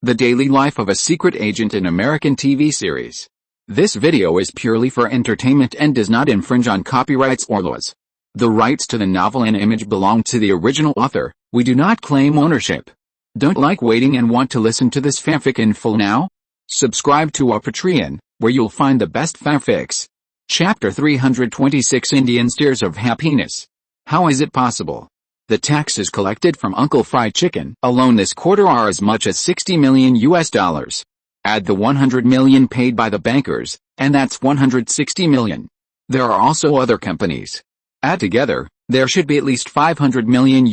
the daily life of a secret agent in American TV series. This video is purely for entertainment and does not infringe on copyrights or laws. The rights to the novel and image belong to the original author. We do not claim ownership. Don't like waiting and want to listen to this fanfic in full now? Subscribe to our Patreon, where you'll find the best fanfics. Chapter 326 Indian Steers of Happiness. How is it possible? The taxes collected from Uncle Fried Chicken alone this quarter are as much as $60 million. Add the $100 million paid by the bankers, and that's $160 million. There are also other companies. Add together, there should be at least $500 million.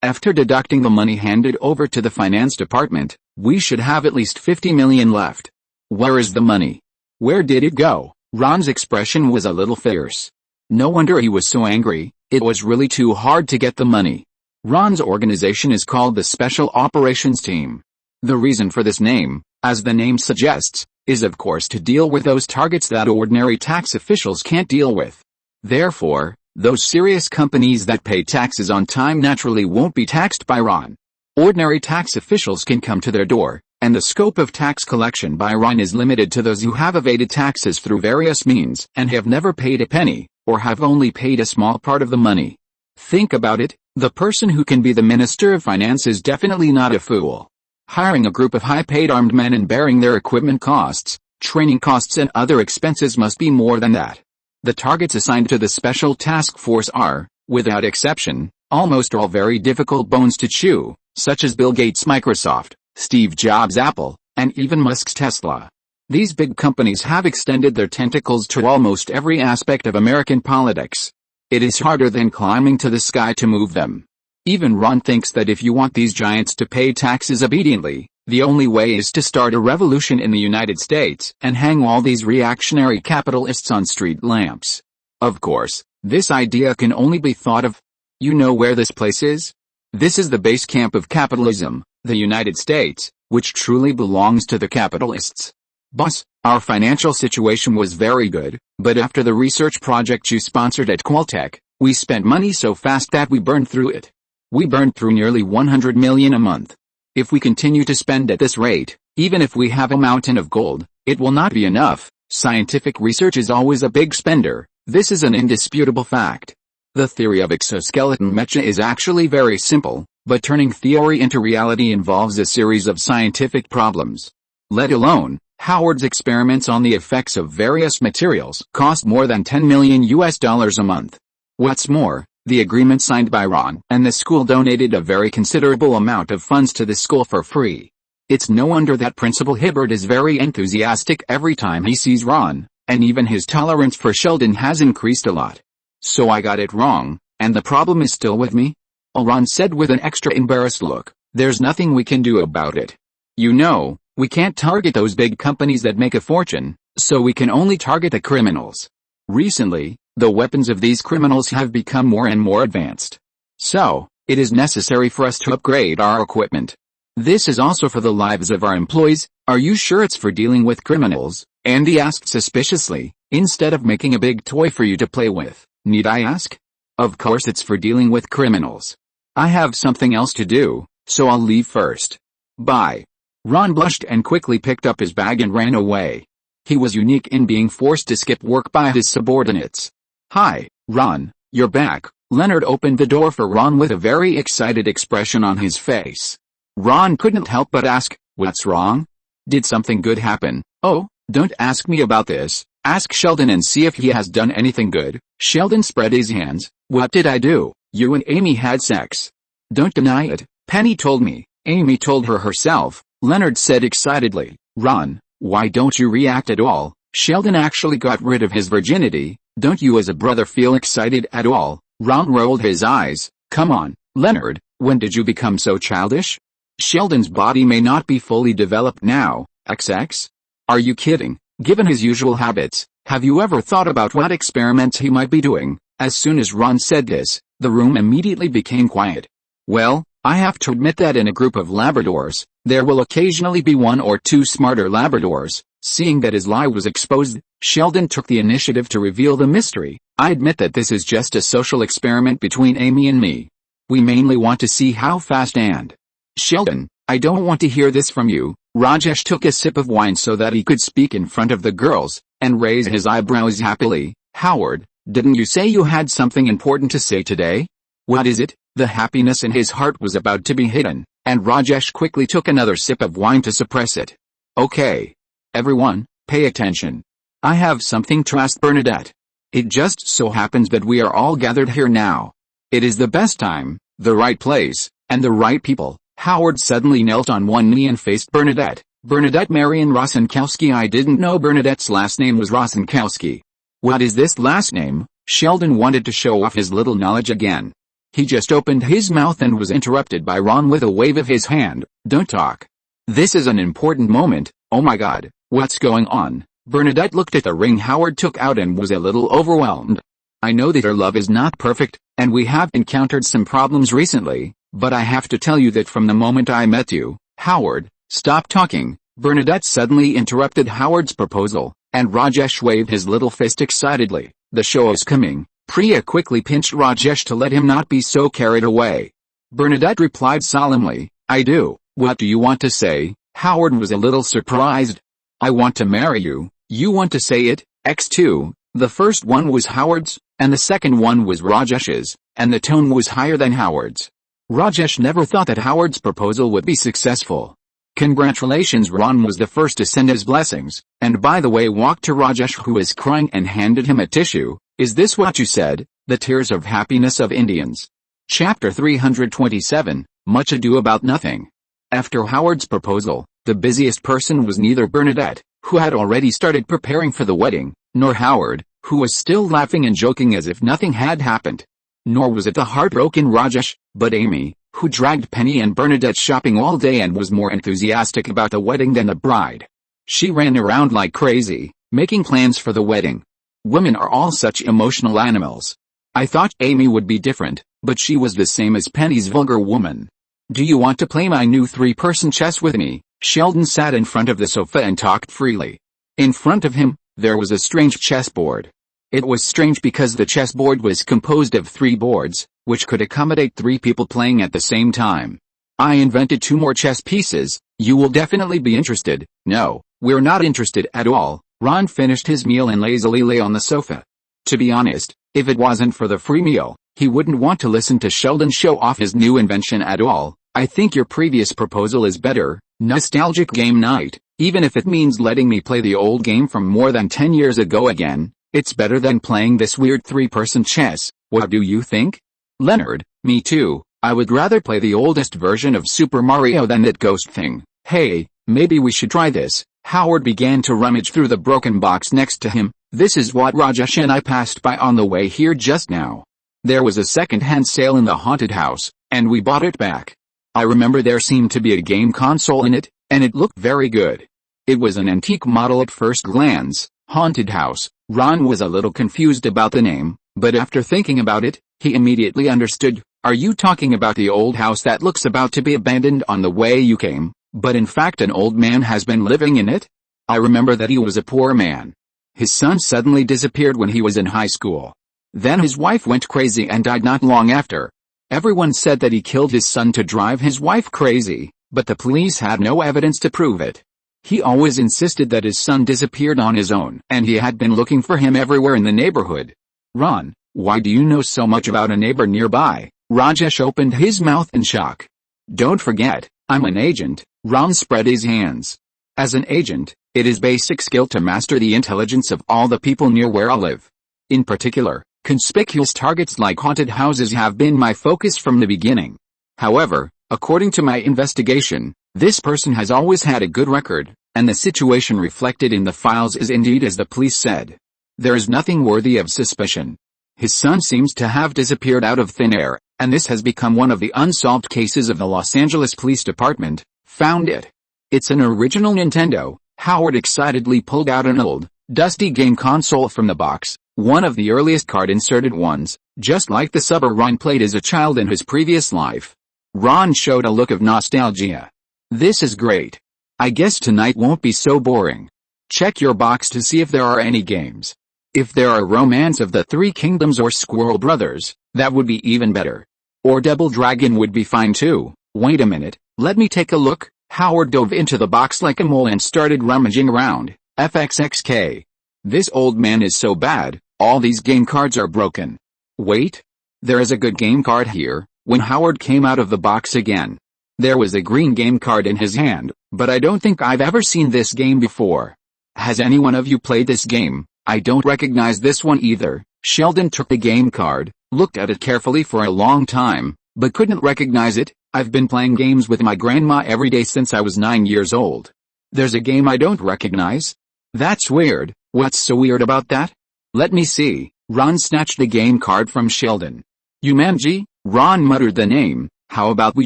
After deducting the money handed over to the finance department, we should have at least $50 million left. Where is the money? Where did it go? Ron's expression was a little fierce. No wonder he was so angry. It was really too hard to get the money. Ron's organization is called the Special Operations Team. The reason for this name, as the name suggests, is of course to deal with those targets that ordinary tax officials can't deal with. Therefore, those serious companies that pay taxes on time naturally won't be taxed by Ron. Ordinary tax officials can come to their door, and the scope of tax collection by Ron is limited to those who have evaded taxes through various means and have never paid a penny, or have only paid a small part of the money. Think about it, the person who can be the Minister of Finance is definitely not a fool. Hiring a group of high-paid armed men and bearing their equipment costs, training costs and other expenses must be more than that. The targets assigned to the Special Task Force are, without exception, almost all very difficult bones to chew, such as Bill Gates' Microsoft, Steve Jobs' Apple, and even Musk's Tesla. These big companies have extended their tentacles to almost every aspect of American politics. It is harder than climbing to the sky to move them. Even Ron thinks that if you want these giants to pay taxes obediently, the only way is to start a revolution in the United States and hang all these reactionary capitalists on street lamps. Of course, this idea can only be thought of. You know where this place is? This is the base camp of capitalism, the United States, which truly belongs to the capitalists. Boss, our financial situation was very good, but after the research project you sponsored at Qualtech, we spent money so fast that we burned through it. We burned through nearly $100 million a month. If we continue to spend at this rate, even if we have a mountain of gold, it will not be enough. Scientific research is always a big spender. This is an indisputable fact. The theory of exoskeleton mecha is actually very simple, but turning theory into reality involves a series of scientific problems. Let alone, Howard's experiments on the effects of various materials cost more than $10 million a month. What's more, the agreement signed by Ron and the school donated a very considerable amount of funds to the school for free. It's no wonder that Principal Hibbert is very enthusiastic every time he sees Ron, and even his tolerance for Sheldon has increased a lot. So I got it wrong, and the problem is still with me? Ron said with an extra embarrassed look. There's nothing we can do about it. You know, we can't target those big companies that make a fortune, so we can only target the criminals. Recently, the weapons of these criminals have become more and more advanced. So, it is necessary for us to upgrade our equipment. This is also for the lives of our employees. Are you sure it's for dealing with criminals? Andy asked suspiciously, instead of making a big toy for you to play with. Need I ask? Of course it's for dealing with criminals. I have something else to do, so I'll leave first. Bye. Ron blushed and quickly picked up his bag and ran away. He was unique in being forced to skip work by his subordinates. Hi, Ron, you're back. Leonard opened the door for Ron with a very excited expression on his face. Ron couldn't help but ask, what's wrong? Did something good happen? Oh, don't ask me about this. Ask Sheldon and see if he has done anything good. Sheldon spread his hands. What did I do? You and Amy had sex. Don't deny it. Penny told me. Amy told her herself. Leonard said excitedly. Ron, why don't you react at all? Sheldon actually got rid of his virginity. Don't you as a brother feel excited at all? Ron rolled his eyes. Come on, Leonard, when did you become so childish? Sheldon's body may not be fully developed now. XX? Are you kidding? Given his usual habits, have you ever thought about what experiments he might be doing? As soon as Ron said this, the room immediately became quiet. Well, I have to admit that in a group of Labradors, there will occasionally be one or two smarter Labradors. Seeing that his lie was exposed, Sheldon took the initiative to reveal the mystery. I admit that this is just a social experiment between Amy and me. We mainly want to see how fast and Sheldon, I don't want to hear this from you. Rajesh took a sip of wine so that he could speak in front of the girls, and raised his eyebrows happily. Howard, didn't you say you had something important to say today? What is it? The happiness in his heart was about to be hidden, and Rajesh quickly took another sip of wine to suppress it. Okay. Everyone, pay attention. I have something to ask Bernadette. It just so happens that we are all gathered here now. It is the best time, the right place, and the right people. Howard suddenly knelt on one knee and faced Bernadette. Bernadette Marion Rosankowski. I didn't know Bernadette's last name was Rosankowski. What is this last name? Sheldon wanted to show off his little knowledge again. He just opened his mouth and was interrupted by Ron with a wave of his hand. Don't talk. This is an important moment. Oh my God, what's going on? Bernadette looked at the ring Howard took out and was a little overwhelmed. I know that our love is not perfect, and we have encountered some problems recently, but I have to tell you that from the moment I met you, Howard, stop talking. Bernadette suddenly interrupted Howard's proposal, and Rajesh waved his little fist excitedly. The show is coming. Priya quickly pinched Rajesh to let him not be so carried away. Bernadette replied solemnly, I do. What do you want to say? Howard was a little surprised. I want to marry you. You want to say it? X2. The first one was Howard's, and the second one was Rajesh's, and the tone was higher than Howard's. Rajesh never thought that Howard's proposal would be successful. Congratulations. Ron was the first to send his blessings, and by the way walked to Rajesh, who was crying, and handed him a tissue. Is this what you said? The tears of happiness of Indians. Chapter 327, Much Ado About Nothing. After Howard's proposal, the busiest person was neither Bernadette, who had already started preparing for the wedding, nor Howard, who was still laughing and joking as if nothing had happened. Nor was it the heartbroken Rajesh, but Amy, who dragged Penny and Bernadette shopping all day and was more enthusiastic about the wedding than the bride. She ran around like crazy, making plans for the wedding. Women are all such emotional animals. I thought Amy would be different, but she was the same as Penny's vulgar woman. Do you want to play my new three-person chess with me? Sheldon sat in front of the sofa and talked freely. In front of him, there was a strange chessboard. It was strange because the chessboard was composed of 3 boards, which could accommodate 3 people playing at the same time. I invented 2 more chess pieces. You will definitely be interested. No, we're not interested at all. Ron finished his meal and lazily lay on the sofa. To be honest, if it wasn't for the free meal, he wouldn't want to listen to Sheldon show off his new invention at all. I think your previous proposal is better. Nostalgic game night. Even if it means letting me play the old game from more than 10 years ago again, it's better than playing this weird 3-person chess. What do you think? Leonard, me too. I would rather play the oldest version of Super Mario than that ghost thing. Hey, maybe we should try this. Howard began to rummage through the broken box next to him. This is what Rajesh and I passed by on the way here just now. There was a second-hand sale in the haunted house, and we bought it back. I remember there seemed to be a game console in it, and it looked very good. It was an antique model at first glance. Haunted house. Ron was a little confused about the name, but after thinking about it, he immediately understood. Are you talking about the old house that looks about to be abandoned on the way you came, but in fact an old man has been living in it? I remember that he was a poor man. His son suddenly disappeared when he was in high school. Then his wife went crazy and died not long after. Everyone said that he killed his son to drive his wife crazy, but the police had no evidence to prove it. He always insisted that his son disappeared on his own, and he had been looking for him everywhere in the neighborhood. Ron, why do you know so much about a neighbor nearby? Rajesh opened his mouth in shock. Don't forget, I'm an agent. Ron spread his hands. As an agent, it is basic skill to master the intelligence of all the people near where I live. In particular, conspicuous targets like haunted houses have been my focus from the beginning. However, according to my investigation, this person has always had a good record, and the situation reflected in the files is indeed as the police said. There is nothing worthy of suspicion. His son seems to have disappeared out of thin air, and this has become one of the unsolved cases of the Los Angeles Police Department. Found it. It's an original Nintendo. Howard excitedly pulled out an old, dusty game console from the box, one of the earliest card-inserted ones, just like the Super Ron played as a child in his previous life. Ron showed a look of nostalgia. This is great. I guess tonight won't be so boring. Check your box to see if there are any games. If there are Romance of the Three Kingdoms or Squirrel Brothers, that would be even better. Or Double Dragon would be fine too. Wait a minute, Let me take a look. Howard dove into the box like a mole and started rummaging around. FXXK. This old man is so bad, all these game cards are broken. Wait. There is a good game card here. When Howard came out of the box again, there was a green game card in his hand, but I don't think I've ever seen this game before. Has any one of you played this game? I don't recognize this one either. Sheldon took the game card, looked at it carefully for a long time, but couldn't recognize it. I've been playing games with my grandma every day since I was 9 years old. There's a game I don't recognize? That's weird. What's so weird about that? Let me see. Ron snatched the game card from Sheldon. Jumanji? Ron muttered the name. How about we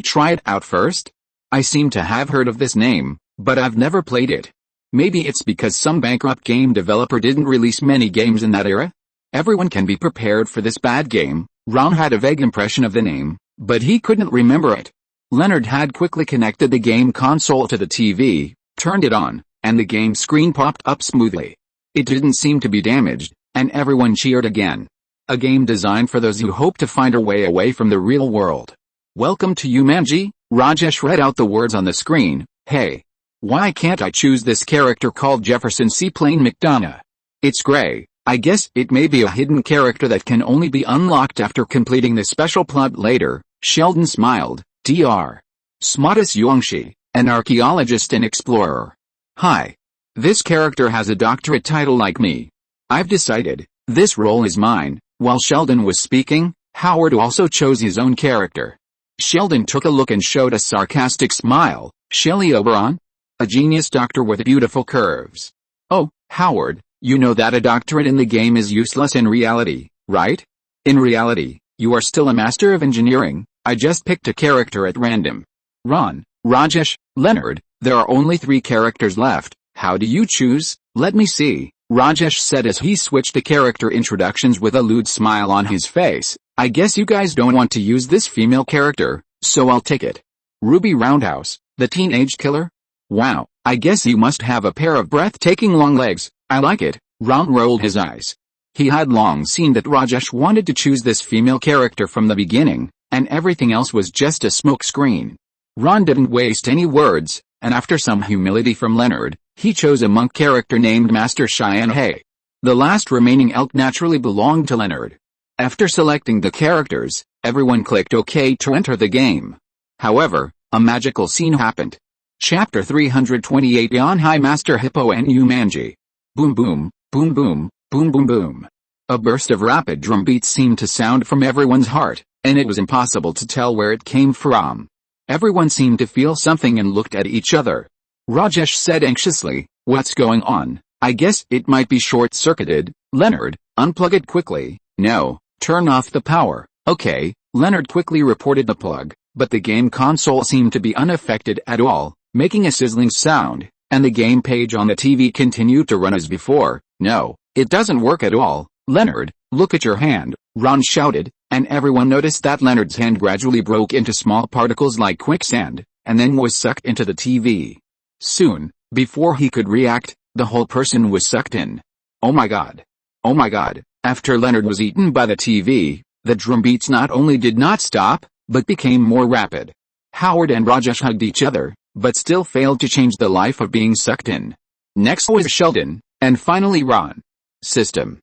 try it out first? I seem to have heard of this name, but I've never played it. Maybe it's because some bankrupt game developer didn't release many games in that era? Everyone can be prepared for this bad game. Ron had a vague impression of the name, but he couldn't remember it. Leonard had quickly connected the game console to the TV, turned it on, and the game screen popped up smoothly. It didn't seem to be damaged, and everyone cheered again. A game designed for those who hope to find a way away from the real world. Welcome to Jumanji. Rajesh read out the words on the screen. Hey. Why can't I choose this character called Jefferson C. Plain McDonough? It's gray. I guess it may be a hidden character that can only be unlocked after completing the special plot later. Sheldon smiled. Dr. Smotus Yongshi, an archaeologist and explorer. Hi. This character has a doctorate title like me. I've decided, this role is mine. While Sheldon was speaking, Howard also chose his own character. Sheldon took a look and showed a sarcastic smile. Shelley Oberon? A genius doctor with beautiful curves. Oh, Howard, you know that a doctorate in the game is useless in reality, right? In reality, you are still a master of engineering. I just picked a character at random. Ron, Rajesh, Leonard, there are only 3 characters left. How do you choose? Let me see, Rajesh said as he switched the character introductions with a lewd smile on his face. I guess you guys don't want to use this female character, so I'll take it. Ruby Roundhouse, the teenage killer? Wow, I guess you must have a pair of breathtaking long legs. I like it. Ron rolled his eyes. He had long seen that Rajesh wanted to choose this female character from the beginning, and everything else was just a smokescreen. Ron didn't waste any words, and after some humility from Leonard, he chose a monk character named Master Cheyenne. The last remaining elk naturally belonged to Leonard. After selecting the characters, everyone clicked OK to enter the game. However, a magical scene happened. Chapter 328 Yanhai Master Hippo and Jumanji. Boom boom, boom boom, boom boom boom. A burst of rapid drum beats seemed to sound from everyone's heart, and it was impossible to tell where it came from. Everyone seemed to feel something and looked at each other. Rajesh said anxiously, "What's going on? I guess it might be short-circuited." Leonard, "Unplug it quickly." "No, turn off the power." "Okay." Leonard quickly reported the plug, but the game console seemed to be unaffected at all, making a sizzling sound, and the game page on the TV continued to run as before. "No, it doesn't work at all." "Leonard, look at your hand," Ron shouted, and everyone noticed that Leonard's hand gradually broke into small particles like quicksand, and then was sucked into the TV. Soon, before he could react, the whole person was sucked in. Oh my god. Oh my god. After Leonard was eaten by the TV, the drum beats not only did not stop, but became more rapid. Howard and Rajesh hugged each other, but still failed to change the life of being sucked in. Next was Sheldon, and finally Ron. System.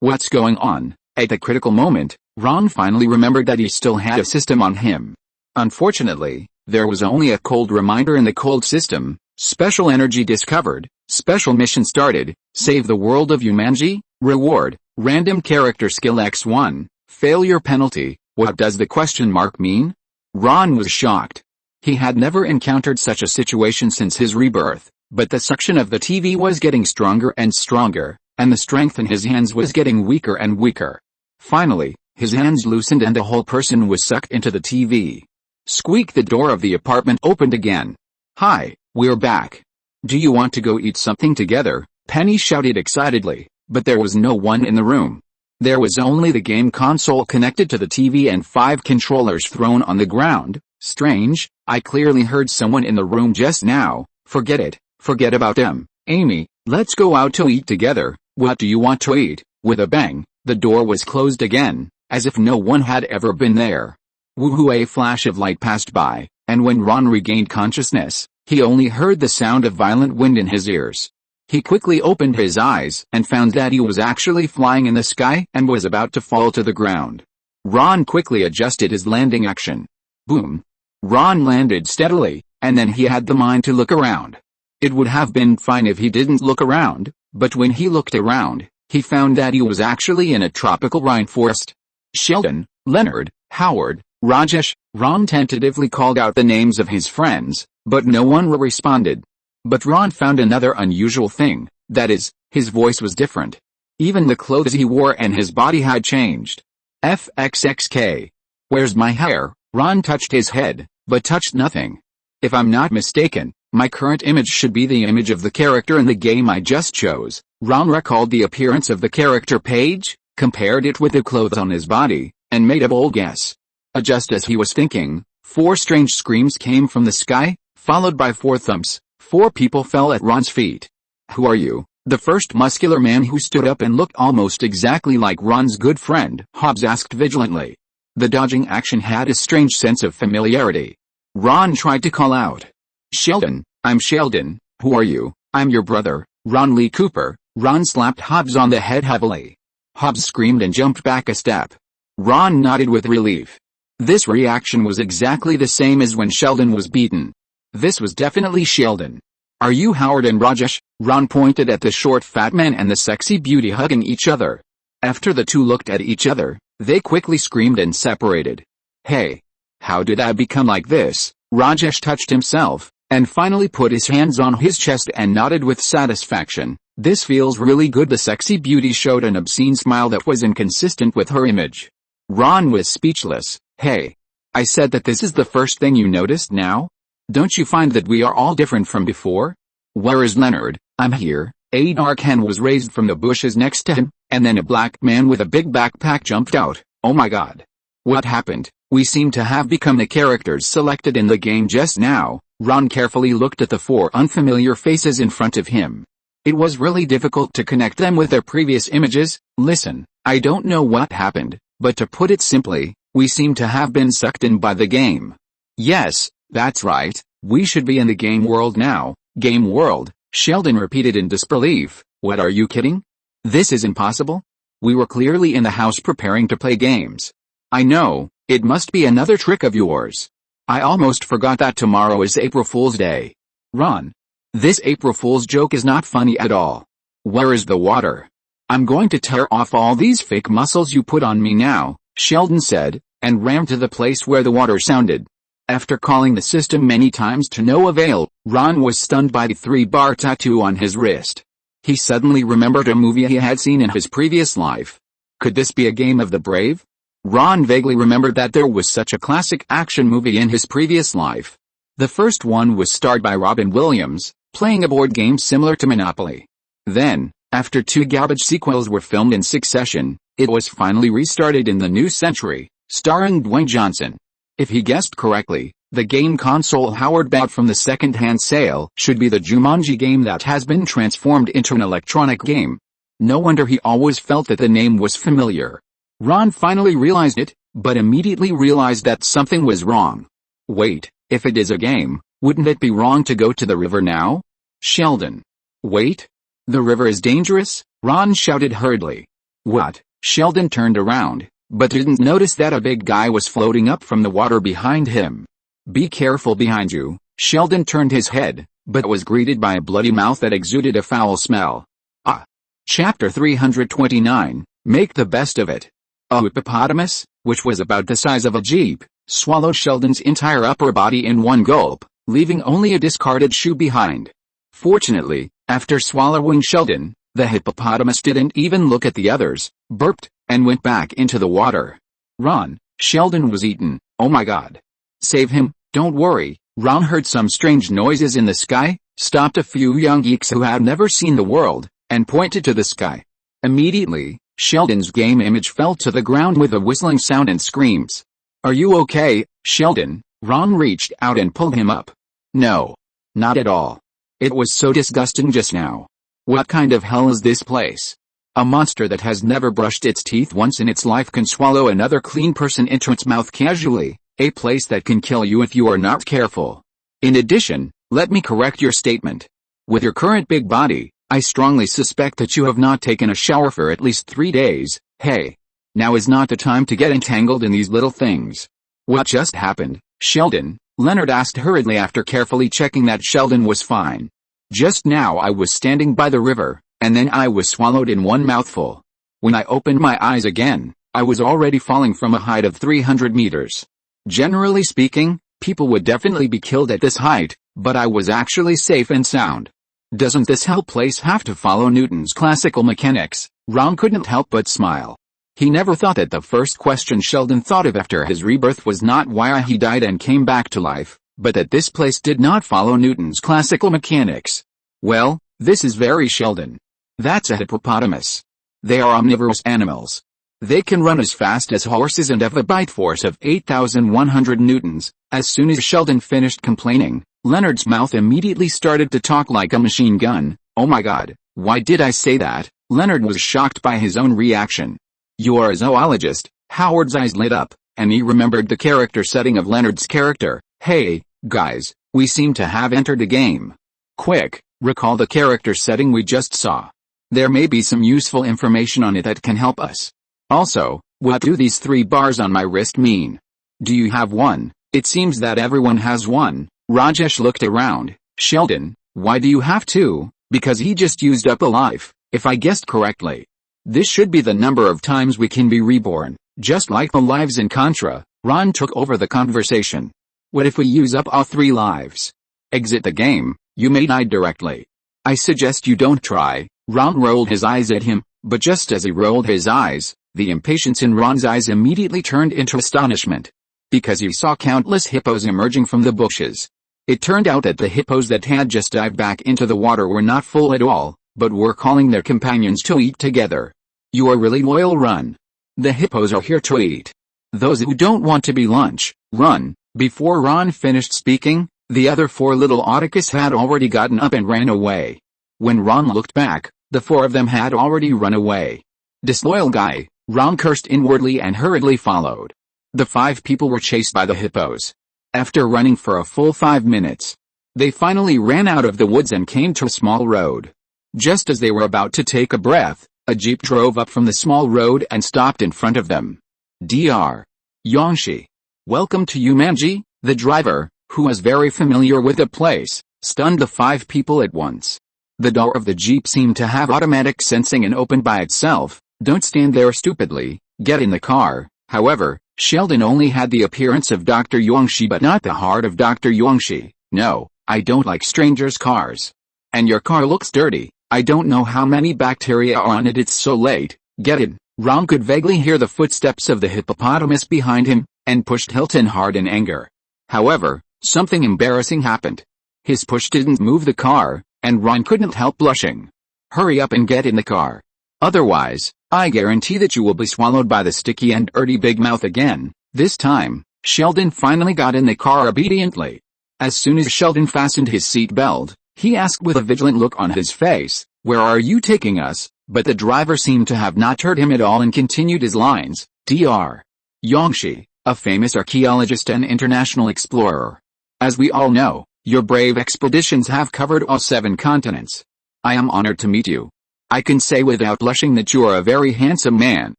What's going on? At the critical moment, Ron finally remembered that he still had a system on him. Unfortunately, there was only a cold reminder in the cold system. Special energy discovered. Special mission started. Save the world of Jumanji. Reward. Random character skill X1. Failure penalty. What does the question mark mean? Ron was shocked. He had never encountered such a situation since his rebirth, but the suction of the TV was getting stronger and stronger, and the strength in his hands was getting weaker and weaker. Finally, his hands loosened and the whole person was sucked into the TV. Squeak! The door of the apartment opened again. "Hi, we're back. Do you want to go eat something together?" Penny shouted excitedly, but there was no one in the room. There was only the game console connected to the TV and 5 controllers thrown on the ground. Strange, I clearly heard someone in the room just now. Forget it, forget about them. Amy, let's go out to eat together. What do you want to eat? With a bang, the door was closed again, as if no one had ever been there. Woohoo! A flash of light passed by, and when Ron regained consciousness, he only heard the sound of violent wind in his ears. He quickly opened his eyes and found that he was actually flying in the sky and was about to fall to the ground. Ron quickly adjusted his landing action. Boom. Ron landed steadily, and then he had the mind to look around. It would have been fine if he didn't look around, but when he looked around, he found that he was actually in a tropical rainforest. Sheldon, Leonard, Howard, Rajesh. Ron tentatively called out the names of his friends, but no one responded. But Ron found another unusual thing, that is, his voice was different. Even the clothes he wore and his body had changed. FXXK. Where's my hair? Ron touched his head, but touched nothing. If I'm not mistaken, my current image should be the image of the character in the game I just chose. Ron recalled the appearance of the character page, compared it with the clothes on his body, and made a bold guess. Just as he was thinking, 4 strange screams came from the sky, followed by 4 thumps. 4 people fell at Ron's feet. Who are you? The first muscular man who stood up and looked almost exactly like Ron's good friend, Hobbs asked vigilantly. The dodging action had a strange sense of familiarity. Ron tried to call out. Sheldon, I'm Sheldon. Who are you? I'm your brother, Ron Lee Cooper. Ron slapped Hobbs on the head heavily. Hobbs screamed and jumped back a step. Ron nodded with relief. This reaction was exactly the same as when Sheldon was beaten. This was definitely Sheldon. Are you Howard and Rajesh? Ron pointed at the short fat man and the sexy beauty hugging each other. After the two looked at each other, they quickly screamed and separated. Hey. How did I become like this? Rajesh touched himself, and finally put his hands on his chest and nodded with satisfaction. This feels really good. The sexy beauty showed an obscene smile that was inconsistent with her image. Ron was speechless. Hey. I said that this is the first thing you noticed now? Don't you find that we are all different from before? Where is Leonard? I'm here. A dark hen was raised from the bushes next to him, and then a black man with a big backpack jumped out. Oh my god. What happened? We seem to have become the characters selected in the game just now. Ron carefully looked at the 4 unfamiliar faces in front of him. It was really difficult to connect them with their previous images. Listen, I don't know what happened, but to put it simply, we seem to have been sucked in by the game. Yes, that's right, we should be in the game world now. Game world, Sheldon repeated in disbelief. What, are you kidding? This is impossible. We were clearly in the house preparing to play games. I know, it must be another trick of yours. I almost forgot that tomorrow is April Fool's Day. Ron. This April Fool's joke is not funny at all. Where is the water? I'm going to tear off all these fake muscles you put on me now, Sheldon said, and ran to the place where the water sounded. After calling the system many times to no avail, Ron was stunned by the 3-bar tattoo on his wrist. He suddenly remembered a movie he had seen in his previous life. Could this be a Game of the Brave? Ron vaguely remembered that there was such a classic action movie in his previous life. The first one was starred by Robin Williams, playing a board game similar to Monopoly. Then, after 2 garbage sequels were filmed in succession, it was finally restarted in the new century, starring Dwayne Johnson. If he guessed correctly, the game console Howard bought from the second-hand sale should be the Jumanji game that has been transformed into an electronic game. No wonder he always felt that the name was familiar. Ron finally realized it, but immediately realized that something was wrong. Wait, if it is a game, wouldn't it be wrong to go to the river now? Sheldon. Wait. The river is dangerous? Ron shouted hurriedly. What? Sheldon turned around, but didn't notice that a big guy was floating up from the water behind him. Be careful behind you. Sheldon turned his head, but was greeted by a bloody mouth that exuded a foul smell. Ah. Chapter 329, Make the Best of It. A hippopotamus, which was about the size of a jeep, swallowed Sheldon's entire upper body in one gulp, leaving only a discarded shoe behind. Fortunately, after swallowing Sheldon, the hippopotamus didn't even look at the others, burped, and went back into the water. Ron, Sheldon was eaten. Oh my god. Save him, don't worry. Ron heard some strange noises in the sky, stopped a few young geeks who had never seen the world, and pointed to the sky. Immediately, Sheldon's game image fell to the ground with a whistling sound and screams. Are you okay, Sheldon? Ron reached out and pulled him up. No. Not at all. It was so disgusting just now. What kind of hell is this place? A monster that has never brushed its teeth once in its life can swallow another clean person into its mouth casually. A place that can kill you if you are not careful. In addition, let me correct your statement. With your current big body, I strongly suspect that you have not taken a shower for at least 3 days. Hey. Now is not the time to get entangled in these little things. What just happened, Sheldon? Leonard asked hurriedly after carefully checking that Sheldon was fine. Just now I was standing by the river, and then I was swallowed in one mouthful. When I opened my eyes again, I was already falling from a height of 300 meters. Generally speaking, people would definitely be killed at this height, but I was actually safe and sound. Doesn't this whole place have to follow Newton's classical mechanics? Ron couldn't help but smile. He never thought that the first question Sheldon thought of after his rebirth was not why he died and came back to life, but that this place did not follow Newton's classical mechanics. Well, this is very Sheldon. That's a hippopotamus. They are omnivorous animals. They can run as fast as horses and have a bite force of 8,100 newtons. As soon as Sheldon finished complaining, Leonard's mouth immediately started to talk like a machine gun. Oh my god, why did I say that? Leonard was shocked by his own reaction. You are a zoologist. Howard's eyes lit up, and he remembered the character setting of Leonard's character. Hey, guys, we seem to have entered a game. Quick, recall the character setting we just saw. There may be some useful information on it that can help us. Also, what do these 3 bars on my wrist mean? Do you have one? It seems that everyone has one. Rajesh looked around. Sheldon, why do you have 2? Because he just used up a life, if I guessed correctly. This should be the number of times we can be reborn, just like the lives in Contra. Ron took over the conversation. What if we use up all 3 lives? Exit the game, you may die directly. I suggest you don't try. Ron rolled his eyes at him, but just as he rolled his eyes, the impatience in Ron's eyes immediately turned into astonishment. Because he saw countless hippos emerging from the bushes. It turned out that the hippos that had just dived back into the water were not full at all, but were calling their companions to eat together. You are really loyal, Ron. The hippos are here to eat. Those who don't want to be lunch, run. Before Ron finished speaking, the other 4 little Oedicus had already gotten up and ran away. When Ron looked back, the 4 of them had already run away. Disloyal guy, Ron cursed inwardly and hurriedly followed. The 5 people were chased by the hippos. After running for a full 5 minutes, they finally ran out of the woods and came to a small road. Just as they were about to take a breath, a jeep drove up from the small road and stopped in front of them. Dr. Yongshi. Welcome to Yumanji. The driver, who was very familiar with the place, stunned the 5 people at once. The door of the jeep seemed to have automatic sensing and opened by itself. Don't stand there stupidly, get in the car. However, Sheldon only had the appearance of Dr. Yongshi but not the heart of Dr. Yongshi. No, I don't like strangers' cars. And your car looks dirty. I don't know how many bacteria are on it. It's so late. Get in. Ron could vaguely hear the footsteps of the hippopotamus behind him, and pushed Hilton hard in anger. However, something embarrassing happened. His push didn't move the car, and Ron couldn't help blushing. Hurry up and get in the car. Otherwise, I guarantee that you will be swallowed by the sticky and dirty big mouth again. This time, Sheldon finally got in the car obediently. As soon as Sheldon fastened his seat belt, he asked with a vigilant look on his face, "Where are you taking us?" But the driver seemed to have not heard him at all and continued his lines. Dr. Yongshi, a famous archaeologist and international explorer. As we all know, your brave expeditions have covered all 7 continents. I am honored to meet you. I can say without blushing that you are a very handsome man.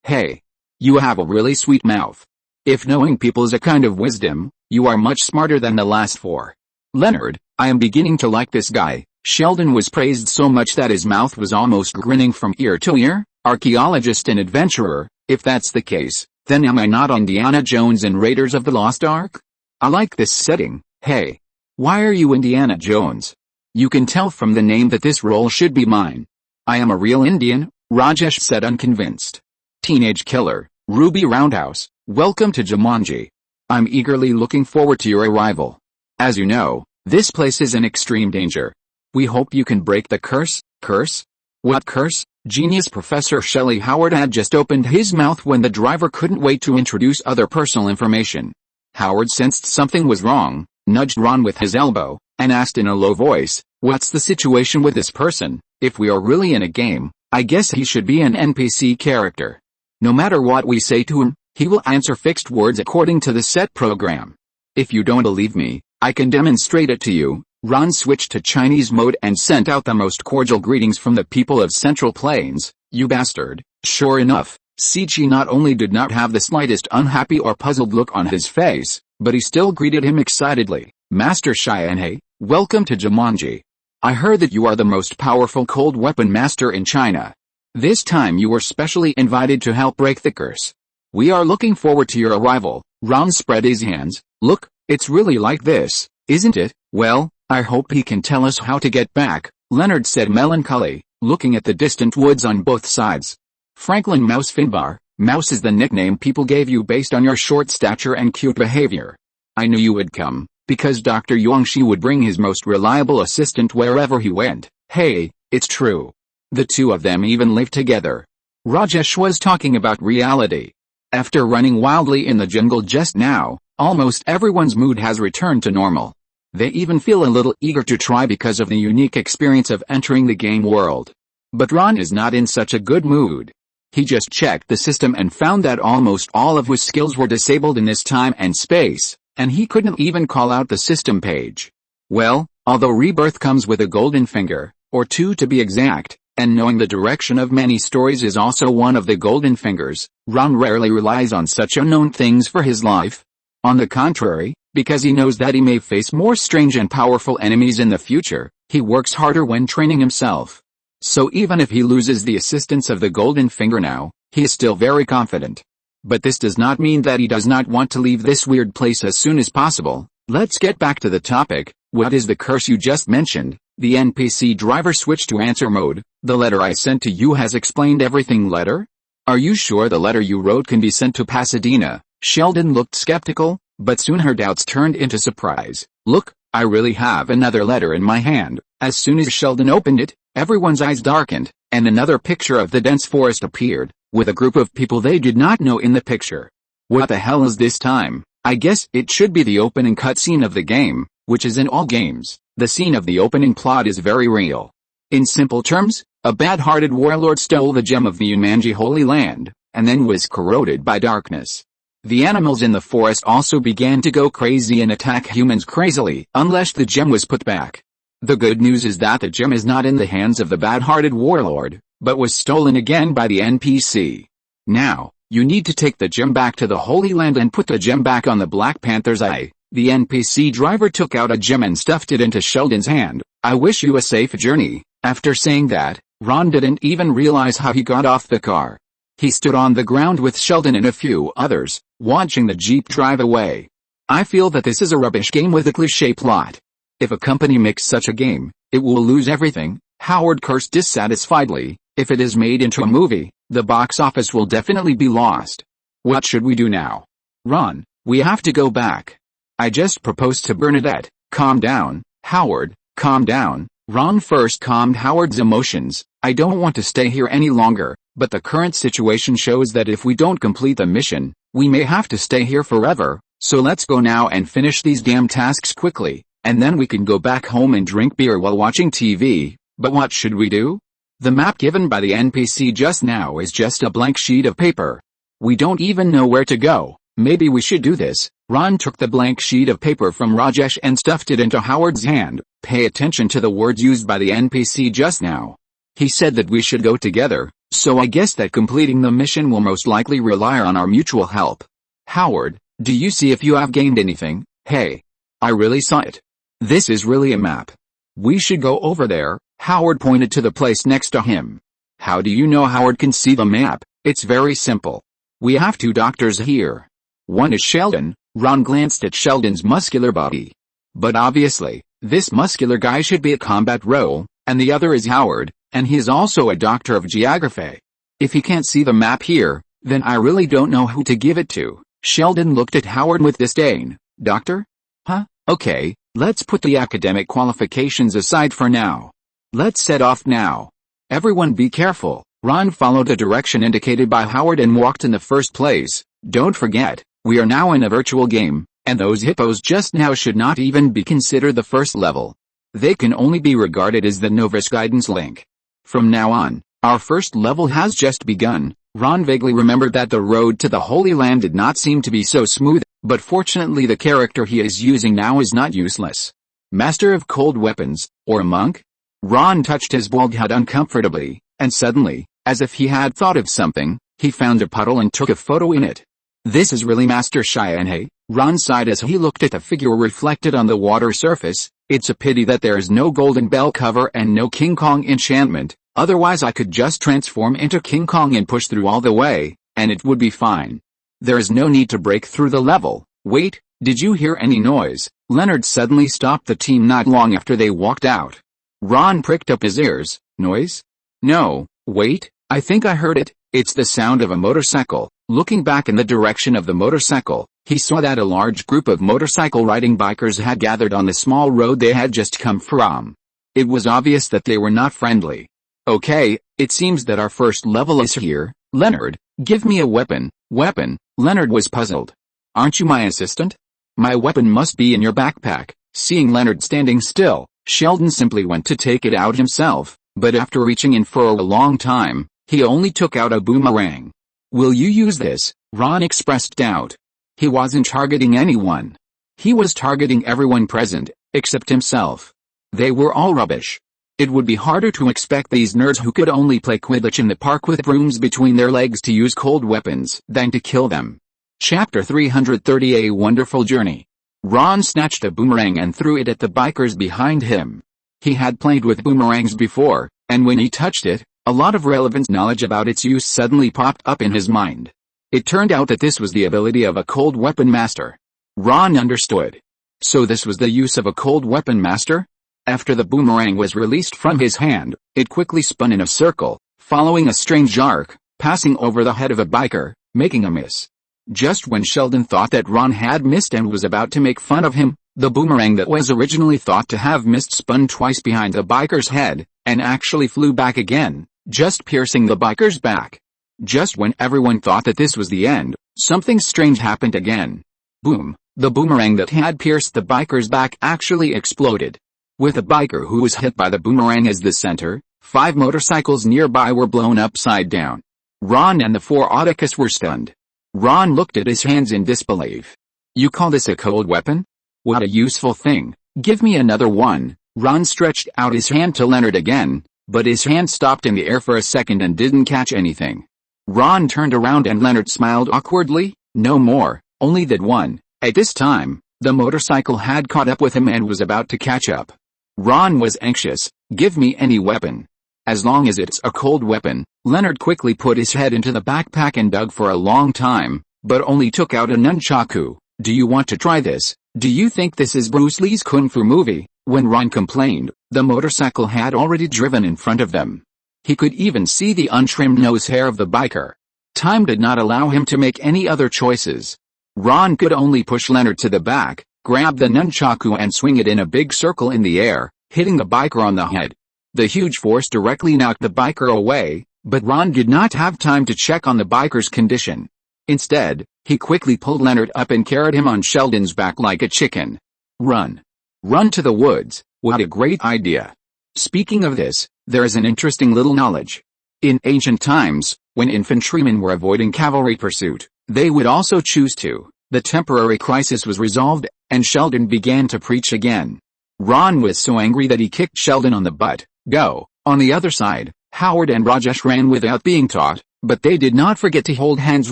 Hey. You have a really sweet mouth. If knowing people is a kind of wisdom, you are much smarter than the last 4. Leonard, I am beginning to like this guy. Sheldon was praised so much that his mouth was almost grinning from ear to ear. Archaeologist and adventurer, if that's the case, then am I not Indiana Jones and Raiders of the Lost Ark? I like this setting. Hey. Why are you Indiana Jones? You can tell from the name that this role should be mine. I am a real Indian, Rajesh said unconvinced. Teenage killer, Ruby Roundhouse, welcome to Jumanji. I'm eagerly looking forward to your arrival. As you know, this place is in extreme danger. We hope you can break the curse. Curse? What curse? Genius Professor Shelley Howard had just opened his mouth when the driver couldn't wait to introduce other personal information. Howard sensed something was wrong, nudged Ron with his elbow, and asked in a low voice, "What's the situation with this person? If we are really in a game, I guess he should be an NPC character. No matter what we say to him, He will answer fixed words according to the set program. If you don't believe me, I can demonstrate it to you. Ron switched to Chinese mode and sent out the most cordial greetings from the people of Central Plains. You bastard. Sure enough, Sichi not only did not have the slightest unhappy or puzzled look on his face, but he still greeted him excitedly. Master Xianhe, welcome to Jumanji. I heard that you are the most powerful cold weapon master in China. This time you were specially invited to help break the curse. We are looking forward to your arrival. Ron spread his hands. Look, it's really like this, isn't it? Well, I hope he can tell us how to get back, Leonard said melancholy, looking at the distant woods on both sides. Franklin Mouse Finbar, Mouse is the nickname people gave you based on your short stature and cute behavior. I knew you would come, because Dr. Yuangshi would bring his most reliable assistant wherever he went. Hey, it's true. The two of them even live together. Rajesh was talking about reality. After running wildly in the jungle just now, almost everyone's mood has returned to normal. They even feel a little eager to try because of the unique experience of entering the game world. But Ron is not in such a good mood. He just checked the system and found that almost all of his skills were disabled in this time and space, and he couldn't even call out the system page. Well, although rebirth comes with a golden finger, or two to be exact, and knowing the direction of many stories is also one of the golden fingers, Ron rarely relies on such unknown things for his life. On the contrary, because he knows that he may face more strange and powerful enemies in the future, he works harder when training himself. So even if he loses the assistance of the golden finger now, he is still very confident. But this does not mean that he does not want to leave this weird place as soon as possible. Let's get back to the topic. What is the curse you just mentioned? The NPC driver switched to answer mode. The letter I sent to you has explained everything. Letter? Are you sure the letter you wrote can be sent to Pasadena? Sheldon looked skeptical, but soon her doubts turned into surprise. Look, I really have another letter in my hand. As soon as Sheldon opened it, everyone's eyes darkened, and another picture of the dense forest appeared, with a group of people they did not know in the picture. What the hell is this time? I guess it should be the opening cutscene of the game, which is in all games. The scene of the opening plot is very real. In simple terms, a bad-hearted warlord stole the gem of the Jumanji Holy Land, and then was corroded by darkness. The animals in the forest also began to go crazy and attack humans crazily, unless the gem was put back. The good news is that the gem is not in the hands of the bad-hearted warlord, but was stolen again by the NPC. Now, you need to take the gem back to the Holy Land and put the gem back on the Black Panther's eye. The NPC driver took out a gem and stuffed it into Sheldon's hand. I wish you a safe journey. After saying that, Ron didn't even realize how he got off the car. He stood on the ground with Sheldon and a few others, watching the Jeep drive away. I feel that this is a rubbish game with a cliché plot. If a company makes such a game, it will lose everything, Howard cursed dissatisfiedly. If it is made into a movie, the box office will definitely be lost. What should we do now? Ron, we have to go back. I just proposed to Bernadette. Calm down, Howard, calm down. Ron first calmed Howard's emotions. I don't want to stay here any longer, but the current situation shows that if we don't complete the mission, we may have to stay here forever, so let's go now and finish these damn tasks quickly, and then we can go back home and drink beer while watching TV. But what should we do? The map given by the NPC just now is just a blank sheet of paper. We don't even know where to go. Maybe we should do this. Ron took the blank sheet of paper from Rajesh and stuffed it into Howard's hand. Pay attention to the words used by the NPC just now. He said that we should go together, so I guess that completing the mission will most likely rely on our mutual help. Howard, do you see if you have gained anything? Hey. I really saw it. This is really a map. We should go over there. Howard pointed to the place next to him. How do you know Howard can see the map? It's very simple. We have two doctors here. One is Sheldon. Ron glanced at Sheldon's muscular body. But obviously, this muscular guy should be a combat role, and the other is Howard, and he is also a doctor of geography. If he can't see the map here, then I really don't know who to give it to. Sheldon looked at Howard with disdain. Doctor? Huh? Okay, let's put the academic qualifications aside for now. Let's set off now. Everyone be careful. Ron followed the direction indicated by Howard and walked in the first place. Don't forget, we are now in a virtual game, and those hippos just now should not even be considered the first level. They can only be regarded as the novice guidance link. From now on, our first level has just begun. Ron vaguely remembered that the road to the Holy Land did not seem to be so smooth, but fortunately the character he is using now is not useless. Master of cold weapons, or a monk? Ron touched his bald head uncomfortably, and suddenly, as if he had thought of something, he found a puddle and took a photo in it. This is really Master Shawshank, Ron sighed as he looked at the figure reflected on the water surface. It's a pity that there is no golden bell cover and no King Kong enchantment, otherwise I could just transform into King Kong and push through all the way, and it would be fine. There is no need to break through the level. Wait, did you hear any noise? Leonard suddenly stopped the team not long after they walked out. Ron pricked up his ears. Noise? No, wait, I think I heard it. It's the sound of a motorcycle. Looking back in the direction of the motorcycle, he saw that a large group of motorcycle-riding bikers had gathered on the small road they had just come from. It was obvious that they were not friendly. Okay, it seems that our first level is here. Leonard, give me a weapon. Weapon? Leonard was puzzled. Aren't you my assistant? My weapon must be in your backpack. Seeing Leonard standing still, Sheldon simply went to take it out himself, but after reaching in for a long time, he only took out a boomerang. Will you use this? Ron expressed doubt. He wasn't targeting anyone. He was targeting everyone present, except himself. They were all rubbish. It would be harder to expect these nerds who could only play Quidditch in the park with brooms between their legs to use cold weapons than to kill them. Chapter 330 A Wonderful Journey. Ron snatched a boomerang and threw it at the bikers behind him. He had played with boomerangs before, and when he touched it, a lot of relevant knowledge about its use suddenly popped up in his mind. It turned out that this was the ability of a cold weapon master. Ron understood. So this was the use of a cold weapon master? After the boomerang was released from his hand, it quickly spun in a circle, following a strange arc, passing over the head of a biker, making a miss. Just when Sheldon thought that Ron had missed and was about to make fun of him, the boomerang that was originally thought to have missed spun twice behind the biker's head, and actually flew back again, just piercing the biker's back. Just when everyone thought that this was the end, something strange happened again. Boom! The boomerang that had pierced the biker's back actually exploded. With a biker who was hit by the boomerang as the center, 5 motorcycles nearby were blown upside down. Ron and the 4 Oedicus were stunned. Ron looked at his hands in disbelief. You call this a cold weapon? What a useful thing. Give me another one. Ron stretched out his hand to Leonard again, but his hand stopped in the air for a second and didn't catch anything. Ron turned around and Leonard smiled awkwardly. No more, only that one. At this time, the motorcycle had caught up with him and was about to catch up. Ron was anxious. Give me any weapon. As long as it's a cold weapon. Leonard quickly put his head into the backpack and dug for a long time, but only took out a nunchaku. Do you want to try this? Do you think this is Bruce Lee's Kung Fu movie? When Ron complained, the motorcycle had already driven in front of them. He could even see the untrimmed nose hair of the biker. Time did not allow him to make any other choices. Ron could only push Leonard to the back, grab the nunchaku and swing it in a big circle in the air, hitting the biker on the head. The huge force directly knocked the biker away, but Ron did not have time to check on the biker's condition. Instead, he quickly pulled Leonard up and carried him on Sheldon's back like a chicken. Run. Run to the woods. What a great idea. Speaking of this, there is an interesting little knowledge. In ancient times, when infantrymen were avoiding cavalry pursuit, they would also choose to. The temporary crisis was resolved, and Sheldon began to preach again. Ron was so angry that he kicked Sheldon on the butt. Go. On the other side, Howard and Rajesh ran without being taught, but they did not forget to hold hands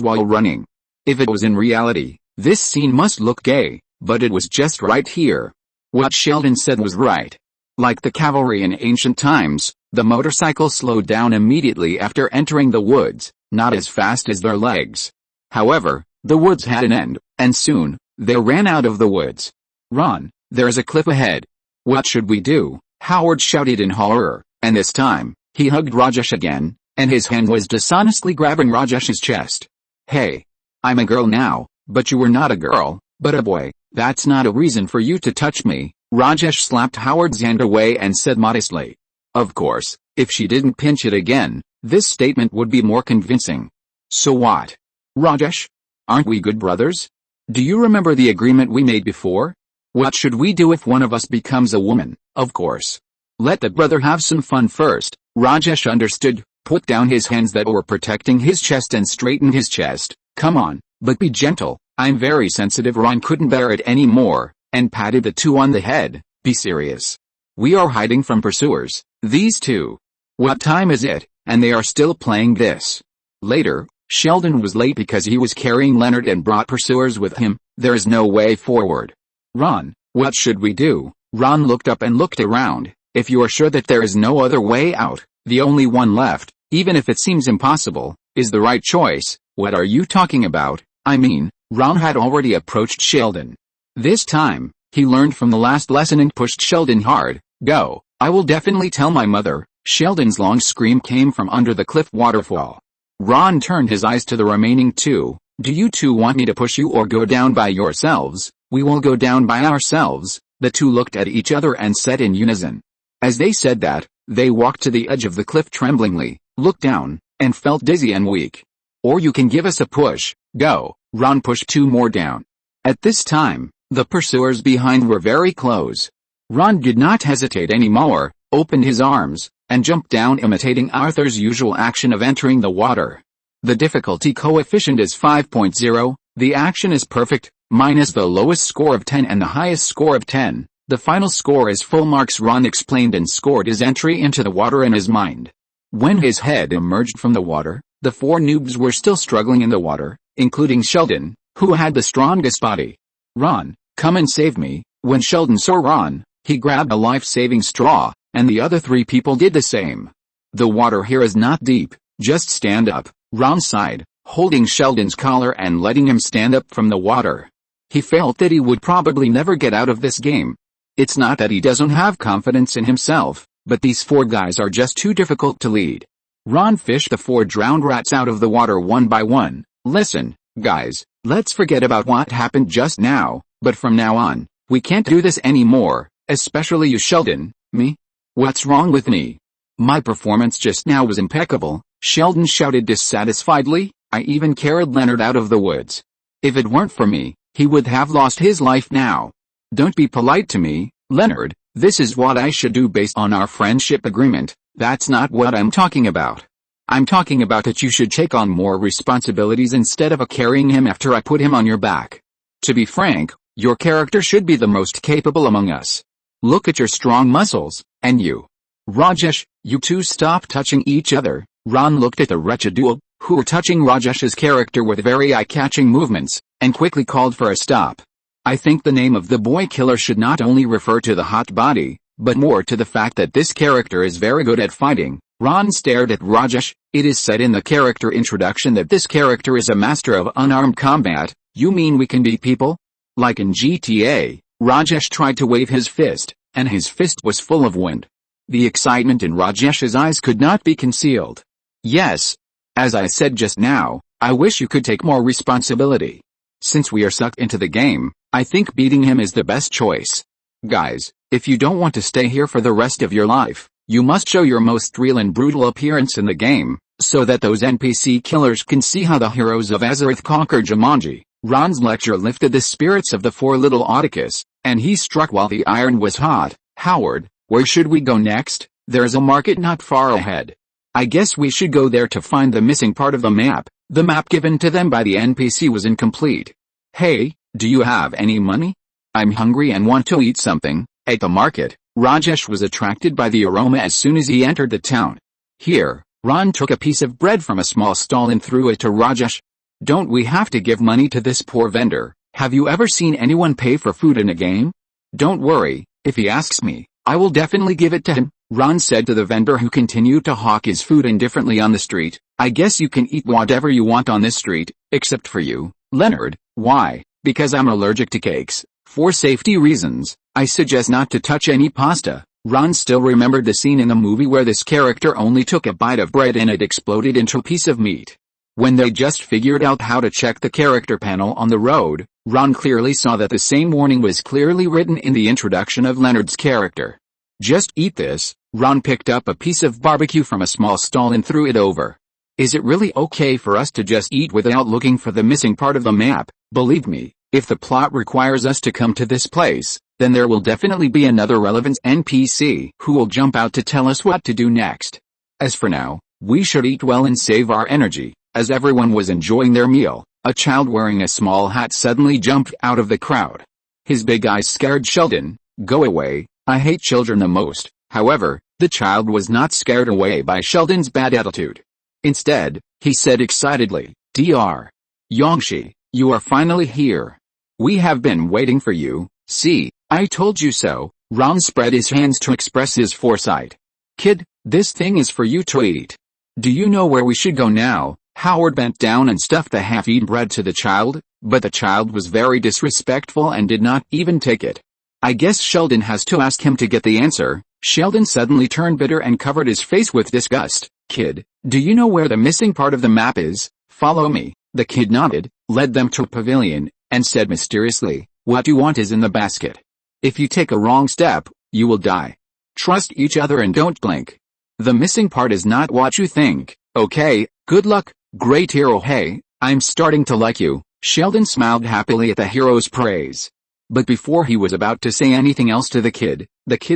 while running. If it was in reality, this scene must look gay, but it was just right here. What Sheldon said was right. Like the cavalry in ancient times, the motorcycle slowed down immediately after entering the woods, not as fast as their legs. However, the woods had an end, and soon, they ran out of the woods. Run, there's a cliff ahead. What should we do? Howard shouted in horror, and this time, he hugged Rajesh again, and his hand was dishonestly grabbing Rajesh's chest. Hey. I'm a girl now, but you were not a girl, but a boy. That's not a reason for you to touch me. Rajesh slapped Howard's hand away and said modestly. Of course, if she didn't pinch it again, this statement would be more convincing. So what? Rajesh? Aren't we good brothers? Do you remember the agreement we made before? What should we do if one of us becomes a woman? Of course. Let the brother have some fun first. Rajesh understood. put down his hands that were protecting his chest and straightened his chest. Come on, but be gentle, I'm very sensitive. Ron couldn't bear it anymore, and patted the two on the head. Be serious. We are hiding from pursuers, these two. What time is it, and they are still playing this? Later, Sheldon was late because he was carrying Leonard and brought pursuers with him. There is no way forward. Ron, what should we do? Ron looked up and looked around. If you are sure that there is no other way out, the only one left, even if it seems impossible, is the right choice. What are you talking about? I mean, Ron had already approached Sheldon. This time, he learned from the last lesson and pushed Sheldon hard. Go, I will definitely tell my mother. Sheldon's long scream came from under the cliff waterfall. Ron turned his eyes to the remaining two. Do you two want me to push you or go down by yourselves? We will go down by ourselves. The two looked at each other and said in unison. As they said that, they walked to the edge of the cliff tremblingly, looked down, and felt dizzy and weak. Or you can give us a push. Go. Ron pushed two more down. At this time, the pursuers behind were very close. Ron did not hesitate anymore, opened his arms, and jumped down, imitating Arthur's usual action of entering the water. The difficulty coefficient is 5.0, the action is perfect, minus the lowest score of 10 and the highest score of 10. The final score is full marks. Ron explained and scored his entry into the water in his mind. When his head emerged from the water, the four noobs were still struggling in the water, including Sheldon, who had the strongest body. Ron, come and save me. When Sheldon saw Ron, he grabbed a life-saving straw, and the other three people did the same. The water here is not deep, just stand up. Ron sighed, holding Sheldon's collar and letting him stand up from the water. He felt that he would probably never get out of this game. It's not that he doesn't have confidence in himself, but these four guys are just too difficult to lead. Ron fished the four drowned rats out of the water one by one. Listen, guys, let's forget about what happened just now, but from now on, we can't do this anymore, especially you, Sheldon. Me? What's wrong with me? My performance just now was impeccable, Sheldon shouted dissatisfiedly. I even carried Leonard out of the woods. If it weren't for me, he would have lost his life now. Don't be polite to me, Leonard. This is what I should do based on our friendship agreement. That's not what I'm talking about. I'm talking about that you should take on more responsibilities instead of carrying him after I put him on your back. To be frank, your character should be the most capable among us. Look at your strong muscles, and you. Rajesh, you two stop touching each other. Ron looked at the wretched duo, who were touching Rajesh's character with very eye-catching movements, and quickly called for a stop. I think the name of the boy killer should not only refer to the hot body, but more to the fact that this character is very good at fighting. Ron stared at Rajesh. It is said in the character introduction that this character is a master of unarmed combat. You mean we can beat people? Like in GTA, Rajesh tried to wave his fist, and his fist was full of wind. The excitement in Rajesh's eyes could not be concealed. Yes. As I said just now, I wish you could take more responsibility. Since we are sucked into the game, I think beating him is the best choice. Guys, if you don't want to stay here for the rest of your life, you must show your most real and brutal appearance in the game, so that those NPC killers can see how the heroes of Azeroth conquered Jumanji. Ron's lecture lifted the spirits of the four little Oedicus, and he struck while the iron was hot. Howard, where should we go next? There's a market not far ahead. I guess we should go there to find the missing part of the map. The map given to them by the NPC was incomplete. Hey, do you have any money? I'm hungry and want to eat something. At the market, Rajesh was attracted by the aroma as soon as he entered the town. Here, Ron took a piece of bread from a small stall and threw it to Rajesh. Don't we have to give money to this poor vendor? Have you ever seen anyone pay for food in a game? Don't worry, if he asks me, I will definitely give it to him, Ron said to the vendor who continued to hawk his food indifferently on the street. I guess you can eat whatever you want on this street, except for you, Leonard. Why? Because I'm allergic to cakes. For safety reasons, I suggest not to touch any pasta. Ron still remembered the scene in the movie where this character only took a bite of bread and it exploded into a piece of meat. When they just figured out how to check the character panel on the road, Ron clearly saw that the same warning was clearly written in the introduction of Leonard's character. Just eat this. Ron picked up a piece of barbecue from a small stall and threw it over. Is it really okay for us to just eat without looking for the missing part of the map? Believe me, if the plot requires us to come to this place, then there will definitely be another relevant NPC who will jump out to tell us what to do next. As for now, We should eat well and save our energy. As everyone was enjoying their meal, a child wearing a small hat suddenly jumped out of the crowd. His big eyes scared Sheldon. Go away, I hate children the most. However, the child was not scared away by Sheldon's bad attitude. Instead, he said excitedly, Dr. Yongshi, you are finally here. We have been waiting for you. See, I told you so. Ron spread his hands to express his foresight. Kid, this thing is for you to eat. Do you know where we should go now? Howard bent down and stuffed the half-eaten bread to the child, but the child was very disrespectful and did not even take it. I guess Sheldon has to ask him to get the answer. Sheldon suddenly turned bitter and covered his face with disgust. Kid, do you know where the missing part of the map is? Follow me. The kid nodded, led them to a pavilion, and said mysteriously, what you want is in the basket. If you take a wrong step, you will die. Trust each other and don't blink. The missing part is not what you think. Okay, good luck, great hero. Hey, I'm starting to like you. Sheldon smiled happily at the hero's praise. But before he was about to say anything else to the kid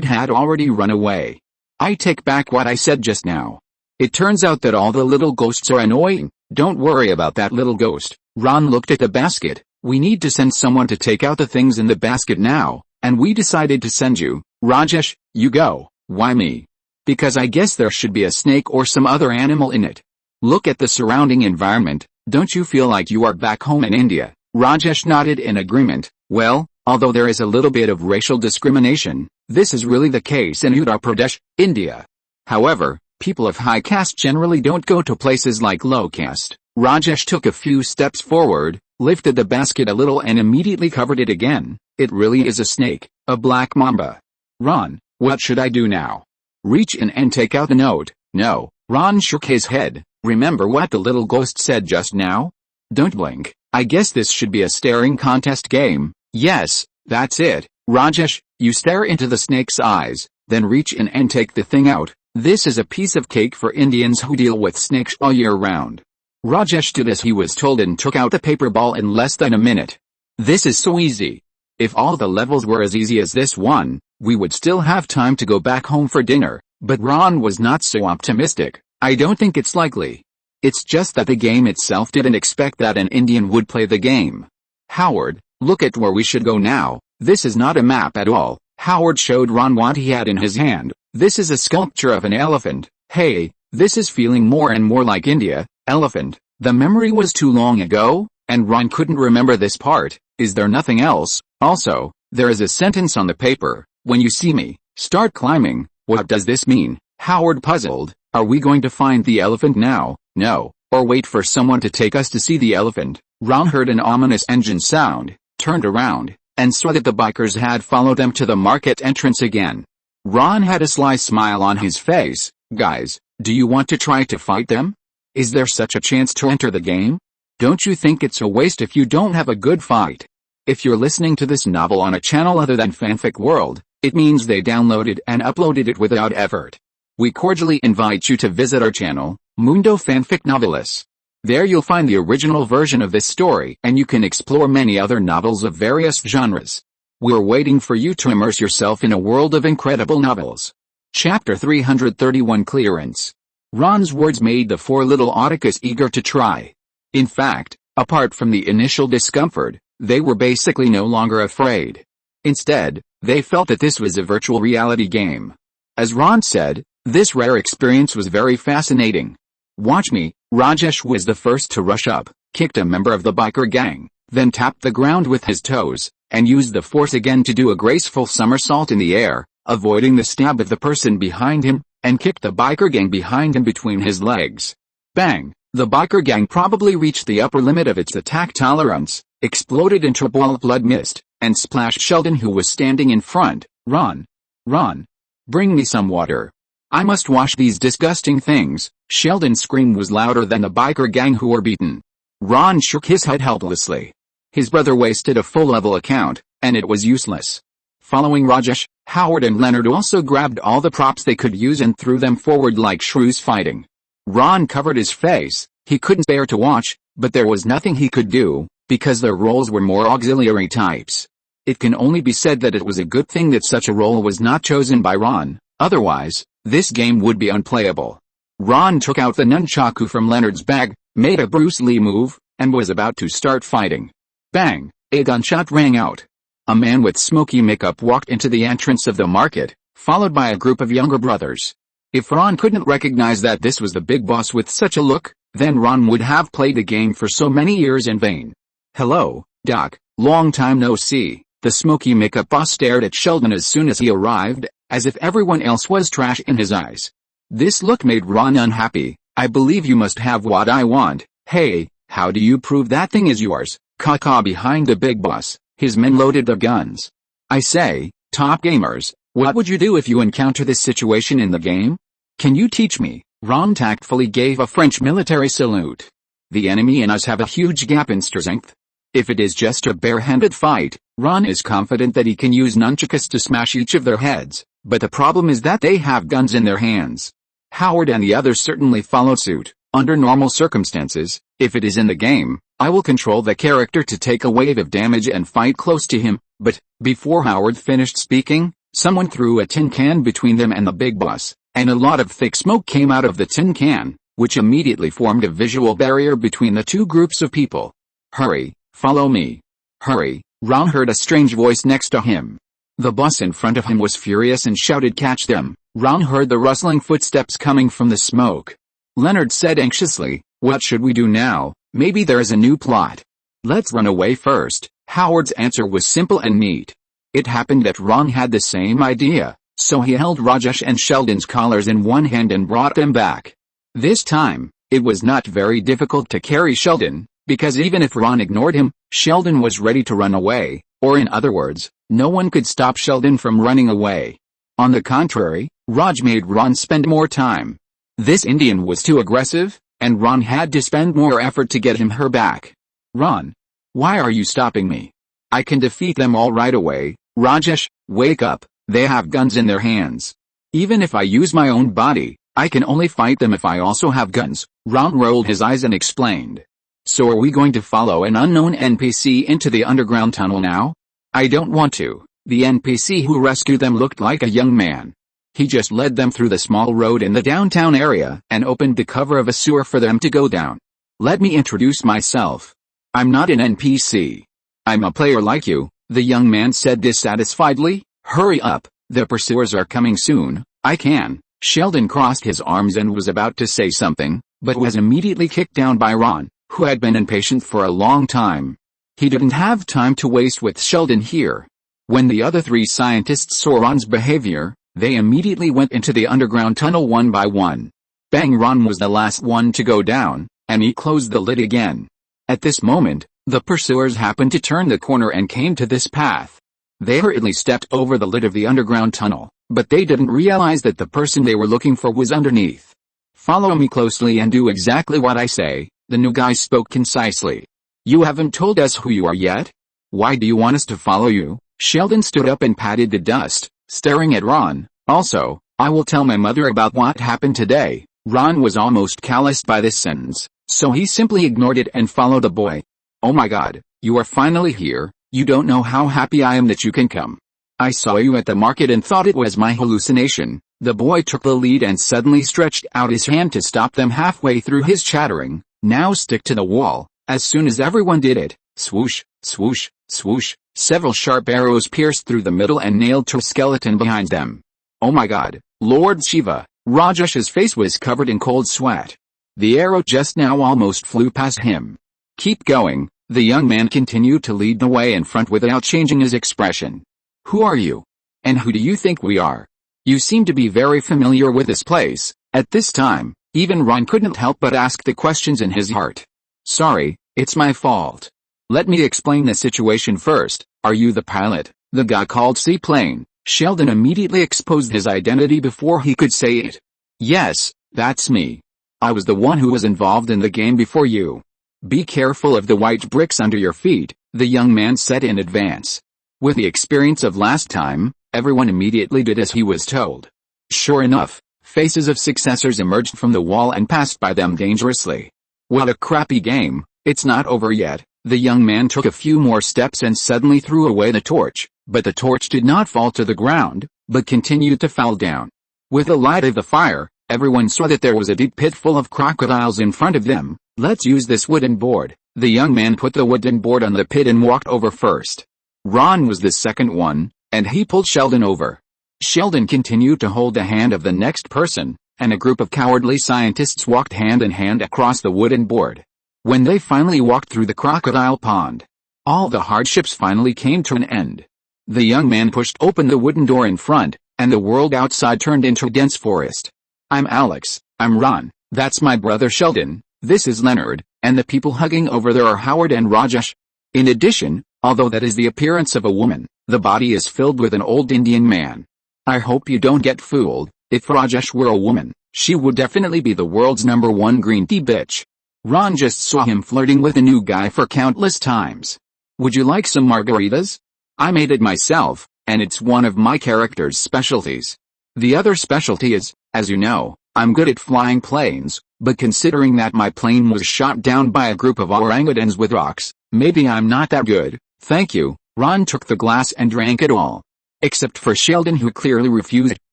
had already run away. I take back what I said just now. It turns out that all the little ghosts are annoying. Don't worry about that little ghost. Ron looked at the basket. We need to send someone to take out the things in the basket now, and we decided to send you. Rajesh, you go. Why me? Because I guess there should be a snake or some other animal in it. Look at the surrounding environment. Don't you feel like you are back home in India? Rajesh nodded in agreement. Well, although there is a little bit of racial discrimination, this is really the case in Uttar Pradesh, India. However, people of high caste generally don't go to places like low caste. Rajesh took a few steps forward, lifted the basket a little and immediately covered it again. It really is a snake, a black mamba. Ron, what should I do now? Reach in and take out the note. No. Ron shook his head. Remember what the little ghost said just now? Don't blink. I guess this should be a staring contest game. Yes, that's it. Rajesh, you stare into the snake's eyes, then reach in and take the thing out. This is a piece of cake for Indians who deal with snakes all year round. Rajesh did as he was told and took out the paper ball in less than a minute. This is so easy. If all the levels were as easy as this one, we would still have time to go back home for dinner, but Ron was not so optimistic. I don't think it's likely. It's just that the game itself didn't expect that an Indian would play the game. Howard, look at where we should go now. This is not a map at all. Howard showed Ron what he had in his hand. This is a sculpture of an elephant. Hey, this is feeling more and more like India. Elephant. The memory was too long ago, and Ron couldn't remember this part. Is there nothing else? Also, there is a sentence on the paper. When you see me, start climbing. What does this mean? Howard puzzled. Are we going to find the elephant now? No. Or wait for someone to take us to see the elephant? Ron heard an ominous engine sound, turned around, and saw that the bikers had followed them to the market entrance again. Ron had a sly smile on his face. Guys, do you want to try to fight them? Is there such a chance to enter the game? Don't you think it's a waste if you don't have a good fight? If you're listening to this novel on a channel other than Fanfic World, it means they downloaded and uploaded it without effort. We cordially invite you to visit our channel, Mundo Fanfic Novelis. There you'll find the original version of this story and you can explore many other novels of various genres. We're waiting for you to immerse yourself in a world of incredible novels. Chapter 331 Clearance. Ron's words made the four little Otacus eager to try. In fact, apart from the initial discomfort, they were basically no longer afraid. Instead, they felt that this was a virtual reality game. As Ron said, this rare experience was very fascinating. Watch me. Rajesh was the first to rush up, kicked a member of the biker gang, then tapped the ground with his toes, and used the force again to do a graceful somersault in the air, avoiding the stab of the person behind him, and kicked the biker gang behind him between his legs. Bang! The biker gang probably reached the upper limit of its attack tolerance, exploded into a ball of blood mist, and splashed Sheldon who was standing in front. Ron! Ron! Bring me some water. I must wash these disgusting things. Sheldon's scream was louder than the biker gang who were beaten. Ron shook his head helplessly. His brother wasted a full-level account, and it was useless. Following Rajesh, Howard and Leonard also grabbed all the props they could use and threw them forward like shrews fighting. Ron covered his face. He couldn't bear to watch, but there was nothing he could do, because their roles were more auxiliary types. It can only be said that it was a good thing that such a role was not chosen by Ron, otherwise, this game would be unplayable. Ron took out the nunchaku from Leonard's bag, made a Bruce Lee move, and was about to start fighting. Bang! A gunshot rang out. A man with smoky makeup walked into the entrance of the market, followed by a group of younger brothers. If Ron couldn't recognize that this was the big boss with such a look, then Ron would have played the game for so many years in vain. "Hello, Doc, long time no see." The smoky makeup boss stared at Sheldon as soon as he arrived, as if everyone else was trash in his eyes. This look made Ron unhappy. "I believe you must have what I want. Hey, how do you prove that thing is yours?" Caw behind the big boss. His men loaded their guns. "I say, top gamers, what would you do if you encounter this situation in the game? Can you teach me?" Ron tactfully gave a French military salute. "The enemy and us have a huge gap in strength. If it is just a bare-handed fight, Ron is confident that he can use nunchakus to smash each of their heads, but the problem is that they have guns in their hands." Howard and the others certainly followed suit. "Under normal circumstances, if it is in the game, I will control the character to take a wave of damage and fight close to him," but, before Howard finished speaking, someone threw a tin can between them and the big boss, and a lot of thick smoke came out of the tin can, which immediately formed a visual barrier between the two groups of people. "Hurry, follow me. Hurry!" Ron heard a strange voice next to him. The boss in front of him was furious and shouted, "Catch them!" Ron heard the rustling footsteps coming from the smoke. Leonard said anxiously, "What should we do now? Maybe there is a new plot." "Let's run away first." Howard's answer was simple and neat. It happened that Ron had the same idea, so he held Rajesh and Sheldon's collars in one hand and brought them back. This time, it was not very difficult to carry Sheldon, because even if Ron ignored him, Sheldon was ready to run away, or in other words, no one could stop Sheldon from running away. On the contrary, Raj made Ron spend more time. This Indian was too aggressive, and Ron had to spend more effort to get her back. "Ron, why are you stopping me? I can defeat them all right away." "Rajesh, wake up, they have guns in their hands. Even if I use my own body, I can only fight them if I also have guns." Ron rolled his eyes and explained. "So are we going to follow an unknown NPC into the underground tunnel now?" "I don't want to." The NPC who rescued them looked like a young man. He just led them through the small road in the downtown area and opened the cover of a sewer for them to go down. "Let me introduce myself. I'm not an NPC. I'm a player like you," the young man said dissatisfiedly. "Hurry up, the pursuers are coming soon." "I can." Sheldon crossed his arms and was about to say something, but was immediately kicked down by Ron, who had been impatient for a long time. He didn't have time to waste with Sheldon here. When the other three scientists saw Ron's behavior, they immediately went into the underground tunnel one by one. Bang! Ron was the last one to go down, and he closed the lid again. At this moment, the pursuers happened to turn the corner and came to this path. They hurriedly stepped over the lid of the underground tunnel, but they didn't realize that the person they were looking for was underneath. "Follow me closely and do exactly what I say," the new guy spoke concisely. "You haven't told us who you are yet. Why do you want us to follow you?" Sheldon stood up and patted the dust, staring at Ron. "Also, I will tell my mother about what happened today." Ron was almost calloused by this sentence, so he simply ignored it and followed the boy. "Oh my God, you are finally here. You don't know how happy I am that you can come. I saw you at the market and thought it was my hallucination." The boy took the lead and suddenly stretched out his hand to stop them halfway through his chattering. "Now stick to the wall." As soon as everyone did it, swoosh, swoosh, swoosh, several sharp arrows pierced through the middle and nailed to a skeleton behind them. "Oh my God, Lord Shiva!" Rajesh's face was covered in cold sweat. The arrow just now almost flew past him. "Keep going." The young man continued to lead the way in front without changing his expression. "Who are you? And who do you think we are? You seem to be very familiar with this place." At this time, even Ron couldn't help but ask the questions in his heart. "Sorry, it's my fault. Let me explain the situation first. Are you the pilot, the guy called Seaplane?" Sheldon immediately exposed his identity before he could say it. "Yes, that's me. I was the one who was involved in the game before you." "Be careful of the white bricks under your feet," the young man said in advance. With the experience of last time, everyone immediately did as he was told. Sure enough, faces of successors emerged from the wall and passed by them dangerously. "What a crappy game, it's not over yet." The young man took a few more steps and suddenly threw away the torch, but the torch did not fall to the ground, but continued to fall down. With the light of the fire, Everyone saw that there was a deep pit full of crocodiles in front of them. "Let's use this wooden board." The young man put the wooden board on the pit and walked over first. Ron was the second one, and he pulled Sheldon over. Sheldon continued to hold the hand of the next person, and a group of cowardly scientists walked hand in hand across the wooden board. When they finally walked through the crocodile pond, all the hardships finally came to an end. The young man pushed open the wooden door in front, and the world outside turned into a dense forest. "I'm Alex, I'm Ron, that's my brother Sheldon, this is Leonard, and the people hugging over there are Howard and Rajesh." In addition, although that is the appearance of a woman, the body is filled with an old Indian man. I hope you don't get fooled. If Rajesh were a woman, she would definitely be the world's #1 green tea bitch. Ron just saw him flirting with a new guy for countless times. "Would you like some margaritas? I made it myself, and it's one of my character's specialties. The other specialty is, as you know, I'm good at flying planes, but considering that my plane was shot down by a group of orangutans with rocks, maybe I'm not that good." "Thank you." Ron took the glass and drank it all. Except for Sheldon, who clearly refused.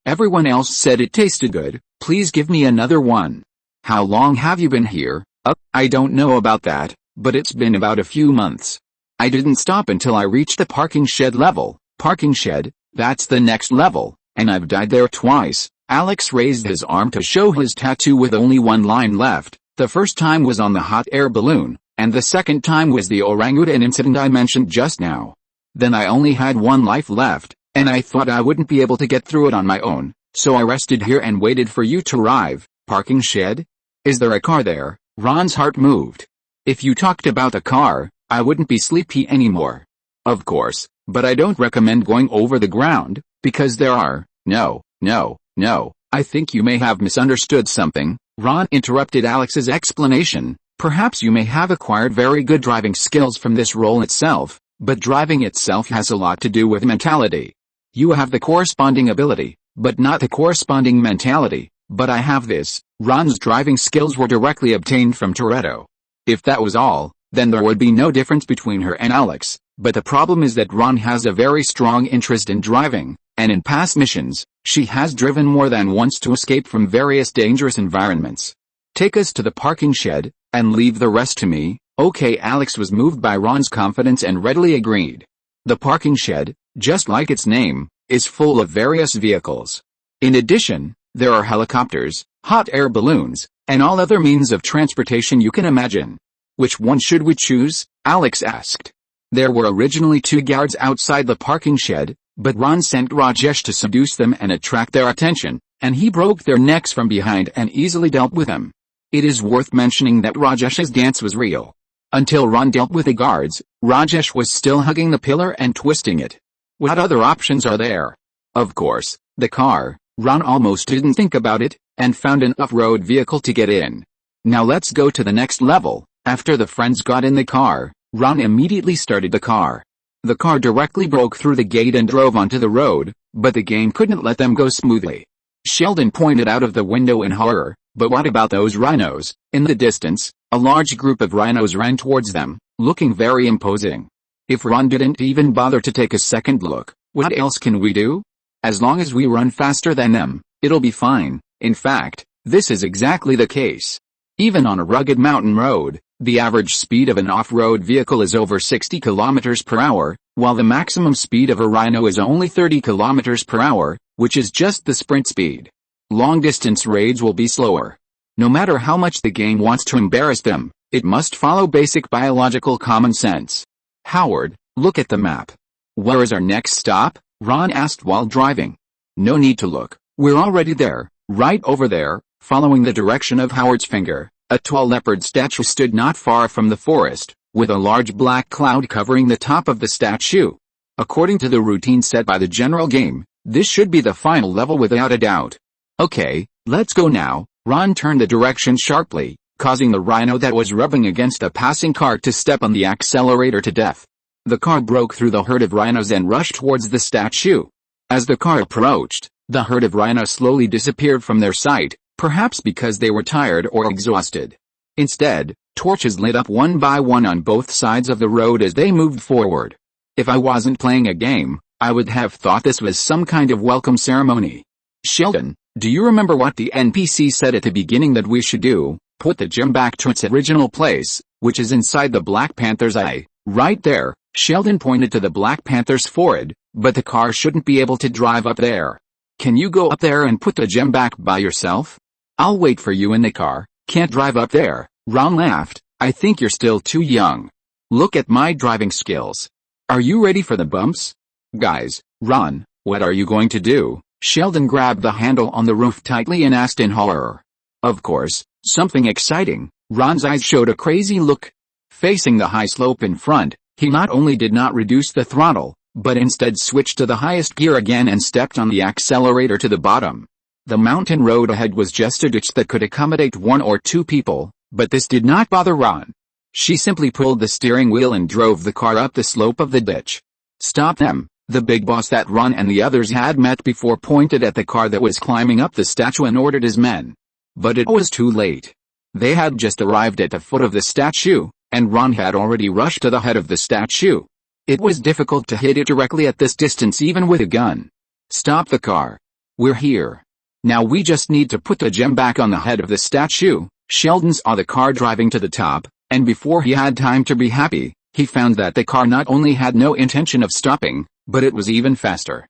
Everyone else said it tasted good. "Please give me another one." "How long have you been here?" I don't know about that, but it's been about a few months. I didn't stop until I reached the parking shed level." "Parking shed? That's the next level, and I've died there twice." Alex raised his arm to show his tattoo with only one line left. "The first time was on the hot air balloon, and the second time was the orangutan incident I mentioned just now. Then I only had one life left, and I thought I wouldn't be able to get through it on my own, so I rested here and waited for you to arrive." "Parking shed? Is there a car there?" Ron's heart moved. "If you talked about a car, I wouldn't be sleepy anymore." "Of course, but I don't recommend going over the ground, because there are—" No, I think you may have misunderstood something." Ron interrupted Alex's explanation. "Perhaps you may have acquired very good driving skills from this role itself, but driving itself has a lot to do with mentality. You have the corresponding ability, but not the corresponding mentality. But I have this." Ron's driving skills were directly obtained from Toretto. If that was all, then there would be no difference between her and Alex, but the problem is that Ron has a very strong interest in driving, and in past missions, she has driven more than once to escape from various dangerous environments. "Take us to the parking shed, and leave the rest to me." "Okay." Alex was moved by Ron's confidence and readily agreed. The parking shed, just like its name, is full of various vehicles. In addition, there are helicopters, hot air balloons, and all other means of transportation you can imagine. "Which one should we choose?" Alex asked. There were originally 2 guards outside the parking shed, but Ron sent Rajesh to seduce them and attract their attention, and he broke their necks from behind and easily dealt with them. It is worth mentioning that Rajesh's dance was real. Until Ron dealt with the guards, Rajesh was still hugging the pillar and twisting it. What other options are there? Of course, the car. Ron almost didn't think about it, and found an off-road vehicle to get in. "Now let's go to the next level." After the friends got in the car, Ron immediately started the car. The car directly broke through the gate and drove onto the road, but the game couldn't let them go smoothly. Sheldon pointed out of the window in horror. "But what about those rhinos?" In the distance, a large group of rhinos ran towards them, looking very imposing. If Ron didn't even bother to take a second look, what else can we do? As long as we run faster than them, it'll be fine. In fact, this is exactly the case. Even on a rugged mountain road, the average speed of an off-road vehicle is over 60 kilometers per hour, while the maximum speed of a rhino is only 30 kilometers per hour, which is just the sprint speed. Long-distance raids will be slower. No matter how much the game wants to embarrass them, it must follow basic biological common sense. "Howard, look at the map." "Where is our next stop?" Ron asked while driving. "No need to look. We're already there, right over there." Following the direction of Howard's finger, a tall leopard statue stood not far from the forest, with a large black cloud covering the top of the statue. According to the routine set by the general game, this should be the final level without a doubt. "Okay, let's go now." Ron turned the direction sharply, causing the rhino that was rubbing against a passing car to step on the accelerator to death. The car broke through the herd of rhinos and rushed towards the statue. As the car approached, the herd of rhinos slowly disappeared from their sight, perhaps because they were tired or exhausted. Instead, torches lit up one by one on both sides of the road as they moved forward. If I wasn't playing a game, I would have thought this was some kind of welcome ceremony. "Sheldon, Do you remember what the NPC said at the beginning that we should do? Put the gem back to its original place, which is inside the Black Panther's eye. Right there, Sheldon pointed to the Black Panther's forehead, but the car shouldn't be able to drive up there. Can you go up there and put the gem back by yourself? I'll wait for you in the car. Can't drive up there. Ron laughed. I think you're still too young. Look at my driving skills. Are you ready for the bumps? Guys, Ron, what are you going to do? Sheldon grabbed the handle on the roof tightly and asked in horror. Of course, something exciting. Ron's eyes showed a crazy look. Facing the high slope in front, he not only did not reduce the throttle, but instead switched to the highest gear again and stepped on the accelerator to the bottom. The mountain road ahead was just a ditch that could accommodate 1 or 2 people, but this did not bother Ron. She simply pulled the steering wheel and drove the car up the slope of the ditch. Stop them, the big boss that Ron and the others had met before pointed at the car that was climbing up the statue and ordered his men. But it was too late. They had just arrived at the foot of the statue, and Ron had already rushed to the head of the statue. It was difficult to hit it directly at this distance even with a gun. Stop the car. We're here. Now we just need to put the gem back on the head of the statue. Sheldon saw the car driving to the top, and before he had time to be happy, he found that the car not only had no intention of stopping, but it was even faster.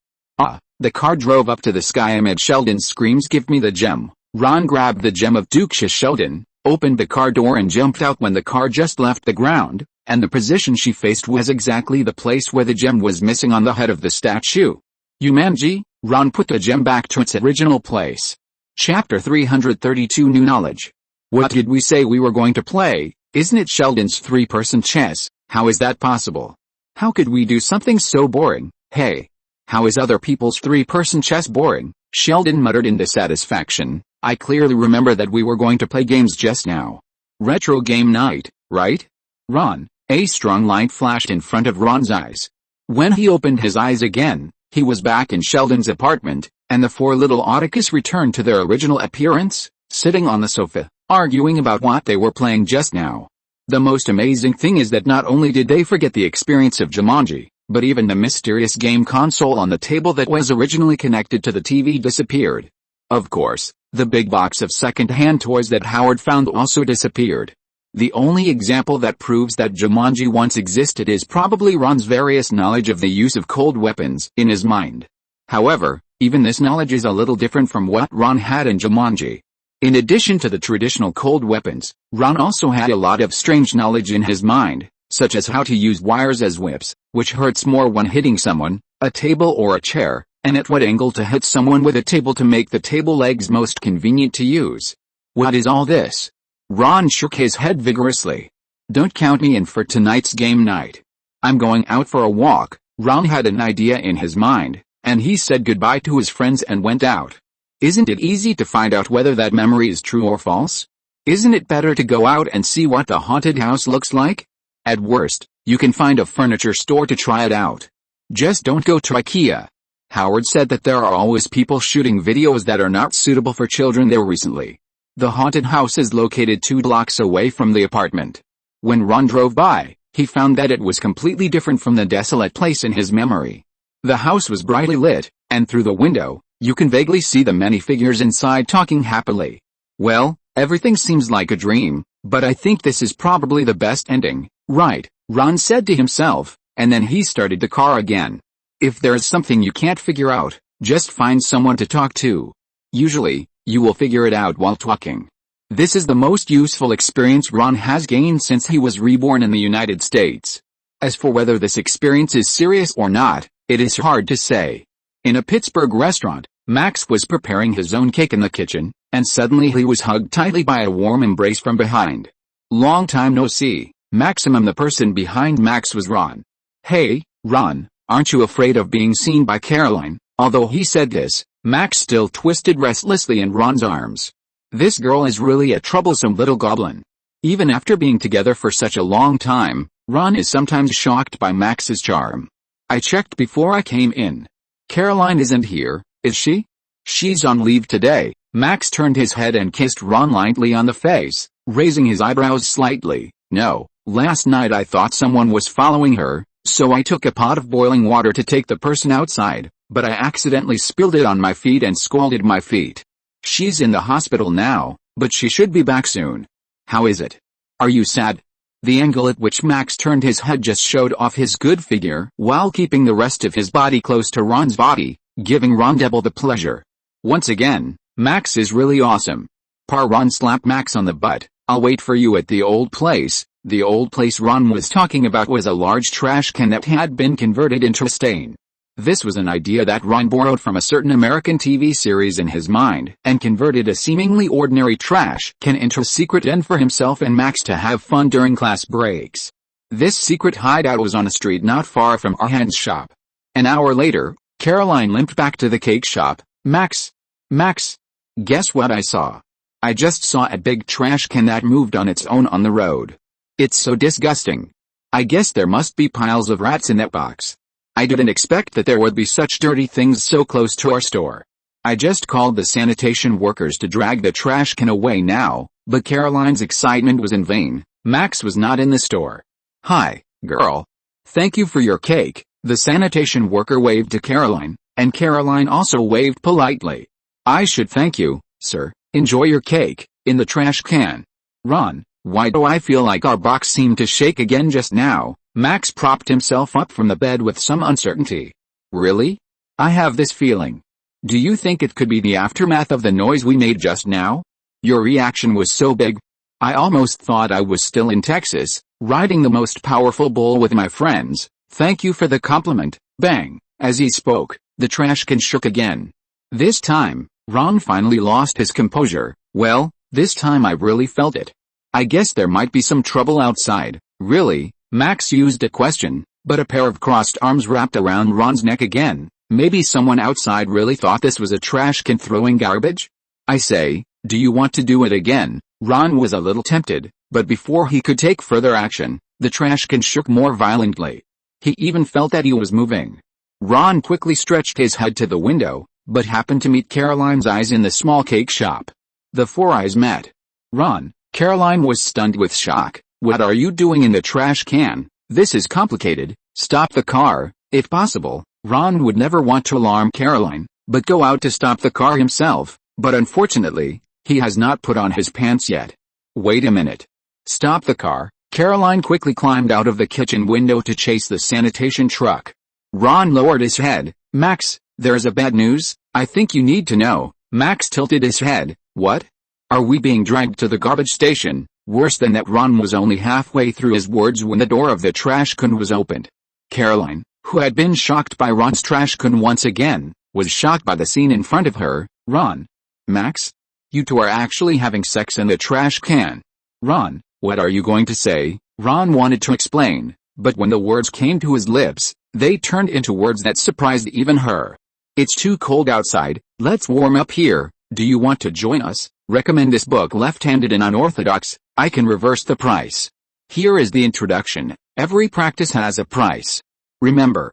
The car drove up to the sky amid Sheldon's screams, "Give me the gem." Ron grabbed the gem of Duke's Sheldon, opened the car door and jumped out when the car just left the ground, and the position she faced was exactly the place where the gem was missing on the head of the statue. Jumanji, Ron put the gem back to its original place. Chapter 332 New Knowledge. What did we say we were going to play? Isn't it Sheldon's 3-person chess? How is that possible? How could we do something so boring? Hey! How is other people's 3-person chess boring? Sheldon muttered in dissatisfaction. I clearly remember that we were going to play games just now. Retro game night, right? Ron. A strong light flashed in front of Ron's eyes. When he opened his eyes again, he was back in Sheldon's apartment, and the 4 little Oedipus returned to their original appearance, sitting on the sofa, arguing about what they were playing just now. The most amazing thing is that not only did they forget the experience of Jumanji, but even the mysterious game console on the table that was originally connected to the TV disappeared. Of course, the big box of second-hand toys that Howard found also disappeared. The only example that proves that Jumanji once existed is probably Ron's various knowledge of the use of cold weapons in his mind. However, even this knowledge is a little different from what Ron had in Jumanji. In addition to the traditional cold weapons, Ron also had a lot of strange knowledge in his mind, such as how to use wires as whips, which hurts more when hitting someone, a table or a chair, and at what angle to hit someone with a table to make the table legs most convenient to use. What is all this? Ron shook his head vigorously. Don't count me in for tonight's game night. I'm going out for a walk. Ron had an idea in his mind, and he said goodbye to his friends and went out. Isn't it easy to find out whether that memory is true or false? Isn't it better to go out and see what the haunted house looks like? At worst, you can find a furniture store to try it out. Just don't go to IKEA. Howard said that there are always people shooting videos that are not suitable for children there recently. The haunted house is located 2 blocks away from the apartment. When Ron drove by, he found that it was completely different from the desolate place in his memory. The house was brightly lit, and through the window, you can vaguely see the many figures inside talking happily. Well, everything seems like a dream, but I think this is probably the best ending, right? Ron said to himself, and then he started the car again. If there is something you can't figure out, just find someone to talk to. Usually, you will figure it out while talking. This is the most useful experience Ron has gained since he was reborn in the United States. As for whether this experience is serious or not, it is hard to say. In a Pittsburgh restaurant, Max was preparing his own cake in the kitchen, and suddenly he was hugged tightly by a warm embrace from behind. Long time no see. Maximum. The person behind Max was Ron. Hey, Ron, aren't you afraid of being seen by Caroline? Although he said this, Max still twisted restlessly in Ron's arms. This girl is really a troublesome little goblin. Even after being together for such a long time, Ron is sometimes shocked by Max's charm. I checked before I came in. Caroline isn't here, is she? She's on leave today. Max turned his head and kissed Ron lightly on the face, raising his eyebrows slightly. No, last night I thought someone was following her, so I took a pot of boiling water to take the person outside, but I accidentally spilled it on my feet and scalded my feet. She's in the hospital now, but she should be back soon. How is it? Are you sad? The angle at which Max turned his head just showed off his good figure while keeping the rest of his body close to Ron's body, giving Ron double the pleasure. Once again, Max is really awesome. Ron slapped Max on the butt. I'll wait for you at the old place. The old place Ron was talking about was a large trash can that had been converted into a stain. This was an idea that Ron borrowed from a certain American TV series in his mind and converted a seemingly ordinary trash can into a secret den for himself and Max to have fun during class breaks. This secret hideout was on a street not far from Arhan's shop. An hour later, Caroline limped back to the cake shop. Max, guess what I saw? I just saw a big trash can that moved on its own on the road. It's so disgusting. I guess there must be piles of rats in that box. I didn't expect that there would be such dirty things so close to our store. I just called the sanitation workers to drag the trash can away now, but Caroline's excitement was in vain. Max was not in the store. Hi, girl. Thank you for your cake. The sanitation worker waved to Caroline, and Caroline also waved politely. I should thank you, sir. Enjoy your cake, in the trash can. Ron, why do I feel like our box seemed to shake again just now? Max propped himself up from the bed with some uncertainty. Really? I have this feeling. Do you think it could be the aftermath of the noise we made just now? Your reaction was so big. I almost thought I was still in Texas, riding the most powerful bull with my friends. Thank you for the compliment. Bang. As he spoke, the trash can shook again. This time, Ron finally lost his composure. Well, this time I really felt it. I guess there might be some trouble outside. Really? Max used a question, but a pair of crossed arms wrapped around Ron's neck again. Maybe someone outside really thought this was a trash can throwing garbage? I say, do you want to do it again? Ron was a little tempted, but before he could take further action, the trash can shook more violently. He even felt that he was moving. Ron quickly stretched his head to the window, but happened to meet Caroline's eyes in the small cake shop. The four eyes met. Ron, Caroline was stunned with shock. What are you doing in the trash can? This is complicated. Stop the car, if possible. Ron would never want to alarm Caroline, but go out to stop the car himself, but unfortunately, he has not put on his pants yet. Wait a minute. Stop the car. Caroline quickly climbed out of the kitchen window to chase the sanitation truck. Ron lowered his head. Max, there's a bad news. I think you need to know. Max tilted his head. What? Are we being dragged to the garbage station? Worse than that, Ron was only halfway through his words when the door of the trash can was opened. Caroline, who had been shocked by Ron's trash can once again, was shocked by the scene in front of her. Ron. Max? You two are actually having sex in the trash can. Ron, what are you going to say? Ron wanted to explain, but when the words came to his lips, they turned into words that surprised even her. It's too cold outside, let's warm up here. Do you want to join us? Recommend this book Left-Handed and Unorthodox. I can reverse the price. Here is the introduction. Every practice has a price. Remember,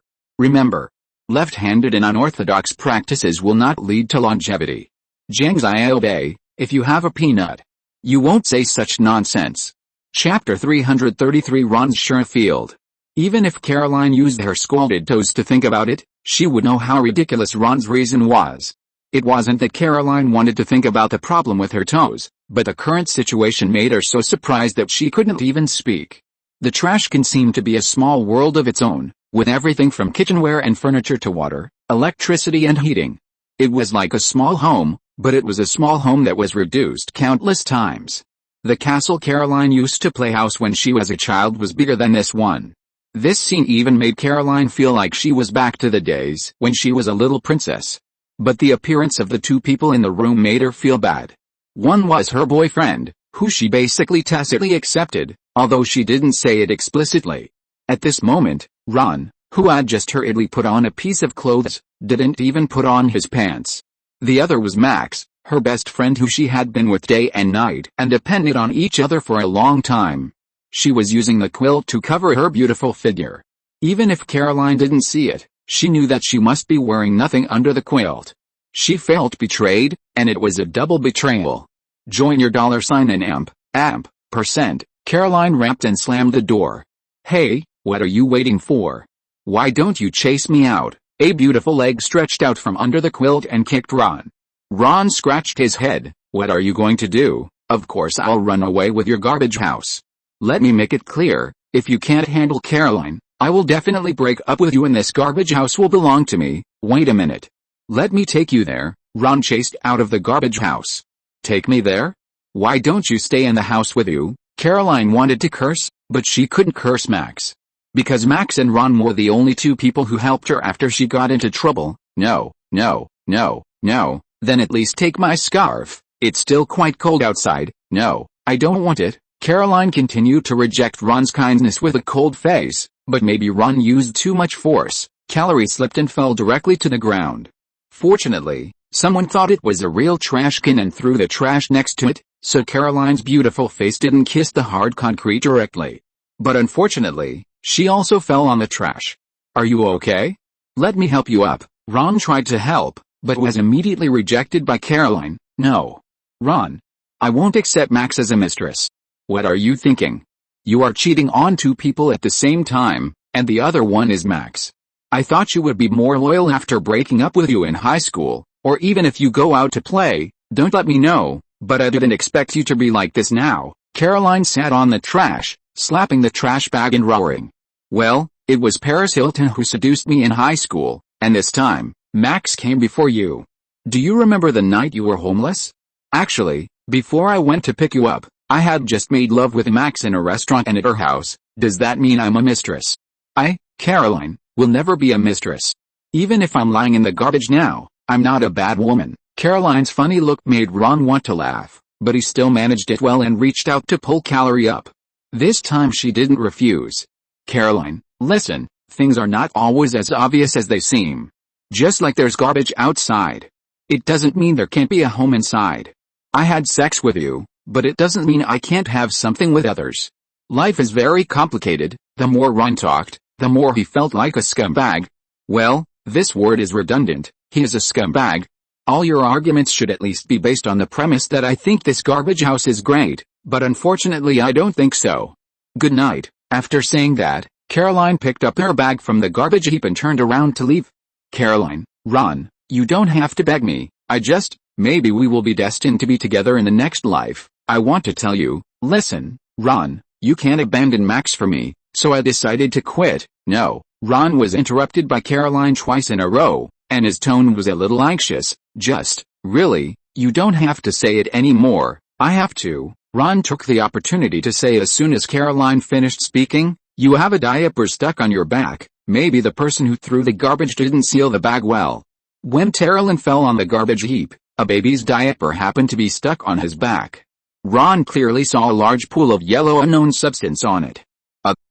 left-handed and unorthodox practices will not lead to longevity. Jangs I obey, if you have a peanut. You won't say such nonsense. Chapter 333 Ron's sure field. Even if Caroline used her scalded toes to think about it, she would know how ridiculous Ron's reason was. It wasn't that Caroline wanted to think about the problem with her toes, but the current situation made her so surprised that she couldn't even speak. The trash can seem to be a small world of its own, with everything from kitchenware and furniture to water, electricity and heating. It was like a small home, but it was a small home that was reduced countless times. The castle Caroline used to play house when she was a child was bigger than this one. This scene even made Caroline feel like she was back to the days when she was a little princess. But the appearance of the two people in the room made her feel bad. One was her boyfriend, who she basically tacitly accepted, although she didn't say it explicitly. At this moment, Ron, who had just hurriedly put on a piece of clothes, didn't even put on his pants. The other was Max, her best friend who she had been with day and night and depended on each other for a long time. She was using the quilt to cover her beautiful figure. Even if Caroline didn't see it, she knew that she must be wearing nothing under the quilt. She felt betrayed, and it was a double betrayal. Join your $sign and %. Caroline rapped and slammed the door. Hey, what are you waiting for? Why don't you chase me out? A beautiful leg stretched out from under the quilt and kicked Ron. Ron scratched his head. What are you going to do? Of course I'll run away with your garbage house. Let me make it clear, if you can't handle Caroline, I will definitely break up with you and this garbage house will belong to me. Wait a minute. Let me take you there. Ron chased out of the garbage house. Take me there? Why don't you stay in the house with you? Caroline wanted to curse, but she couldn't curse Max. Because Max and Ron were the only two people who helped her after she got into trouble. No, no, no, no. Then at least take my scarf. It's still quite cold outside. No, I don't want it. Caroline continued to reject Ron's kindness with a cold face, but maybe Ron used too much force. Calorie slipped and fell directly to the ground. Fortunately, someone thought it was a real trash can and threw the trash next to it, so Caroline's beautiful face didn't kiss the hard concrete directly. But unfortunately, she also fell on the trash. Are you okay? Let me help you up. Ron tried to help, but was immediately rejected by Caroline. No. Ron. I won't accept Max as a mistress. What are you thinking? You are cheating on two people at the same time, and the other one is Max. I thought you would be more loyal after breaking up with you in high school, or even if you go out to play, don't let me know, but I didn't expect you to be like this now. Caroline sat on the trash, slapping the trash bag and roaring. Well, it was Paris Hilton who seduced me in high school, and this time, Max came before you. Do you remember the night you were homeless? Actually, before I went to pick you up, I had just made love with Max in a restaurant and at her house. Does that mean I'm a mistress? Caroline, will never be a mistress. Even if I'm lying in the garbage now, I'm not a bad woman. Caroline's funny look made Ron want to laugh, but he still managed it well and reached out to pull Calorie up. This time she didn't refuse. Caroline, listen, things are not always as obvious as they seem. Just like there's garbage outside, it doesn't mean there can't be a home inside. I had sex with you, but it doesn't mean I can't have something with others. Life is very complicated. The more Ron talked, the more he felt like a scumbag. Well, this word is redundant. He is a scumbag. All your arguments should at least be based on the premise that I think this garbage house is great, but unfortunately I don't think so. Good night. After saying that, Caroline picked up her bag from the garbage heap and turned around to leave. Caroline, Ron, you don't have to beg me. Maybe we will be destined to be together in the next life. I want to tell you, listen, Ron, you can't abandon Max for me, so I decided to quit. No. Ron was interrupted by Caroline twice in a row, and his tone was a little anxious. Really, you don't have to say it anymore. I have to. Ron took the opportunity to say as soon as Caroline finished speaking, you have a diaper stuck on your back. Maybe the person who threw the garbage didn't seal the bag well. When Caroline fell on the garbage heap, a baby's diaper happened to be stuck on his back. Ron clearly saw a large pool of yellow unknown substance on it.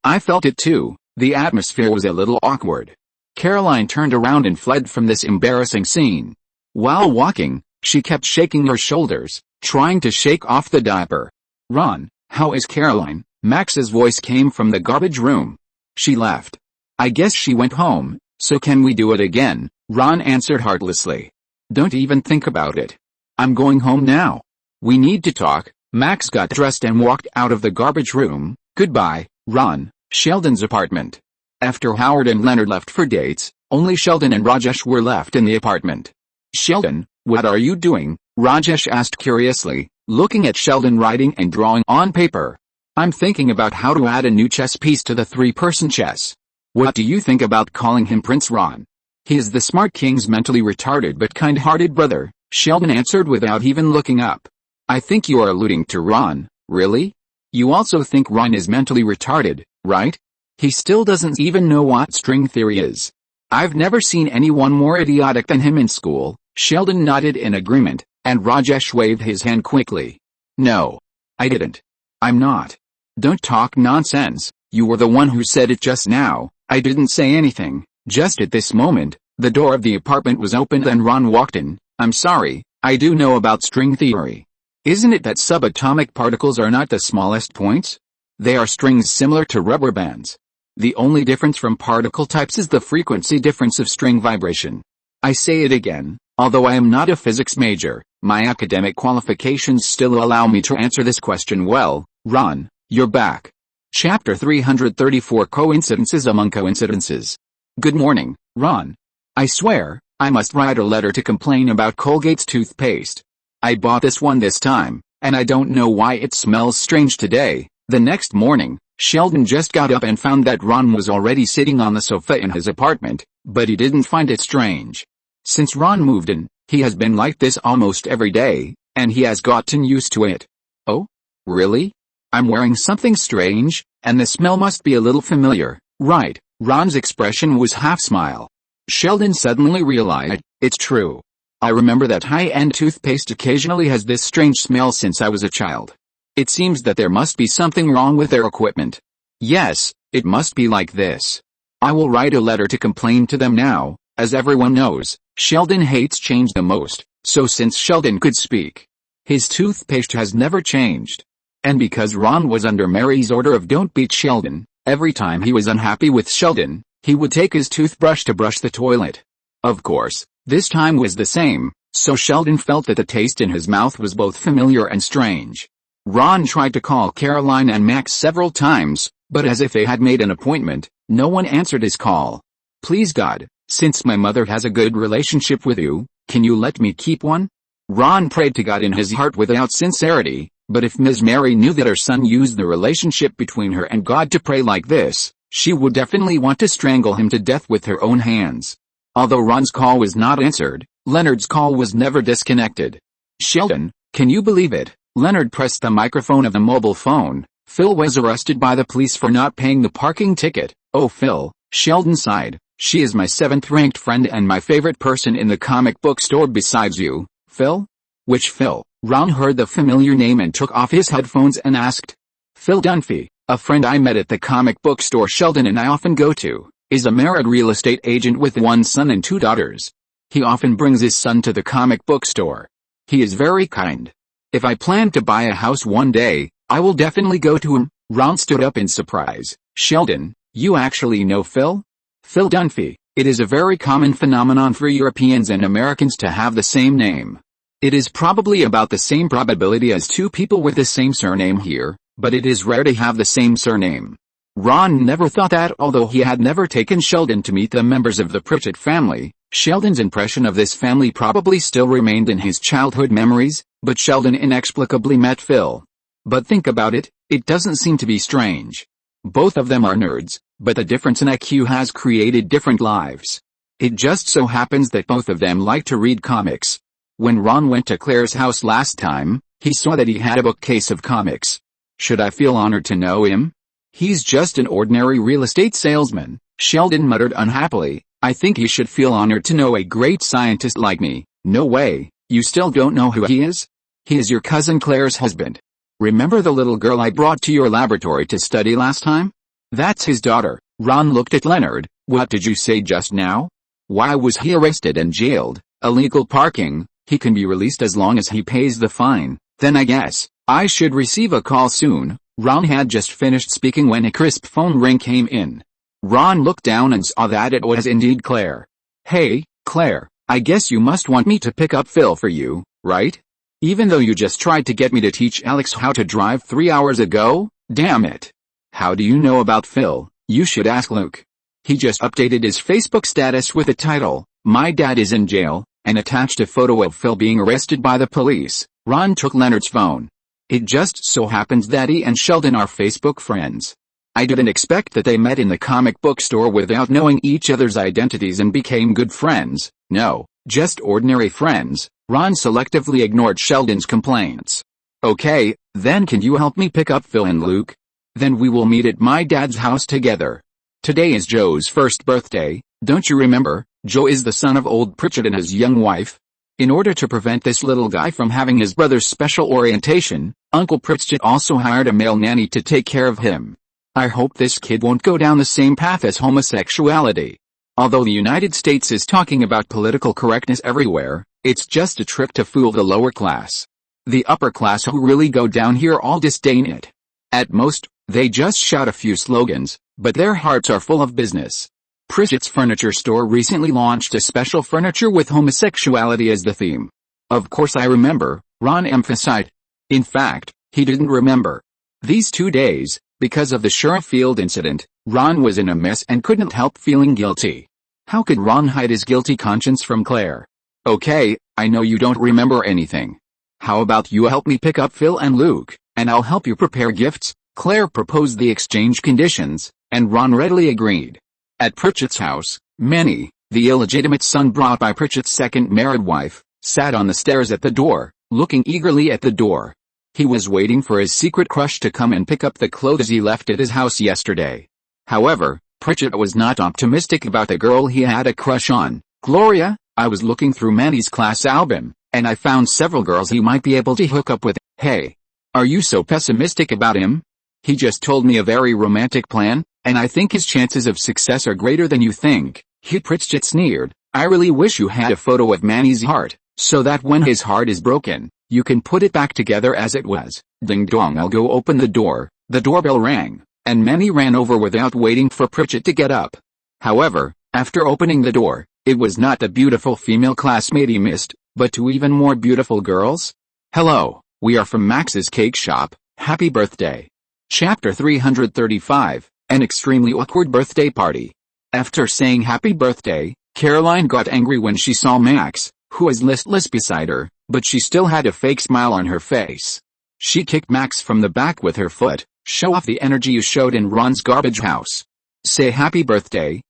I felt it too. The atmosphere was a little awkward. Caroline turned around and fled from this embarrassing scene. While walking, she kept shaking her shoulders, trying to shake off the diaper. Ron, how is Caroline? Max's voice came from the garbage room. She left. I guess she went home, so can we do it again? Ron answered heartlessly. Don't even think about it. I'm going home now. We need to talk. Max got dressed and walked out of the garbage room. Goodbye, Ron. Sheldon's apartment. After Howard and Leonard left for dates, only Sheldon and Rajesh were left in the apartment. Sheldon, what are you doing? Rajesh asked curiously, looking at Sheldon writing and drawing on paper. I'm thinking about how to add a new chess piece to the three-person chess. What do you think about calling him Prince Ron? He is the smart king's mentally retarded but kind-hearted brother, Sheldon answered without even looking up. I think you are alluding to Ron. Really? You also think Ron is mentally retarded, right? He still doesn't even know what string theory is. I've never seen anyone more idiotic than him in school. Sheldon nodded in agreement, and Rajesh waved his hand quickly. No. I didn't. I'm not. Don't talk nonsense. You were the one who said it just now. I didn't say anything. Just at this moment, the door of the apartment was opened and Ron walked in. I'm sorry, I do know about string theory. Isn't it that subatomic particles are not the smallest points? They are strings similar to rubber bands. The only difference from particle types is the frequency difference of string vibration. I say it again, although I am not a physics major, my academic qualifications still allow me to answer this question well. Ron, you're back. Chapter 334 Coincidences among Coincidences. Good morning, Ron. I swear, I must write a letter to complain about Colgate's toothpaste. I bought this one this time, and I don't know why it smells strange today." The next morning, Sheldon just got up and found that Ron was already sitting on the sofa in his apartment, but he didn't find it strange. Since Ron moved in, he has been like this almost every day, and he has gotten used to it. "Oh? Really? I'm wearing something strange, and the smell must be a little familiar, right?" Ron's expression was half smile. Sheldon suddenly realized, "It's true. I remember that high-end toothpaste occasionally has this strange smell since I was a child. It seems that there must be something wrong with their equipment. Yes, it must be like this. I will write a letter to complain to them now." As everyone knows, Sheldon hates change the most, so since Sheldon could speak, his toothpaste has never changed. And because Ron was under Mary's order of don't beat Sheldon, every time he was unhappy with Sheldon, he would take his toothbrush to brush the toilet. Of course, this time was the same, so Sheldon felt that the taste in his mouth was both familiar and strange. Ron tried to call Caroline and Max several times, but as if they had made an appointment, no one answered his call. "Please God, since my mother has a good relationship with you, can you let me keep one?" Ron prayed to God in his heart without sincerity, but if Ms. Mary knew that her son used the relationship between her and God to pray like this, she would definitely want to strangle him to death with her own hands. Although Ron's call was not answered, Leonard's call was never disconnected. "Sheldon, can you believe it?" Leonard pressed the microphone of the mobile phone. "Phil was arrested by the police for not paying the parking ticket." "Oh Phil," Sheldon sighed. "She is my 7th-ranked friend and my favorite person in the comic book store besides you." "Phil? Which Phil?" Ron heard the familiar name and took off his headphones and asked. "Phil Dunphy, a friend I met at the comic book store Sheldon and I often go to, is a married real estate agent with one son and 2 daughters. He often brings his son to the comic book store. He is very kind. If I plan to buy a house one day, I will definitely go to him." Ron stood up in surprise. "Sheldon, you actually know Phil?" "Phil Dunphy, it is a very common phenomenon for Europeans and Americans to have the same name. It is probably about the same probability as 2 people with the same surname here, but it is rare to have the same surname." Ron never thought that although he had never taken Sheldon to meet the members of the Pritchett family, Sheldon's impression of this family probably still remained in his childhood memories, but Sheldon inexplicably met Phil. But think about it, it doesn't seem to be strange. Both of them are nerds, but the difference in IQ has created different lives. It just so happens that both of them like to read comics. When Ron went to Claire's house last time, he saw that he had a bookcase of comics. "Should I feel honored to know him? He's just an ordinary real estate salesman," Sheldon muttered unhappily. "I think you should feel honored to know a great scientist like me." "No way, you still don't know who he is? He is your cousin Claire's husband. Remember the little girl I brought to your laboratory to study last time? That's his daughter." Ron looked at Leonard. "What did you say just now? Why was he arrested and jailed?" "Illegal parking. He can be released as long as he pays the fine." "Then I guess I should receive a call soon." Ron had just finished speaking when a crisp phone ring came in. Ron looked down and saw that it was indeed Claire. "Hey, Claire, I guess you must want me to pick up Phil for you, right? Even though you just tried to get me to teach Alex how to drive 3 hours ago? Damn it. How do you know about Phil? You should ask Luke. He just updated his Facebook status with the title, 'My dad is in jail,' and attached a photo of Phil being arrested by the police." Ron took Leonard's phone. "It just so happens that he and Sheldon are Facebook friends. I didn't expect that they met in the comic book store without knowing each other's identities and became good friends. No, just ordinary friends." Ron selectively ignored Sheldon's complaints. "Okay, then can you help me pick up Phil and Luke? Then we will meet at my dad's house together. Today is Joe's first birthday, don't you remember? Joe is the son of old Pritchett and his young wife. In order to prevent this little guy from having his brother's special orientation, Uncle Pritchett also hired a male nanny to take care of him. I hope this kid won't go down the same path as homosexuality. Although the United States is talking about political correctness everywhere, it's just a trick to fool the lower class. The upper class who really go down here all disdain it. At most, they just shout a few slogans, but their hearts are full of business. Pritchett's furniture store recently launched a special furniture with homosexuality as the theme. Of course I remember, Ron emphasized. In fact, he didn't remember. These 2 days, because of the Sheriff Field incident, Ron was in a mess and couldn't help feeling guilty. How could Ron hide his guilty conscience from Claire? Okay, I know you don't remember anything. How about you help me pick up Phil and Luke, and I'll help you prepare gifts? Claire proposed the exchange conditions, and Ron readily agreed. At Pritchett's house, Manny, the illegitimate son brought by Pritchett's second married wife, sat on the stairs at the door, looking eagerly at the door. He was waiting for his secret crush to come and pick up the clothes he left at his house yesterday. However, Pritchett was not optimistic about the girl he had a crush on. Gloria, I was looking through Manny's class album, and I found several girls he might be able to hook up with. Hey, are you so pessimistic about him? He just told me a very romantic plan, and I think his chances of success are greater than you think. Pritchett sneered. I really wish you had a photo of Manny's heart, so that when his heart is broken, you can put it back together as it was. Ding dong, I'll go open the door. The doorbell rang, and Manny ran over without waiting for Pritchett to get up. However, after opening the door, it was not the beautiful female classmate he missed, but two even more beautiful girls. Hello, we are from Max's Cake Shop. Happy birthday. Chapter 335, An Extremely Awkward Birthday Party. After saying happy birthday, Caroline got angry when she saw Max, who was listless beside her, but she still had a fake smile on her face. She kicked Max from the back with her foot. Show off the energy you showed in Ron's garbage house. Say happy birthday,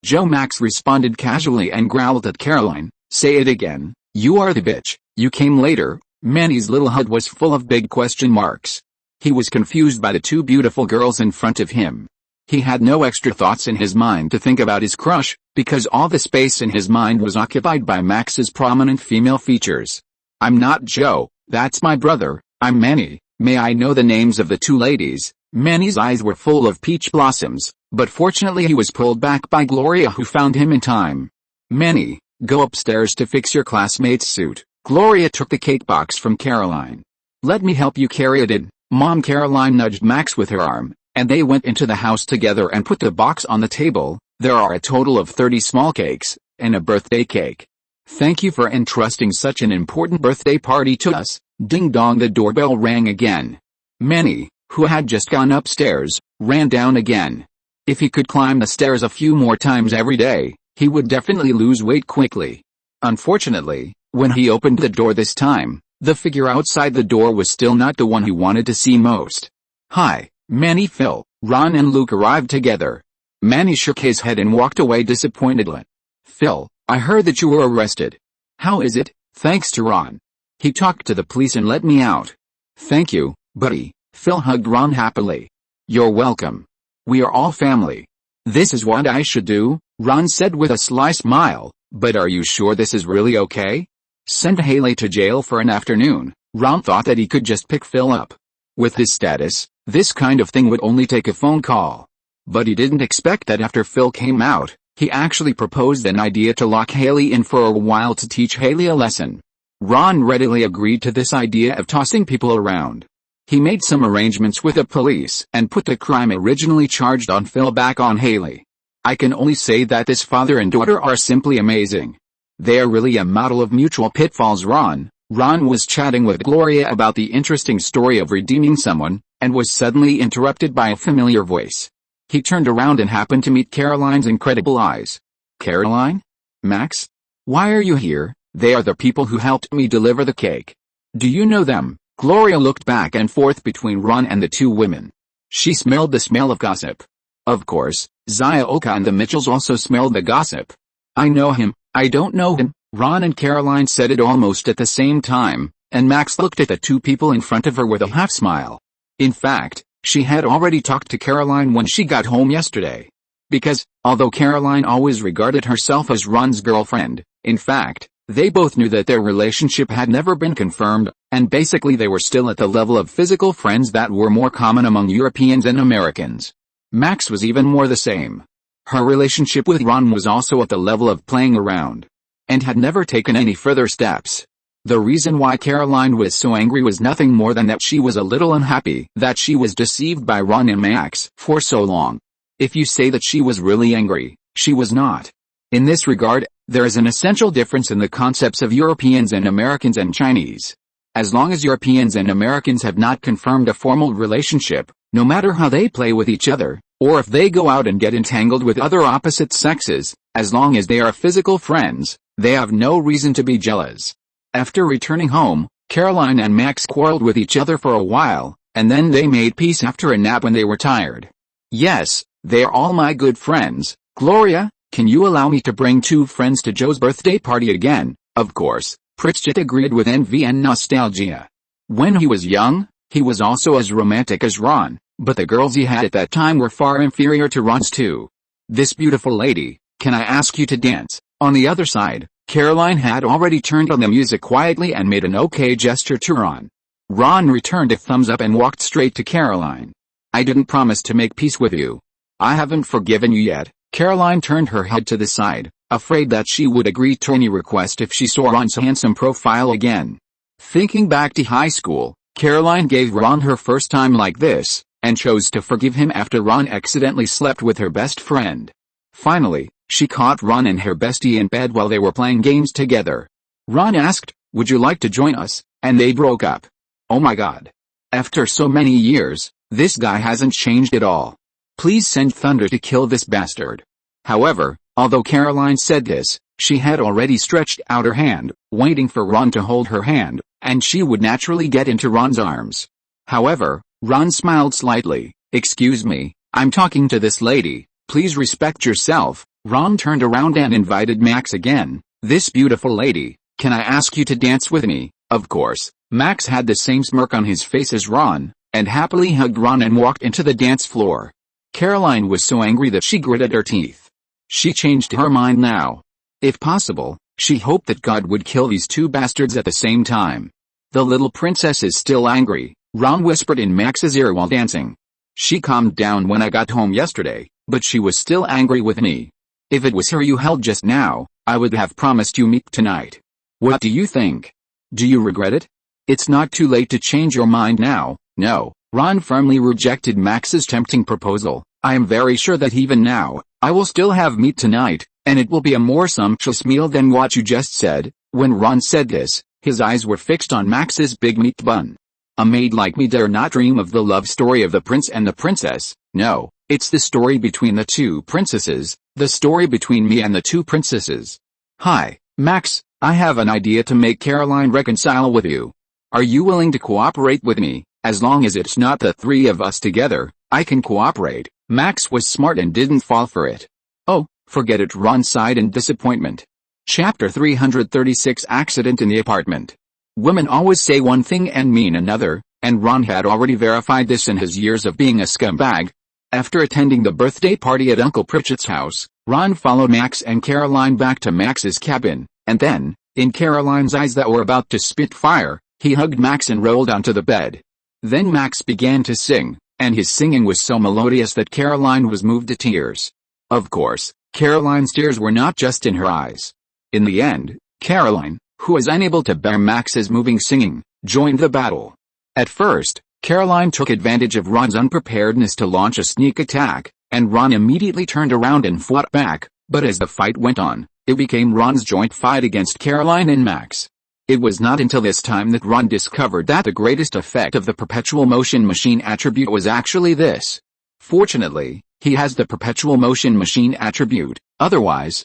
Joe. Max responded casually and growled at Caroline. Say it again, you are the bitch, you came later. Manny's little head was full of big question marks. He was confused by the two beautiful girls in front of him. He had no extra thoughts in his mind to think about his crush, because all the space in his mind was occupied by Max's prominent female features. I'm not Joe, that's my brother, I'm Manny. May I know the names of the two ladies? Manny's eyes were full of peach blossoms, but fortunately he was pulled back by Gloria, who found him in time. Manny, go upstairs to fix your classmate's suit. Gloria took the cake box from Caroline. Let me help you carry it in, Mom. Caroline nudged Max with her arm, and they went into the house together and put the box on the table. There are a total of 30 small cakes, and a birthday cake. Thank you for entrusting such an important birthday party to us. Ding dong, the doorbell rang again. Manny, who had just gone upstairs, ran down again. If he could climb the stairs a few more times every day, he would definitely lose weight quickly. Unfortunately, when he opened the door this time, the figure outside the door was still not the one he wanted to see most. Hi, Manny. Phil, Ron and Luke arrived together. Manny shook his head and walked away disappointedly. Phil, I heard that you were arrested. How is it? Thanks to Ron. He talked to the police and let me out. Thank you, buddy. Phil hugged Ron happily. You're welcome. We are all family. This is what I should do, Ron said with a sly smile, but are you sure this is really okay? Send Haley to jail for an afternoon. Ron thought that he could just pick Phil up. With his status, this kind of thing would only take a phone call. But he didn't expect that after Phil came out, he actually proposed an idea to lock Haley in for a while to teach Haley a lesson. Ron readily agreed to this idea of tossing people around. He made some arrangements with the police and put the crime originally charged on Phil back on Haley. I can only say that this father and daughter are simply amazing. They are really a model of mutual pitfalls. Ron was chatting with Gloria about the interesting story of redeeming someone, and was suddenly interrupted by a familiar voice. He turned around and happened to meet Caroline's incredible eyes. Caroline? Max? Why are you here? They are the people who helped me deliver the cake. Do you know them? Gloria looked back and forth between Ron and the two women. She smelled the smell of gossip. Of course, Zioka and the Mitchells also smelled the gossip. I know him, I don't know him. Ron and Caroline said it almost at the same time, and Max looked at the two people in front of her with a half smile. In fact, she had already talked to Caroline when she got home yesterday. Because, although Caroline always regarded herself as Ron's girlfriend, in fact, they both knew that their relationship had never been confirmed, and basically they were still at the level of physical friends that were more common among Europeans and Americans. Max was even more the same. Her relationship with Ron was also at the level of playing around, and had never taken any further steps. The reason why Caroline was so angry was nothing more than that she was a little unhappy that she was deceived by Ron and Max for so long. If you say that she was really angry, she was not. In this regard, there is an essential difference in the concepts of Europeans and Americans and Chinese. As long as Europeans and Americans have not confirmed a formal relationship, no matter how they play with each other, or if they go out and get entangled with other opposite sexes, as long as they are physical friends, they have no reason to be jealous. After returning home, Caroline and Max quarreled with each other for a while, and then they made peace after a nap when they were tired. Yes, they're all my good friends. Gloria, can you allow me to bring 2 friends to Joe's birthday party again? Of course, Pritchett agreed with envy and nostalgia. When he was young, he was also as romantic as Ron, but the girls he had at that time were far inferior to Ron's too. This beautiful lady, can I ask you to dance? On the other side, Caroline had already turned on the music quietly and made an okay gesture to Ron. Ron returned a thumbs up and walked straight to Caroline. I didn't promise to make peace with you. I haven't forgiven you yet. Caroline turned her head to the side, afraid that she would agree to any request if she saw Ron's handsome profile again. Thinking back to high school, Caroline gave Ron her first time like this, and chose to forgive him after Ron accidentally slept with her best friend. Finally, she caught Ron and her bestie in bed while they were playing games together. Ron asked, "Would you like to join us?" and they broke up. Oh my god. After so many years, this guy hasn't changed at all. Please send thunder to kill this bastard. However, although Caroline said this, she had already stretched out her hand, waiting for Ron to hold her hand, and she would naturally get into Ron's arms. However, Ron smiled slightly. Excuse me, I'm talking to this lady, please respect yourself. Ron turned around and invited Max again. This beautiful lady, can I ask you to dance with me? Of course, Max had the same smirk on his face as Ron, and happily hugged Ron and walked into the dance floor. Caroline was so angry that she gritted her teeth. She changed her mind now. If possible, she hoped that God would kill these 2 bastards at the same time. The little princess is still angry, Ron whispered in Max's ear while dancing. She calmed down when I got home yesterday, but she was still angry with me. If it was her you held just now, I would have promised you meat tonight. What do you think? Do you regret it? It's not too late to change your mind now. No, Ron firmly rejected Max's tempting proposal. I am very sure that even now, I will still have meat tonight, and it will be a more sumptuous meal than what you just said. When Ron said this, his eyes were fixed on Max's big meat bun. A maid like me dare not dream of the love story of the prince and the princess. No, it's the story between the 2 princesses, the story between me and the 2 princesses. Hi, Max, I have an idea to make Caroline reconcile with you. Are you willing to cooperate with me? As long as it's not the 3 of us together, I can cooperate. Max was smart and didn't fall for it. Oh, forget it, Ron sighed in disappointment. Chapter 336 Accident in the Apartment. Women always say one thing and mean another, and Ron had already verified this in his years of being a scumbag. After attending the birthday party at Uncle Pritchett's house, Ron followed Max and Caroline back to Max's cabin, and then, in Caroline's eyes that were about to spit fire, he hugged Max and rolled onto the bed. Then Max began to sing, and his singing was so melodious that Caroline was moved to tears. Of course, Caroline's tears were not just in her eyes. In the end, Caroline, who was unable to bear Max's moving singing, joined the battle. At first, Caroline took advantage of Ron's unpreparedness to launch a sneak attack, and Ron immediately turned around and fought back, but as the fight went on, it became Ron's joint fight against Caroline and Max. It was not until this time that Ron discovered that the greatest effect of the perpetual motion machine attribute was actually this. Fortunately, he has the perpetual motion machine attribute, otherwise,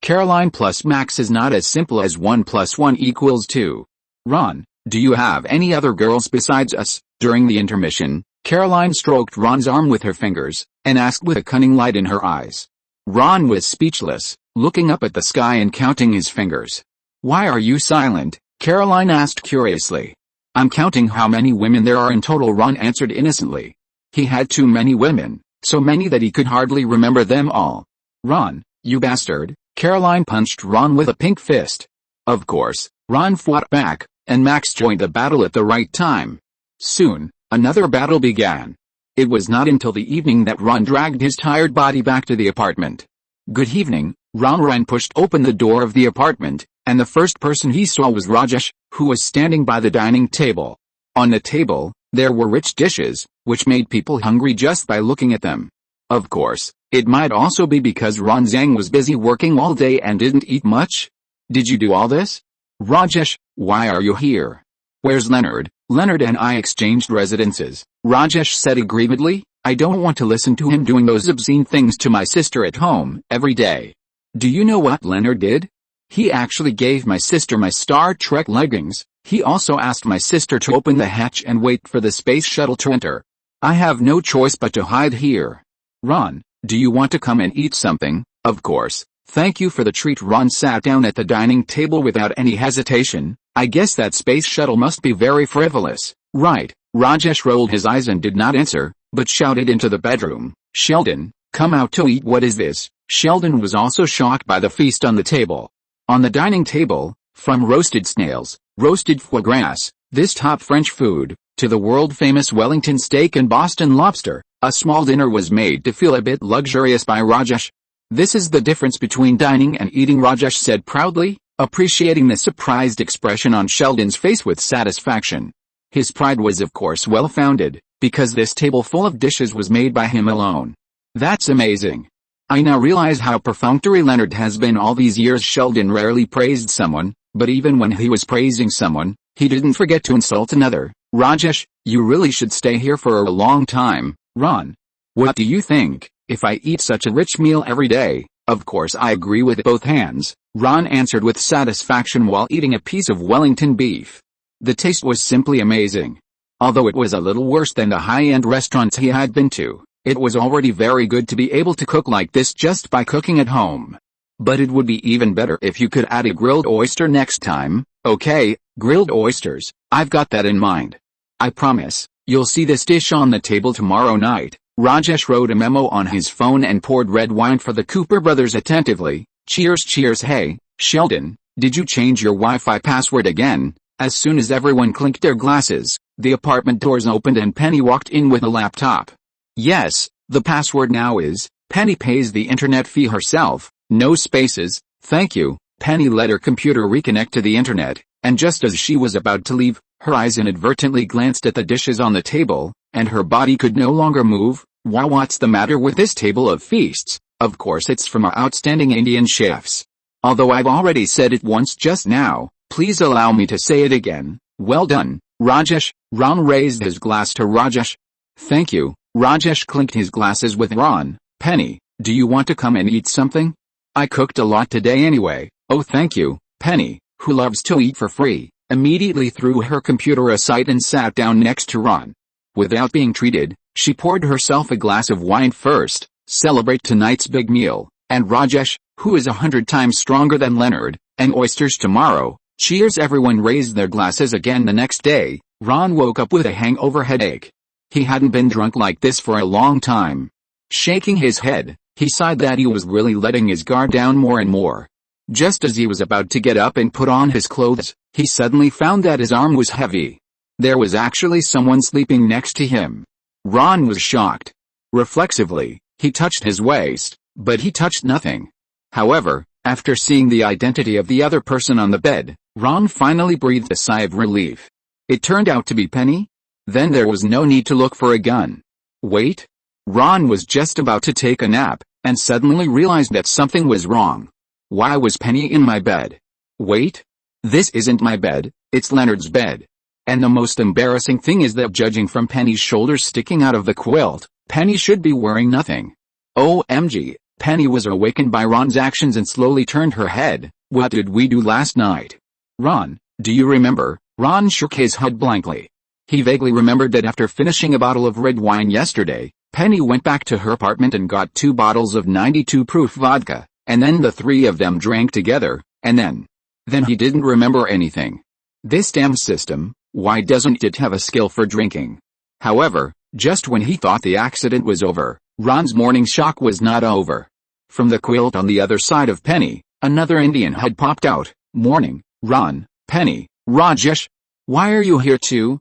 Caroline plus Max is not as simple as 1 + 1 = 2. Ron, do you have any other girls besides us? During the intermission, Caroline stroked Ron's arm with her fingers, and asked with a cunning light in her eyes. Ron was speechless, looking up at the sky and counting his fingers. Why are you silent? Caroline asked curiously. I'm counting how many women there are in total, Ron answered innocently. He had too many women, so many that he could hardly remember them all. Ron, you bastard, Caroline punched Ron with a pink fist. Of course, Ron fought back, and Max joined the battle at the right time. Soon, another battle began. It was not until the evening that Ron dragged his tired body back to the apartment. Good evening, Ron pushed open the door of the apartment, and the first person he saw was Rajesh, who was standing by the dining table. On the table, there were rich dishes, which made people hungry just by looking at them. Of course, it might also be because Ron Zhang was busy working all day and didn't eat much. Did you do all this? Rajesh, why are you here? Where's Leonard? Leonard and I exchanged residences, Rajesh said aggrievedly. I don't want to listen to him doing those obscene things to my sister at home every day. Do you know what Leonard did? He actually gave my sister my Star Trek leggings. He also asked my sister to open the hatch and wait for the space shuttle to enter. I have no choice but to hide here. Ron, do you want to come and eat something? Of course. Thank you for the treat. Ron sat down at the dining table without any hesitation. I guess that space shuttle must be very frivolous, right? Rajesh rolled his eyes and did not answer, but shouted into the bedroom, Sheldon, come out to eat. What is this? Sheldon was also shocked by the feast on the table. On the dining table, from roasted snails, roasted foie gras, this top French food, to the world-famous Wellington steak and Boston lobster, a small dinner was made to feel a bit luxurious by Rajesh. This is the difference between dining and eating, Rajesh said proudly, appreciating the surprised expression on Sheldon's face with satisfaction. His pride was of course well-founded, because this table full of dishes was made by him alone. That's amazing. I now realize how perfunctory Leonard has been all these years. Sheldon rarely praised someone, but even when he was praising someone, he didn't forget to insult another. Rajesh, you really should stay here for a long time. Ron, what do you think? If I eat such a rich meal every day? Of course I agree with both hands, Ron answered with satisfaction while eating a piece of Wellington beef. The taste was simply amazing. Although it was a little worse than the high-end restaurants he had been to, it was already very good to be able to cook like this just by cooking at home. But it would be even better if you could add a grilled oyster next time. Okay, grilled oysters, I've got that in mind. I promise, you'll see this dish on the table tomorrow night. Rajesh wrote a memo on his phone and poured red wine for the Cooper brothers attentively. Cheers, cheers. Hey, Sheldon, did you change your Wi-Fi password again? As soon as everyone clinked their glasses, the apartment doors opened and Penny walked in with a laptop. Yes, the password now is, Penny pays the internet fee herself, no spaces, thank you. Penny let her computer reconnect to the internet, and just as she was about to leave, her eyes inadvertently glanced at the dishes on the table, and her body could no longer move. Wow, what's the matter with this table of feasts? Of course it's from our outstanding Indian chefs. Although I've already said it once just now, please allow me to say it again. Well done, Rajesh. Ron raised his glass to Rajesh. Thank you. Rajesh clinked his glasses with Ron. Penny, do you want to come and eat something? I cooked a lot today anyway. Oh, thank you. Penny, who loves to eat for free, immediately threw her computer aside and sat down next to Ron. Without being treated, she poured herself a glass of wine first, celebrate tonight's big meal, and Rajesh, who is 100 times stronger than Leonard, and oysters tomorrow. Cheers. Everyone raised their glasses again. The next day, Ron woke up with a hangover headache. He hadn't been drunk like this for a long time. Shaking his head, he sighed that he was really letting his guard down more and more. Just as he was about to get up and put on his clothes, he suddenly found that his arm was heavy. There was actually someone sleeping next to him. Ron was shocked. Reflexively, he touched his waist, but he touched nothing. However, after seeing the identity of the other person on the bed, Ron finally breathed a sigh of relief. It turned out to be Penny? Then there was no need to look for a gun. Wait. Ron was just about to take a nap, and suddenly realized that something was wrong. Why was Penny in my bed? Wait. This isn't my bed, it's Leonard's bed. And the most embarrassing thing is that judging from Penny's shoulders sticking out of the quilt, Penny should be wearing nothing. OMG, Penny was awakened by Ron's actions and slowly turned her head. What did we do last night? Ron, do you remember? Ron shook his head blankly. He vaguely remembered that after finishing a bottle of red wine yesterday, Penny went back to her apartment and got 2 bottles of 92 proof vodka, and then the 3 of them drank together, and then he didn't remember anything. This damn system, why doesn't it have a skill for drinking? However, just when he thought the accident was over, Ron's morning shock was not over. From the quilt on the other side of Penny, another Indian had popped out. Morning, Ron, Penny, Rajesh. Why are you here too?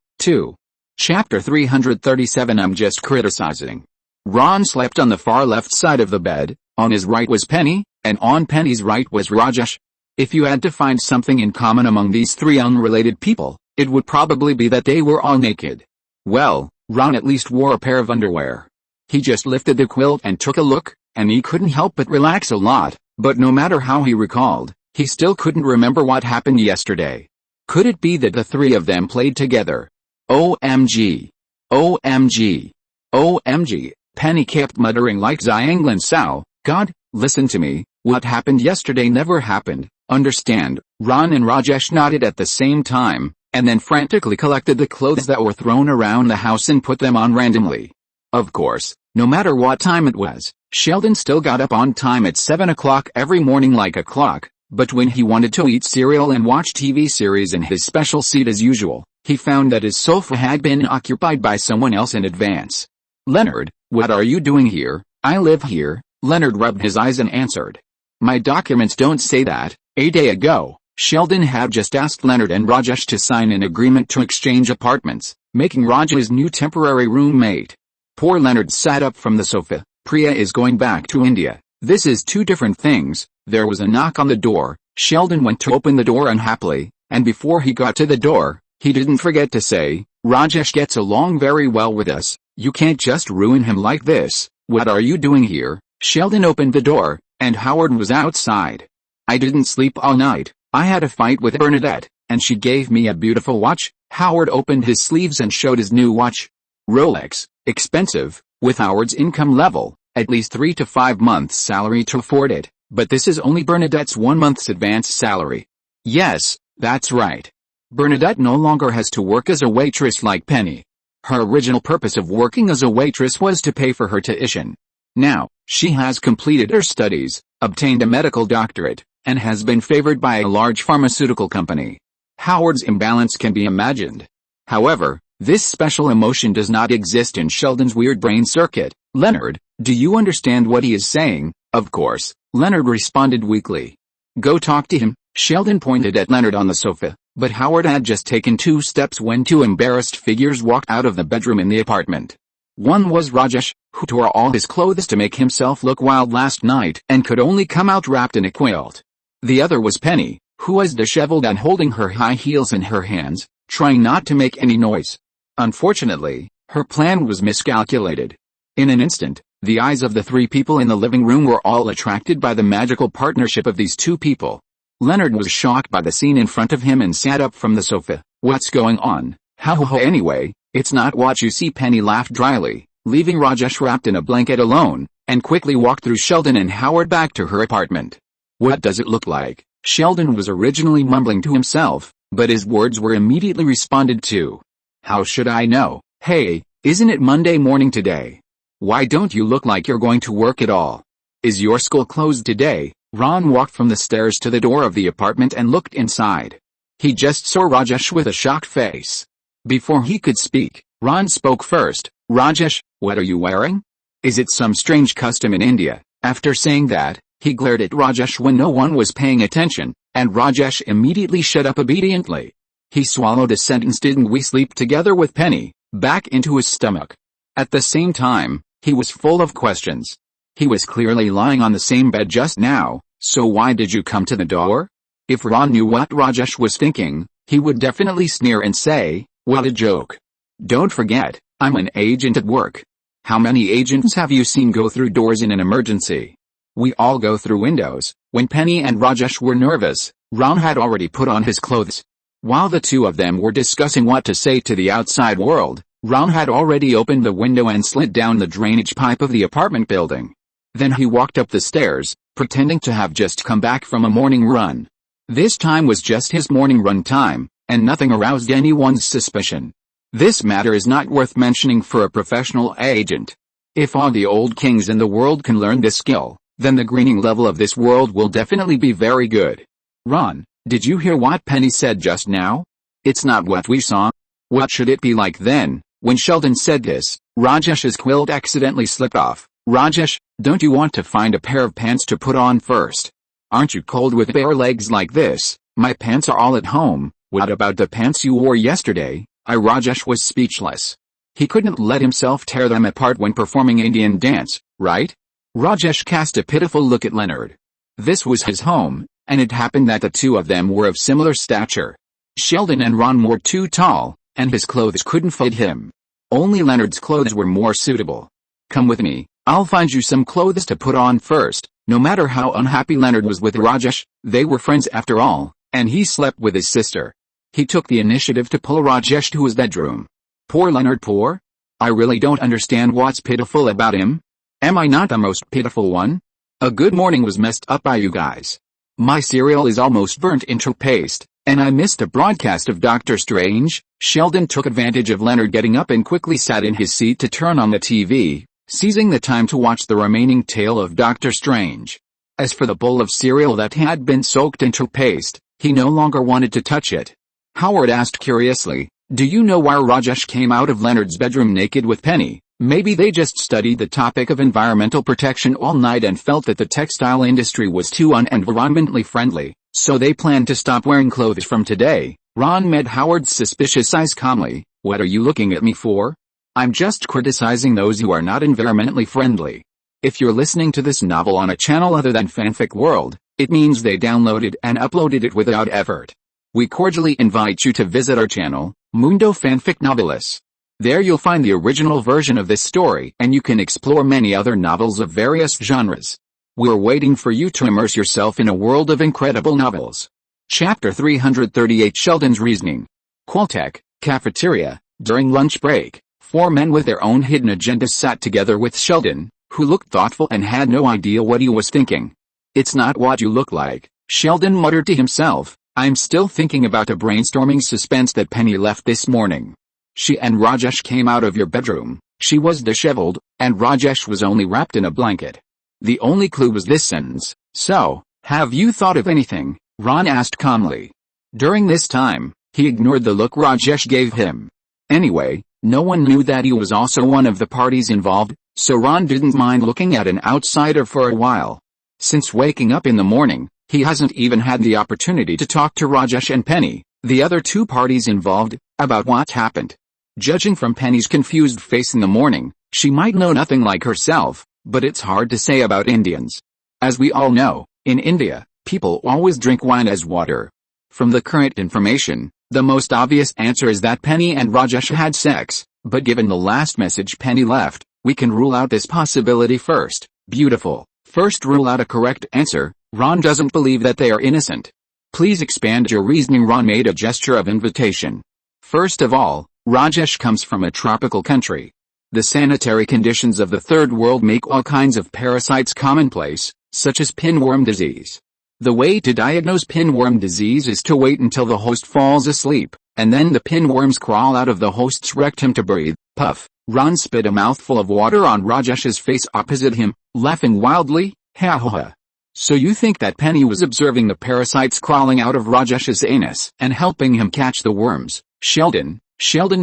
Chapter 337. I'm just criticizing. Ron slept on the far left side of the bed. On his right was Penny, and on Penny's right was Rajesh. If you had to find something in common among these 3 unrelated people, it would probably be that they were all naked. Well, Ron at least wore a pair of underwear. He just lifted the quilt and took a look, and he couldn't help but relax a lot, but no matter how he recalled, he still couldn't remember what happened yesterday. Could it be that the 3 of them played together? OMG. OMG. OMG, Penny kept muttering like Zyanglan Sao, God, listen to me, what happened yesterday never happened, understand? Ron and Rajesh nodded at the same time, and then frantically collected the clothes that were thrown around the house and put them on randomly. Of course, no matter what time it was, Sheldon still got up on time at 7 o'clock every morning like a clock, but when he wanted to eat cereal and watch TV series in his special seat as usual, he found that his sofa had been occupied by someone else in advance. Leonard, what are you doing here? I live here, Leonard rubbed his eyes and answered. My documents don't say that. A day ago, Sheldon had just asked Leonard and Rajesh to sign an agreement to exchange apartments, making Raj his new temporary roommate. Poor Leonard sat up from the sofa. Priya is going back to India. This is two different things. There was a knock on the door. Sheldon went to open the door unhappily, and before he got to the door, he didn't forget to say, Rajesh gets along very well with us. You can't just ruin him like this. What are you doing here? Sheldon opened the door, and Howard was outside. I didn't sleep all night. I had a fight with Bernadette, and she gave me a beautiful watch. Howard opened his sleeves and showed his new watch. Rolex, expensive, with Howard's income level, at least 3 to 5 months' salary to afford it, but this is only Bernadette's 1 month's advance salary. Yes, that's right. Bernadette no longer has to work as a waitress like Penny. Her original purpose of working as a waitress was to pay for her tuition. Now, she has completed her studies, obtained a medical doctorate, and has been favored by a large pharmaceutical company. Howard's imbalance can be imagined. However, this special emotion does not exist in Sheldon's weird brain circuit. Leonard, do you understand what he is saying? Of course, Leonard responded weakly. Go talk to him. Sheldon pointed at Leonard on the sofa, but Howard had just taken 2 steps when 2 embarrassed figures walked out of the bedroom in the apartment. One was Rajesh, who tore all his clothes to make himself look wild last night and could only come out wrapped in a quilt. The other was Penny, who was disheveled and holding her high heels in her hands, trying not to make any noise. Unfortunately, her plan was miscalculated. In an instant, the eyes of the 3 people in the living room were all attracted by the magical partnership of these 2 people. Leonard was shocked by the scene in front of him and sat up from the sofa. What's going on? How anyway, it's not what you see. Penny laughed dryly, leaving Rajesh wrapped in a blanket alone, and quickly walked through Sheldon and Howard back to her apartment. What does it look like? Sheldon was originally mumbling to himself, but his words were immediately responded to. How should I know? Hey, isn't it Monday morning today? Why don't you look like you're going to work at all? Is your school closed today? Ron walked from the stairs to the door of the apartment and looked inside. He just saw Rajesh with a shocked face. Before he could speak, Ron spoke first. Rajesh, what are you wearing? Is it some strange custom in India? After saying that, he glared at Rajesh when no one was paying attention, and Rajesh immediately shut up obediently. He swallowed a sentence. Didn't we sleep together with Penny? Back into his stomach. At the same time, he was full of questions. He was clearly lying on the same bed just now, so why did you come to the door? If Ron knew what Rajesh was thinking, he would definitely sneer and say, what a joke. Don't forget, I'm an agent at work. How many agents have you seen go through doors in an emergency? We all go through windows. When Penny and Rajesh were nervous, Ron had already put on his clothes. While the 2 of them were discussing what to say to the outside world, Ron had already opened the window and slid down the drainage pipe of the apartment building. Then he walked up the stairs, pretending to have just come back from a morning run. This time was just his morning run time, and nothing aroused anyone's suspicion. This matter is not worth mentioning for a professional agent. If all the old kings in the world can learn this skill, then the greening level of this world will definitely be very good. Ron, did you hear what Penny said just now? It's not what we saw. What should it be like then? When Sheldon said this, Rajesh's quilt accidentally slipped off. Rajesh, don't you want to find a pair of pants to put on first? Aren't you cold with bare legs like this? My pants are all at home. What about the pants you wore yesterday? Rajesh was speechless. He couldn't let himself tear them apart when performing Indian dance, right? Rajesh cast a pitiful look at Leonard. This was his home, and it happened that the 2 of them were of similar stature. Sheldon and Ron were too tall, and his clothes couldn't fit him. Only Leonard's clothes were more suitable. Come with me, I'll find you some clothes to put on first. No matter how unhappy Leonard was with Rajesh, they were friends after all, and he slept with his sister. He took the initiative to pull Rajesh to his bedroom. Poor Leonard, poor? I really don't understand what's pitiful about him. Am I not the most pitiful one? A good morning was messed up by you guys. My cereal is almost burnt into paste, and I missed a broadcast of Doctor Strange. Sheldon took advantage of Leonard getting up and quickly sat in his seat to turn on the TV, seizing the time to watch the remaining tale of Doctor Strange. As for the bowl of cereal that had been soaked into paste, he no longer wanted to touch it. Howard asked curiously, "Do you know why Rajesh came out of Leonard's bedroom naked with Penny?" Maybe they just studied the topic of environmental protection all night and felt that the textile industry was too unenvironmentally friendly, so they planned to stop wearing clothes from today. Ron met Howard's suspicious eyes calmly. "What are you looking at me for? I'm just criticizing those who are not environmentally friendly. If you're listening to this novel on a channel other than Fanfic World, it means they downloaded and uploaded it without effort. We cordially invite you to visit our channel, Mundo Fanfic Novelis. There you'll find the original version of this story and you can explore many other novels of various genres. We're waiting for you to immerse yourself in a world of incredible novels." Chapter 338 Sheldon's Reasoning. Qualtech, cafeteria. During lunch break, four men with their own hidden agendas sat together with Sheldon, who looked thoughtful and had no idea what he was thinking. "It's not what you look like," Sheldon muttered to himself. "I'm still thinking about the brainstorming suspense that Penny left this morning. She and Rajesh came out of your bedroom. She was disheveled, and Rajesh was only wrapped in a blanket. The only clue was this sentence. So, have you thought of anything?" Ron asked calmly. During this time, he ignored the look Rajesh gave him. Anyway, no one knew that he was also one of the parties involved, so Ron didn't mind looking at an outsider for a while. Since waking up in the morning, he hasn't even had the opportunity to talk to Rajesh and Penny, the other two parties involved, about what happened. Judging from Penny's confused face in the morning, she might know nothing like herself, but it's hard to say about Indians. As we all know, in India, people always drink wine as water. From the current information, the most obvious answer is that Penny and Rajesh had sex, but given the last message Penny left, we can rule out this possibility first. Beautiful. First rule out a correct answer. Ron doesn't believe that they are innocent. Please expand your reasoning. Ron made a gesture of invitation. First of all, Rajesh comes from a tropical country. The sanitary conditions of the third world make all kinds of parasites commonplace, such as pinworm disease. The way to diagnose pinworm disease is to wait until the host falls asleep, and then the pinworms crawl out of the host's rectum to breathe. Puff. Ron spit a mouthful of water on Rajesh's face opposite him, laughing wildly. Ha ha ha. So you think that Penny was observing the parasites crawling out of Rajesh's anus and helping him catch the worms? Sheldon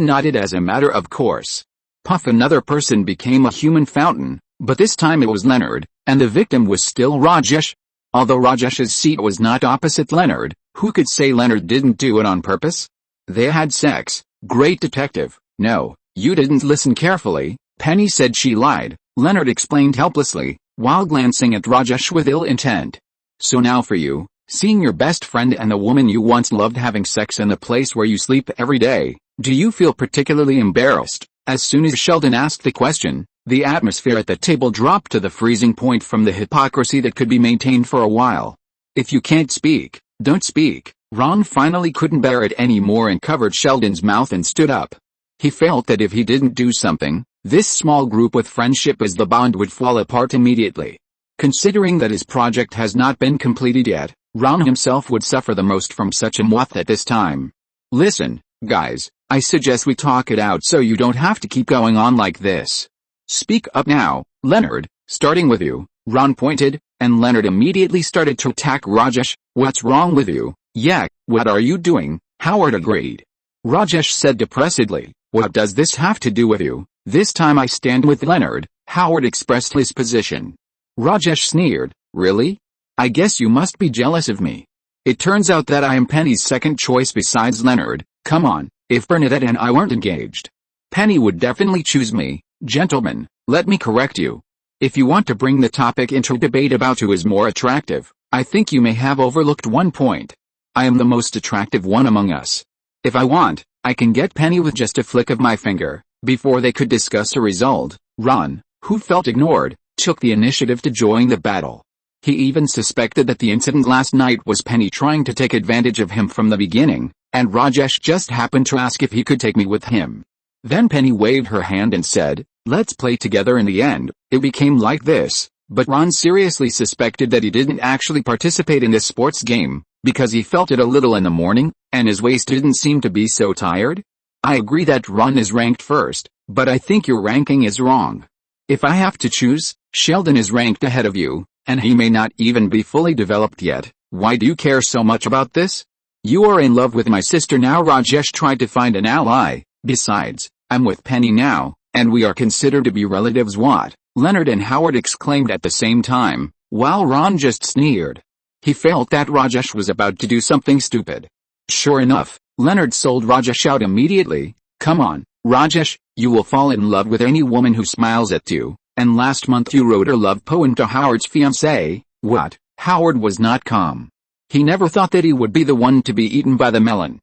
nodded as a matter of course. Puff. Another person became a human fountain, but this time it was Leonard, and the victim was still Rajesh. Although Rajesh's seat was not opposite Leonard, who could say Leonard didn't do it on purpose? They had sex. Great detective. No, you didn't listen carefully. Penny said she lied, Leonard explained helplessly, while glancing at Rajesh with ill intent. So now for you, seeing your best friend and the woman you once loved having sex in the place where you sleep every day, do you feel particularly embarrassed? As soon as Sheldon asked the question, the atmosphere at the table dropped to the freezing point from the hypocrisy that could be maintained for a while. If you can't speak, don't speak. Ron finally couldn't bear it anymore and covered Sheldon's mouth and stood up. He felt that if he didn't do something, this small group with friendship as the bond would fall apart immediately. Considering that his project has not been completed yet, Ron himself would suffer the most from such a moth at this time. Listen, guys, I suggest we talk it out so you don't have to keep going on like this. Speak up now, Leonard, starting with you. Ron pointed, and Leonard immediately started to attack Rajesh. What's wrong with you? Yeah, what are you doing? Howard agreed. Rajesh said depressedly, what does this have to do with you? This time I stand with Leonard. Howard expressed his position. Rajesh sneered, really? I guess you must be jealous of me. It turns out that I am Penny's second choice besides Leonard. Come on, if Bernadette and I weren't engaged, Penny would definitely choose me. Gentlemen, let me correct you. If you want to bring the topic into debate about who is more attractive, I think you may have overlooked one point. I am the most attractive one among us. If I want, I can get Penny with just a flick of my finger. Before they could discuss a result, Ron, who felt ignored, took the initiative to join the battle. He even suspected that the incident last night was Penny trying to take advantage of him from the beginning, and Rajesh just happened to ask if he could take me with him. Then Penny waved her hand and said, "Let's play together." In the end, it became like this, but Ron seriously suspected that he didn't actually participate in this sports game, because he felt it a little in the morning, and his waist didn't seem to be so tired. I agree that Ron is ranked first, but I think your ranking is wrong. If I have to choose, Sheldon is ranked ahead of you, and he may not even be fully developed yet. Why do you care so much about this? You are in love with my sister now. Rajesh tried to find an ally. Besides, I'm with Penny now, and we are considered to be relatives. What? Leonard and Howard exclaimed at the same time, while Ron just sneered. He felt that Rajesh was about to do something stupid. Sure enough, Leonard sold Rajesh out immediately. Come on, Rajesh, you will fall in love with any woman who smiles at you, and last month you wrote a love poem to Howard's fiancée. What? Howard was not calm. He never thought that he would be the one to be eaten by the melon.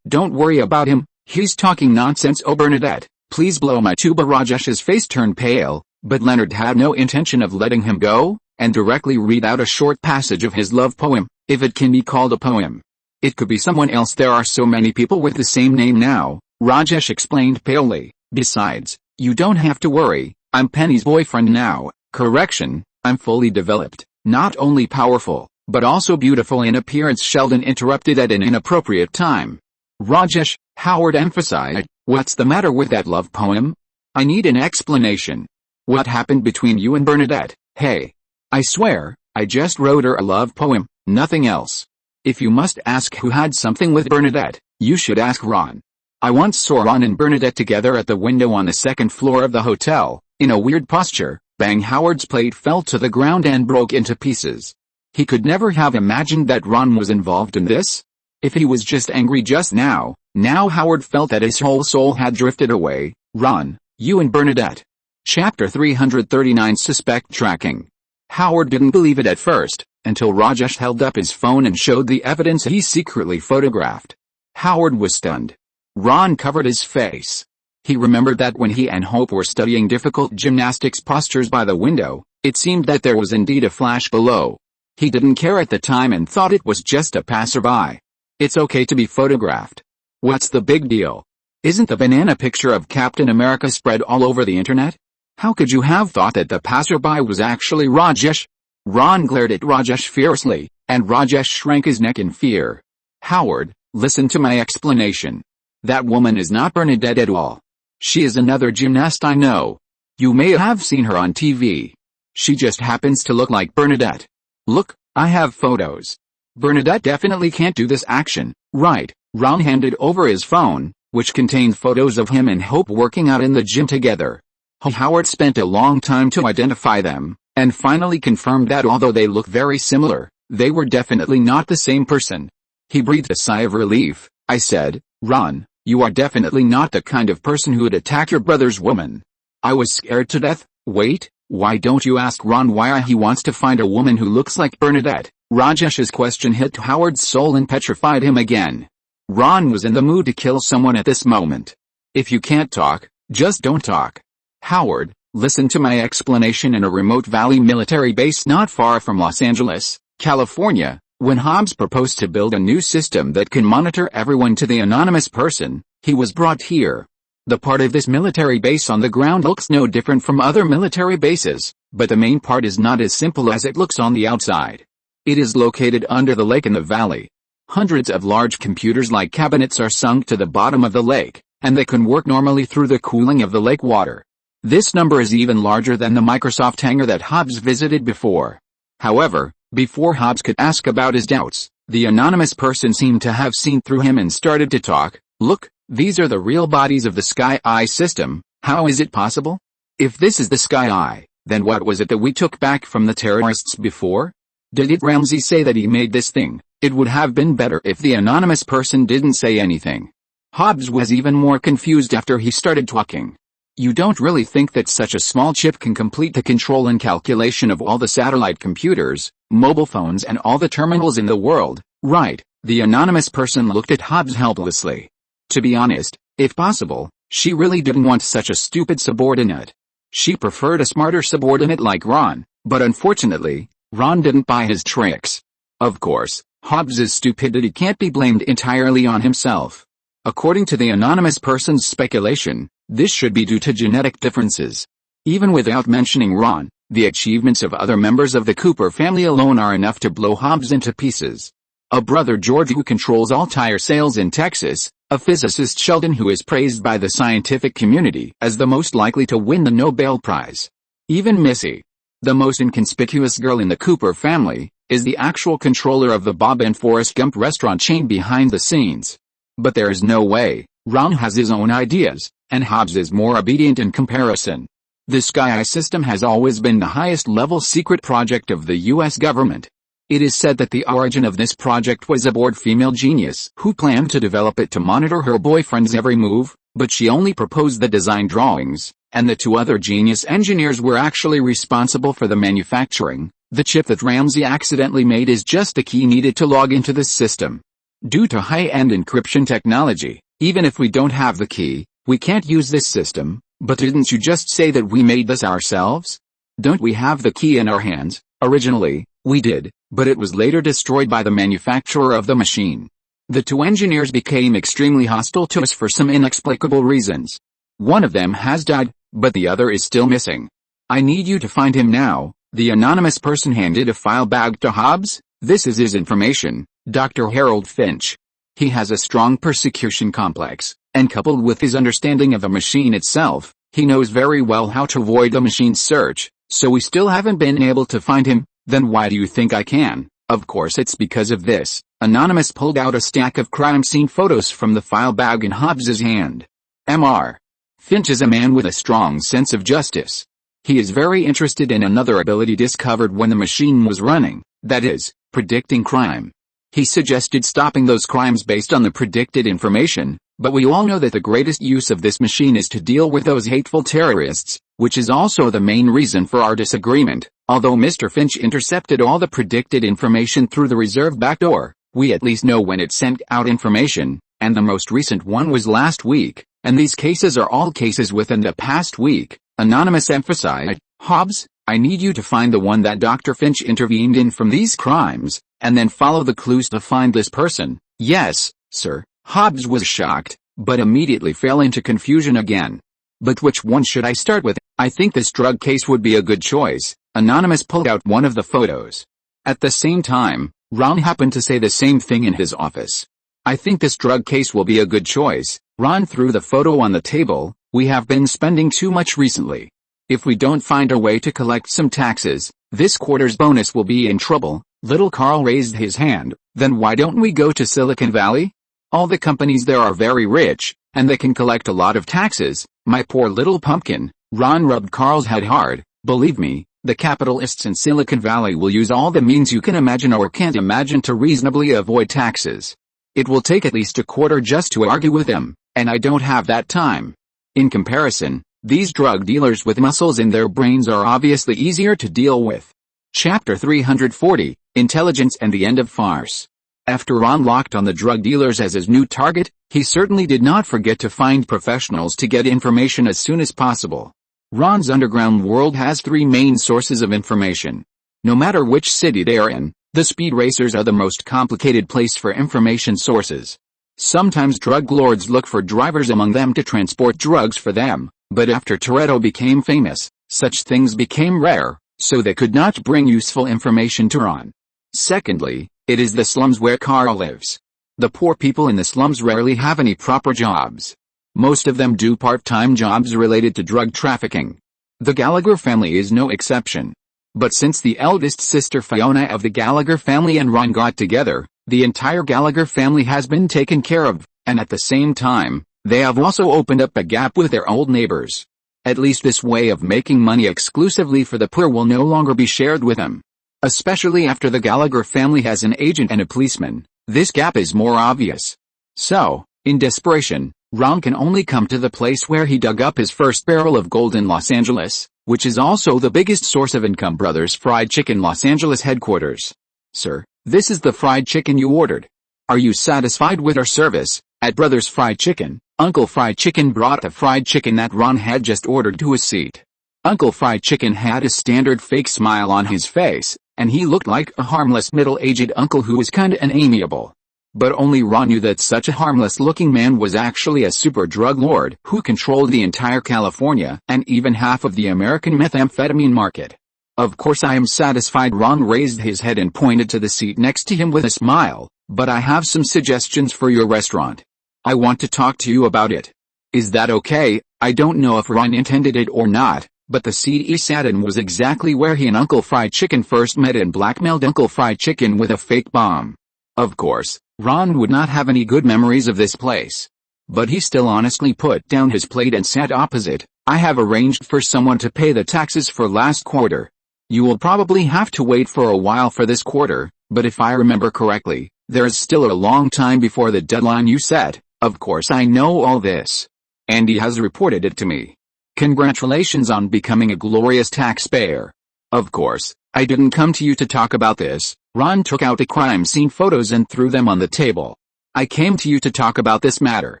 Don't worry about him, he's talking nonsense. Oh Bernadette, please blow my tuba. Rajesh's face turned pale, but Leonard had no intention of letting him go, and directly read out a short passage of his love poem, if it can be called a poem. It could be someone else. There are so many people with the same name now, Rajesh explained palely. Besides, you don't have to worry, I'm Penny's boyfriend now. Correction, I'm fully developed, not only powerful, but also beautiful in appearance. Sheldon interrupted at an inappropriate time. Rajesh, Howard emphasized, what's the matter with that love poem? I need an explanation. What happened between you and Bernadette? Hey. I swear, I just wrote her a love poem, nothing else. If you must ask who had something with Bernadette, you should ask Ron. I once saw Ron and Bernadette together at the window on the second floor of the hotel, in a weird posture. Bang! Howard's plate fell to the ground and broke into pieces. He could never have imagined that Ron was involved in this. If he was just angry just now Howard felt that his whole soul had drifted away. Ron, you and Bernadette. Chapter 339 Suspect Tracking. Howard didn't believe it at first, until Rajesh held up his phone and showed the evidence he secretly photographed. Howard was stunned. Ron covered his face. He remembered that when he and Hope were studying difficult gymnastics postures by the window, it seemed that there was indeed a flash below. He didn't care at the time and thought it was just a passerby. It's okay to be photographed. What's the big deal? Isn't the banana picture of Captain America spread all over the internet? How could you have thought that the passerby was actually Rajesh? Ron glared at Rajesh fiercely, and Rajesh shrank his neck in fear. Howard, listen to my explanation. That woman is not Bernadette at all. She is another gymnast I know. You may have seen her on TV. She just happens to look like Bernadette. Look, I have photos. Bernadette definitely can't do this action, right? Ron handed over his phone, which contained photos of him and Hope working out in the gym together. Howard spent a long time to identify them, and finally confirmed that although they look very similar, they were definitely not the same person. He breathed a sigh of relief. I said, Ron, you are definitely not the kind of person who would attack your brother's woman. I was scared to death. Wait, why don't you ask Ron why he wants to find a woman who looks like Bernadette? Rajesh's question hit Howard's soul and petrified him again. Ron was in the mood to kill someone at this moment. If you can't talk, just don't talk. Howard, listen to my explanation. In a remote valley military base not far from Los Angeles, California, when Hobbs proposed to build a new system that can monitor everyone to the anonymous person, he was brought here. The part of this military base on the ground looks no different from other military bases, but the main part is not as simple as it looks on the outside. It is located under the lake in the valley. Hundreds of large computers like cabinets are sunk to the bottom of the lake, and they can work normally through the cooling of the lake water. This number is even larger than the Microsoft hangar that Hobbs visited before. However, before Hobbs could ask about his doubts, the anonymous person seemed to have seen through him and started to talk. Look, these are the real bodies of the Sky Eye system. How is it possible? If this is the Sky Eye, then what was it that we took back from the terrorists before? Did Ramsey say that he made this thing? It would have been better if the anonymous person didn't say anything. Hobbs was even more confused after he started talking. You don't really think that such a small chip can complete the control and calculation of all the satellite computers, mobile phones and all the terminals in the world, right? The anonymous person looked at Hobbs helplessly. To be honest, if possible, she really didn't want such a stupid subordinate. She preferred a smarter subordinate like Ron, but unfortunately, Ron didn't buy his tricks. Of course, Hobbs's stupidity can't be blamed entirely on himself. According to the anonymous person's speculation, this should be due to genetic differences. Even without mentioning Ron, the achievements of other members of the Cooper family alone are enough to blow Hobbs into pieces. A brother George who controls all tire sales in Texas, a physicist Sheldon who is praised by the scientific community as the most likely to win the Nobel Prize. Even Missy, the most inconspicuous girl in the Cooper family, is the actual controller of the Bob and Forrest Gump restaurant chain behind the scenes. But there is no way. Ron has his own ideas, and Hobbs is more obedient in comparison. The Sky Eye system has always been the highest-level secret project of the U.S. government. It is said that the origin of this project was a bored female genius who planned to develop it to monitor her boyfriend's every move, but she only proposed the design drawings, and the two other genius engineers were actually responsible for the manufacturing. The chip that Ramsey accidentally made is just the key needed to log into this system. Due to high-end encryption technology, even if we don't have the key, we can't use this system. But didn't you just say that we made this ourselves? Don't we have the key in our hands? Originally, we did, but it was later destroyed by the manufacturer of the machine. The two engineers became extremely hostile to us for some inexplicable reasons. One of them has died, but the other is still missing. I need you to find him now. The anonymous person handed a file bag to Hobbs. This is his information, Dr. Harold Finch. He has a strong persecution complex, and coupled with his understanding of the machine itself, he knows very well how to avoid the machine's search, so we still haven't been able to find him. Then why do you think I can? Of course it's because of this. Anonymous pulled out a stack of crime scene photos from the file bag in Hobbs's hand. Mr. Finch is a man with a strong sense of justice. He is very interested in another ability discovered when the machine was running, that is, predicting crime. He suggested stopping those crimes based on the predicted information, but we all know that the greatest use of this machine is to deal with those hateful terrorists, which is also the main reason for our disagreement. Although Mr. Finch intercepted all the predicted information through the reserve backdoor, we at least know when it sent out information, and the most recent one was last week, and these cases are all cases within the past week. Anonymous emphasized, Hobbs, I need you to find the one that Dr. Finch intervened in from these crimes, and then follow the clues to find this person. Yes, sir. Hobbs was shocked, but immediately fell into confusion again. But which one should I start with? I think this drug case would be a good choice. Anonymous pulled out one of the photos. At the same time, Ron happened to say the same thing in his office. I think this drug case will be a good choice. Ron threw the photo on the table. We have been spending too much recently. If we don't find a way to collect some taxes, this quarter's bonus will be in trouble. Little Carl raised his hand. Then why don't we go to Silicon Valley? All the companies there are very rich, and they can collect a lot of taxes. My poor little pumpkin. Ron rubbed Carl's head hard. Believe me, the capitalists in Silicon Valley will use all the means you can imagine or can't imagine to reasonably avoid taxes. It will take at least a quarter just to argue with them, and I don't have that time. In comparison, these drug dealers with muscles in their brains are obviously easier to deal with. Chapter 340, Intelligence and the End of Farce. After Ron locked on the drug dealers as his new target, he certainly did not forget to find professionals to get information as soon as possible. Ron's underground world has three main sources of information. No matter which city they are in, the speed racers are the most complicated place for information sources. Sometimes drug lords look for drivers among them to transport drugs for them, but after Toretto became famous, such things became rare, so they could not bring useful information to Ron. Secondly, it is the slums where Carl lives. The poor people in the slums rarely have any proper jobs. Most of them do part-time jobs related to drug trafficking. The Gallagher family is no exception. But since the eldest sister Fiona of the Gallagher family and Ron got together, the entire Gallagher family has been taken care of, and at the same time, they have also opened up a gap with their old neighbors. At least this way of making money exclusively for the poor will no longer be shared with them. Especially after the Gallagher family has an agent and a policeman, this gap is more obvious. So, in desperation, Ron can only come to the place where he dug up his first barrel of gold in Los Angeles, which is also the biggest source of income. Brothers Fried Chicken Los Angeles headquarters. Sir, this is the fried chicken you ordered. Are you satisfied with our service? At Brothers Fried Chicken, Uncle Fried Chicken brought the fried chicken that Ron had just ordered to his seat. Uncle Fried Chicken had a standard fake smile on his face, and he looked like a harmless middle-aged uncle who was kinda amiable. But only Ron knew that such a harmless-looking man was actually a super drug lord who controlled the entire California and even half of the American methamphetamine market. Of course I am satisfied. Ron raised his head and pointed to the seat next to him with a smile. But I have some suggestions for your restaurant. I want to talk to you about it. Is that okay? I don't know if Ron intended it or not, but the seat he sat in was exactly where he and Uncle Fried Chicken first met and blackmailed Uncle Fried Chicken with a fake bomb. Of course, Ron would not have any good memories of this place. But he still honestly put down his plate and sat opposite. I have arranged for someone to pay the taxes for last quarter. You will probably have to wait for a while for this quarter, but if I remember correctly, there is still a long time before the deadline you set. Of course I know all this. Andy has reported it to me. Congratulations on becoming a glorious taxpayer. Of course, I didn't come to you to talk about this. Ron took out the crime scene photos and threw them on the table. I came to you to talk about this matter.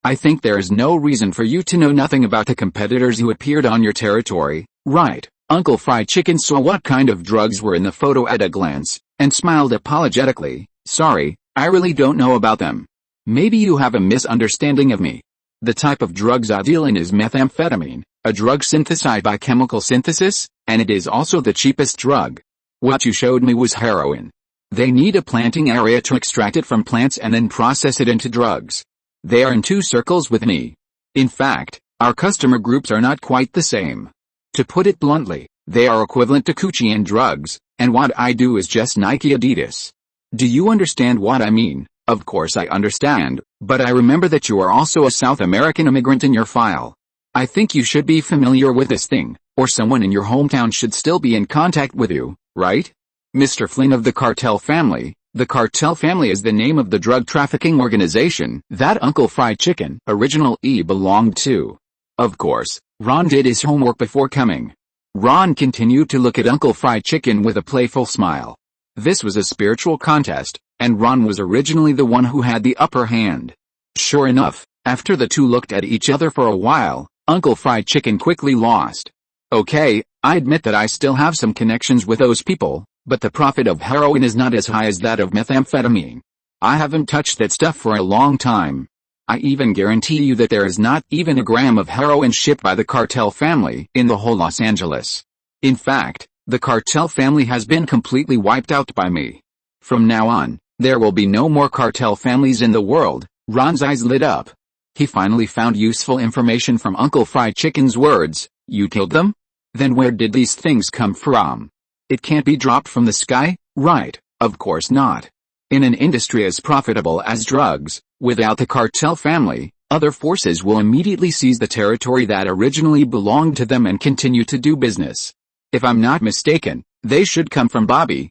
I think there is no reason for you to know nothing about the competitors who appeared on your territory, right? Uncle Fried Chicken saw what kind of drugs were in the photo at a glance, and smiled apologetically. Sorry, I really don't know about them. Maybe you have a misunderstanding of me. The type of drugs I deal in is methamphetamine, a drug synthesized by chemical synthesis, and it is also the cheapest drug. What you showed me was heroin. They need a planting area to extract it from plants and then process it into drugs. They are in two circles with me. In fact, our customer groups are not quite the same. To put it bluntly, they are equivalent to coochie and drugs, and what I do is just Nike Adidas. Do you understand what I mean? Of course I understand, but I remember that you are also a South American immigrant in your file. I think you should be familiar with this thing, or someone in your hometown should still be in contact with you, right? Mr. Flynn of the Cartel Family. The Cartel Family is the name of the drug trafficking organization that Uncle Fried Chicken originally belonged to. Of course, Ron did his homework before coming. Ron continued to look at Uncle Fried Chicken with a playful smile. This was a spiritual contest, and Ron was originally the one who had the upper hand. Sure enough, after the two looked at each other for a while, Uncle Fried Chicken quickly lost. Okay, I admit that I still have some connections with those people, but the profit of heroin is not as high as that of methamphetamine. I haven't touched that stuff for a long time. I even guarantee you that there is not even a gram of heroin shipped by the Cartel Family in the whole Los Angeles. In fact, the Cartel Family has been completely wiped out by me. From now on, there will be no more cartel families in the world. Ron's eyes lit up. He finally found useful information from Uncle Fried Chicken's words. You killed them? Then where did these things come from? It can't be dropped from the sky, right? Of course not. In an industry as profitable as drugs, without the Cartel Family, other forces will immediately seize the territory that originally belonged to them and continue to do business. If I'm not mistaken, they should come from Bobby.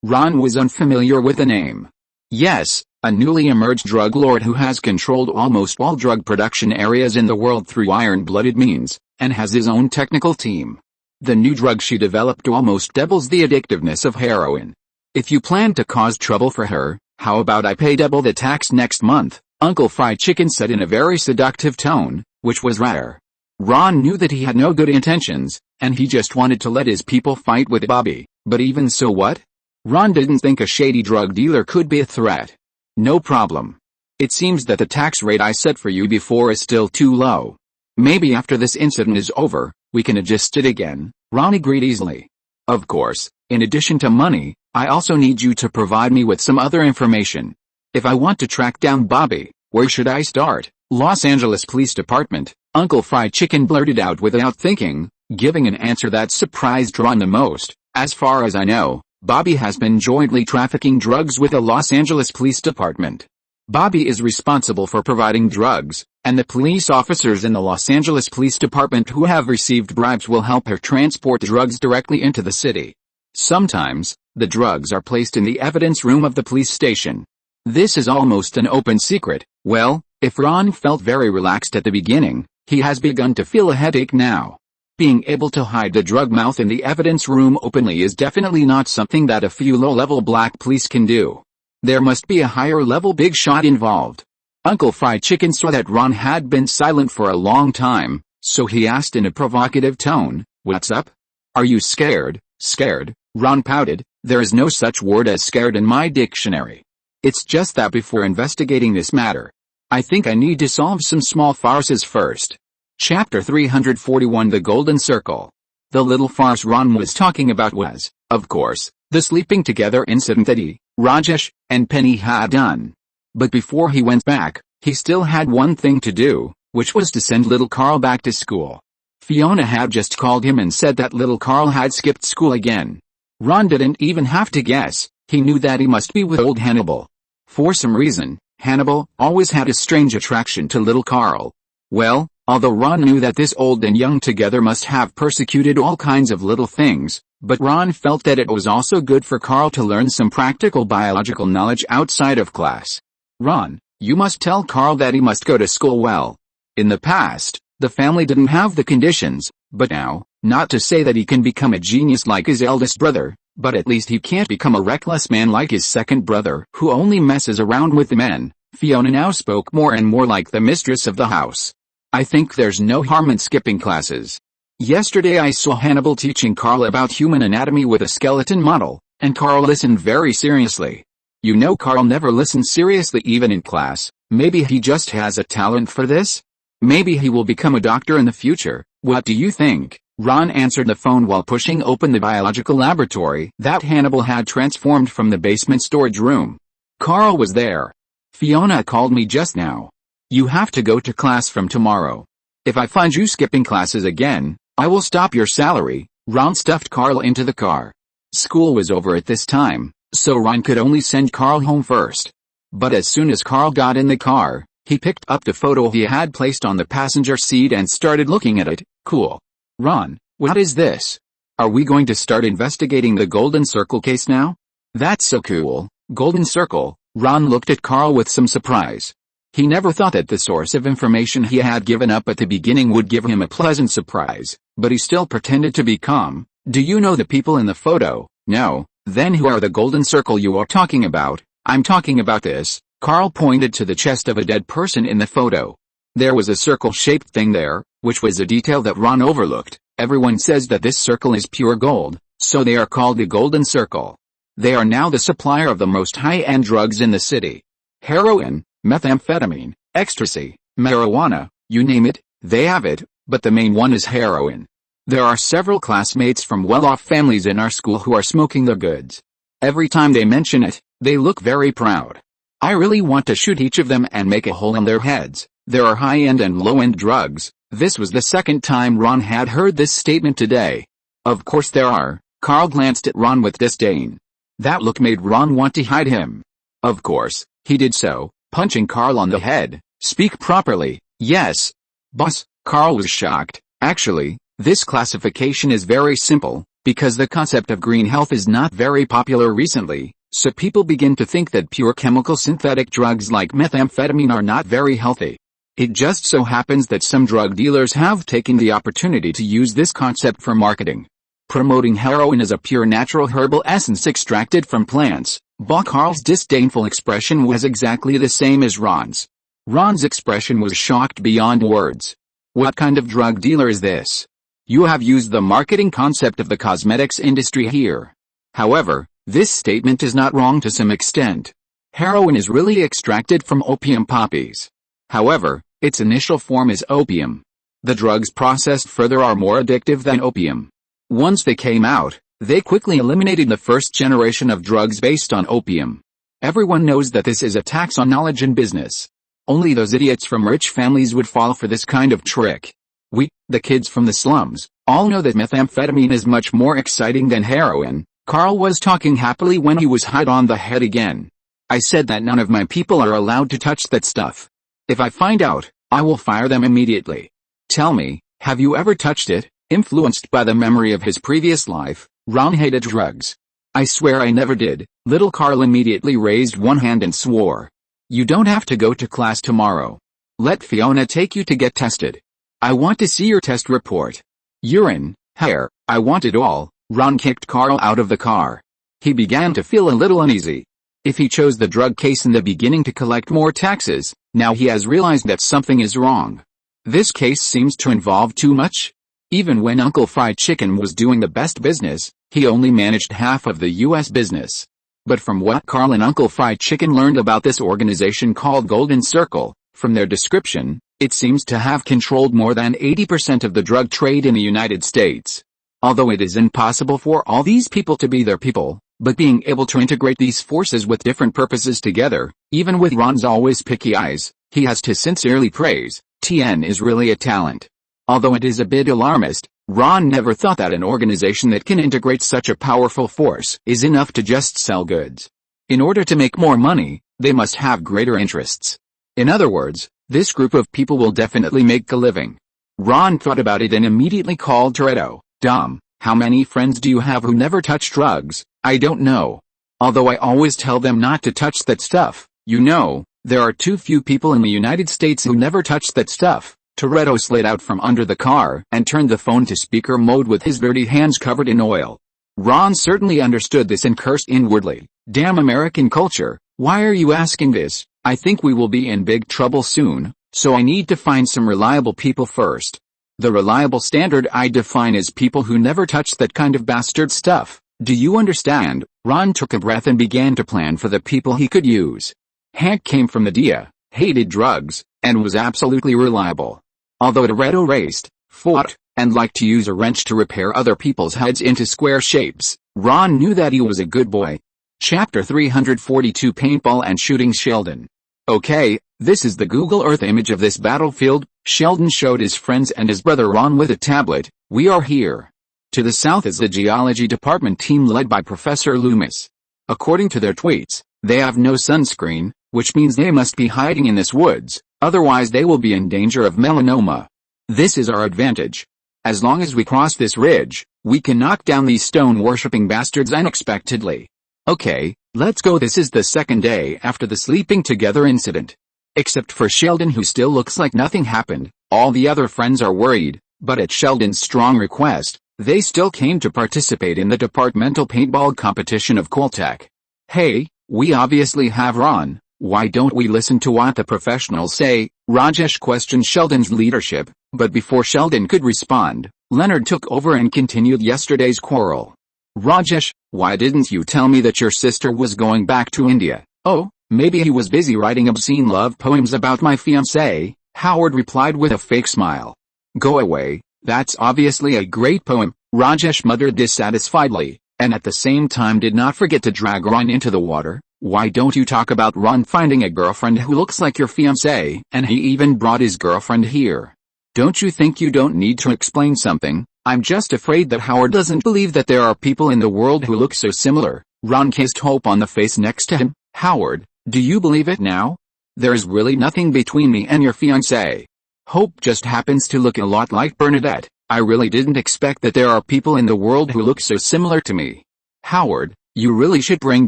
Ron was unfamiliar with the name. Yes, a newly emerged drug lord who has controlled almost all drug production areas in the world through iron-blooded means, and has his own technical team. The new drug she developed almost doubles the addictiveness of heroin. If you plan to cause trouble for her, how about I pay double the tax next month? Uncle Fried Chicken said in a very seductive tone, which was rare. Ron knew that he had no good intentions, and he just wanted to let his people fight with Bobby, but even so what? Ron didn't think a shady drug dealer could be a threat. No problem. It seems that the tax rate I set for you before is still too low. Maybe after this incident is over, we can adjust it again. Ron agreed easily. Of course, in addition to money, I also need you to provide me with some other information. If I want to track down Bobby, where should I start? Los Angeles Police Department, Uncle Fried Chicken blurted out without thinking, giving an answer that surprised Ron the most. As far as I know, Bobby has been jointly trafficking drugs with the Los Angeles Police Department. Bobby is responsible for providing drugs, and the police officers in the Los Angeles Police Department who have received bribes will help her transport drugs directly into the city. Sometimes, the drugs are placed in the evidence room of the police station. This is almost an open secret. Well, if Ron felt very relaxed at the beginning, he has begun to feel a headache now. Being able to hide the drug mouth in the evidence room openly is definitely not something that a few low-level black police can do. There must be a higher-level big shot involved. Uncle Fried Chicken saw that Ron had been silent for a long time, so he asked in a provocative tone, "What's up? Are you scared?" Scared? Ron pouted. There is no such word as scared in my dictionary. It's just that before investigating this matter, I think I need to solve some small farces first. Chapter 341 The Golden Circle. The little farce Ron was talking about was, of course, the sleeping together incident that he, Rajesh, and Penny had done. But before he went back, he still had one thing to do, which was to send little Carl back to school. Fiona had just called him and said that little Carl had skipped school again. Ron didn't even have to guess, he knew that he must be with old Hannibal. For some reason, Hannibal always had a strange attraction to little Carl. Well, although Ron knew that this old and young together must have persecuted all kinds of little things, but Ron felt that it was also good for Carl to learn some practical biological knowledge outside of class. Ron, you must tell Carl that he must go to school well. In the past, the family didn't have the conditions, but now, not to say that he can become a genius like his eldest brother, but at least he can't become a reckless man like his second brother who only messes around with the men. Fiona now spoke more and more like the mistress of the house. I think there's no harm in skipping classes. Yesterday I saw Hannibal teaching Carl about human anatomy with a skeleton model, and Carl listened very seriously. You know, Carl never listens seriously even in class. Maybe he just has a talent for this? Maybe he will become a doctor in the future. What do you think? Ron answered the phone while pushing open the biological laboratory that Hannibal had transformed from the basement storage room. Carl was there. Fiona called me just now. You have to go to class from tomorrow. If I find you skipping classes again, I will stop your salary. Ron stuffed Carl into the car. School was over at this time, so Ron could only send Carl home first. But as soon as Carl got in the car, he picked up the photo he had placed on the passenger seat and started looking at it. Cool. Ron, what is this? Are we going to start investigating the Golden Circle case now? That's so cool. Golden Circle. Ron looked at Carl with some surprise. He never thought that the source of information he had given up at the beginning would give him a pleasant surprise, but he still pretended to be calm. Do you know the people in the photo? No. Then who are the Golden Circle you are talking about? I'm talking about this. Carl pointed to the chest of a dead person in the photo. There was a circle-shaped thing there, which was a detail that Ron overlooked. Everyone says that this circle is pure gold, so they are called the Golden Circle. They are now the supplier of the most high-end drugs in the city. Heroin, methamphetamine, ecstasy, marijuana, you name it, they have it, but the main one is heroin. There are several classmates from well-off families in our school who are smoking the goods. Every time they mention it, they look very proud. I really want to shoot each of them and make a hole in their heads. There are high-end and low-end drugs. This was the second time Ron had heard this statement today. Of course there are. Carl glanced at Ron with disdain. That look made Ron want to hide him. Of course, he did so, punching Carl on the head. Speak properly. Yes. Boss. Carl was shocked. Actually, this classification is very simple, because the concept of green health is not very popular recently, so people begin to think that pure chemical synthetic drugs like methamphetamine are not very healthy. It just so happens that some drug dealers have taken the opportunity to use this concept for marketing. Promoting heroin as a pure natural herbal essence extracted from plants. Carl's disdainful expression was exactly the same as Ron's. Ron's expression was shocked beyond words. What kind of drug dealer is this? You have used the marketing concept of the cosmetics industry here. However, this statement is not wrong to some extent. Heroin is really extracted from opium poppies. However, its initial form is opium. The drugs processed further are more addictive than opium. Once they came out, they quickly eliminated the first generation of drugs based on opium. Everyone knows that this is a tax on knowledge and business. Only those idiots from rich families would fall for this kind of trick. We, the kids from the slums, all know that methamphetamine is much more exciting than heroin. Carl was talking happily when he was hit on the head again. I said that none of my people are allowed to touch that stuff. If I find out, I will fire them immediately. Tell me, have you ever touched it? Influenced by the memory of his previous life, Ron hated drugs. I swear I never did. Little Carl immediately raised one hand and swore. You don't have to go to class tomorrow. Let Fiona take you to get tested. I want to see your test report. Urine, hair, I want it all. Ron kicked Carl out of the car. He began to feel a little uneasy. If he chose the drug case in the beginning to collect more taxes, now he has realized that something is wrong. This case seems to involve too much. Even when Uncle Fried Chicken was doing the best business, he only managed half of the U.S. business. But from what Carl and Uncle Fried Chicken learned about this organization called Golden Circle, from their description, it seems to have controlled more than 80% of the drug trade in the United States. Although it is impossible for all these people to be their people, but being able to integrate these forces with different purposes together, even with Ron's always picky eyes, he has to sincerely praise, TN is really a talent. Although it is a bit alarmist, Ron never thought that an organization that can integrate such a powerful force is enough to just sell goods. In order to make more money, they must have greater interests. In other words, this group of people will definitely make a living. Ron thought about it and immediately called Toretto. Dom, how many friends do you have who never touch drugs? I don't know. Although I always tell them not to touch that stuff, you know, there are too few people in the United States who never touch that stuff. Toretto slid out from under the car and turned the phone to speaker mode with his dirty hands covered in oil. Ron certainly understood this and cursed inwardly. Damn American culture, why are you asking this? I think we will be in big trouble soon, so I need to find some reliable people first. The reliable standard I define is people who never touch that kind of bastard stuff. Do you understand? Ron took a breath and began to plan for the people he could use. Hank came from the DEA, hated drugs, and was absolutely reliable. Although Toretto raced, fought, and liked to use a wrench to repair other people's heads into square shapes, Ron knew that he was a good boy. Chapter 342 Paintball and Shooting Sheldon. Okay, this is the Google Earth image of this battlefield. Sheldon showed his friends and his brother Ron with a tablet. We are here. To the south is the geology department team led by Professor Loomis. According to their tweets, they have no sunscreen, which means they must be hiding in this woods, otherwise they will be in danger of melanoma. This is our advantage. As long as we cross this ridge, we can knock down these stone-worshipping bastards unexpectedly. Okay, let's go. This is the second day after the sleeping together incident. Except for Sheldon, who still looks like nothing happened, all the other friends are worried, but at Sheldon's strong request, they still came to participate in the departmental paintball competition of Coltech. Hey, we obviously have Ron, why don't we listen to what the professionals say? Rajesh questioned Sheldon's leadership, but before Sheldon could respond, Leonard took over and continued yesterday's quarrel. Rajesh, why didn't you tell me that your sister was going back to India? Oh, maybe he was busy writing obscene love poems about my fiancée, Howard replied with a fake smile. Go away, that's obviously a great poem, Rajesh muttered dissatisfiedly, and at the same time did not forget to drag Ron into the water. Why don't you talk about Ron finding a girlfriend who looks like your fiancée, and he even brought his girlfriend here? Don't you think you don't need to explain something? I'm just afraid that Howard doesn't believe that there are people in the world who look so similar. Ron kissed Hope on the face next to him. Howard, do you believe it now? There is really nothing between me and your fiancée. Hope just happens to look a lot like Bernadette. I really didn't expect that there are people in the world who look so similar to me. Howard, you really should bring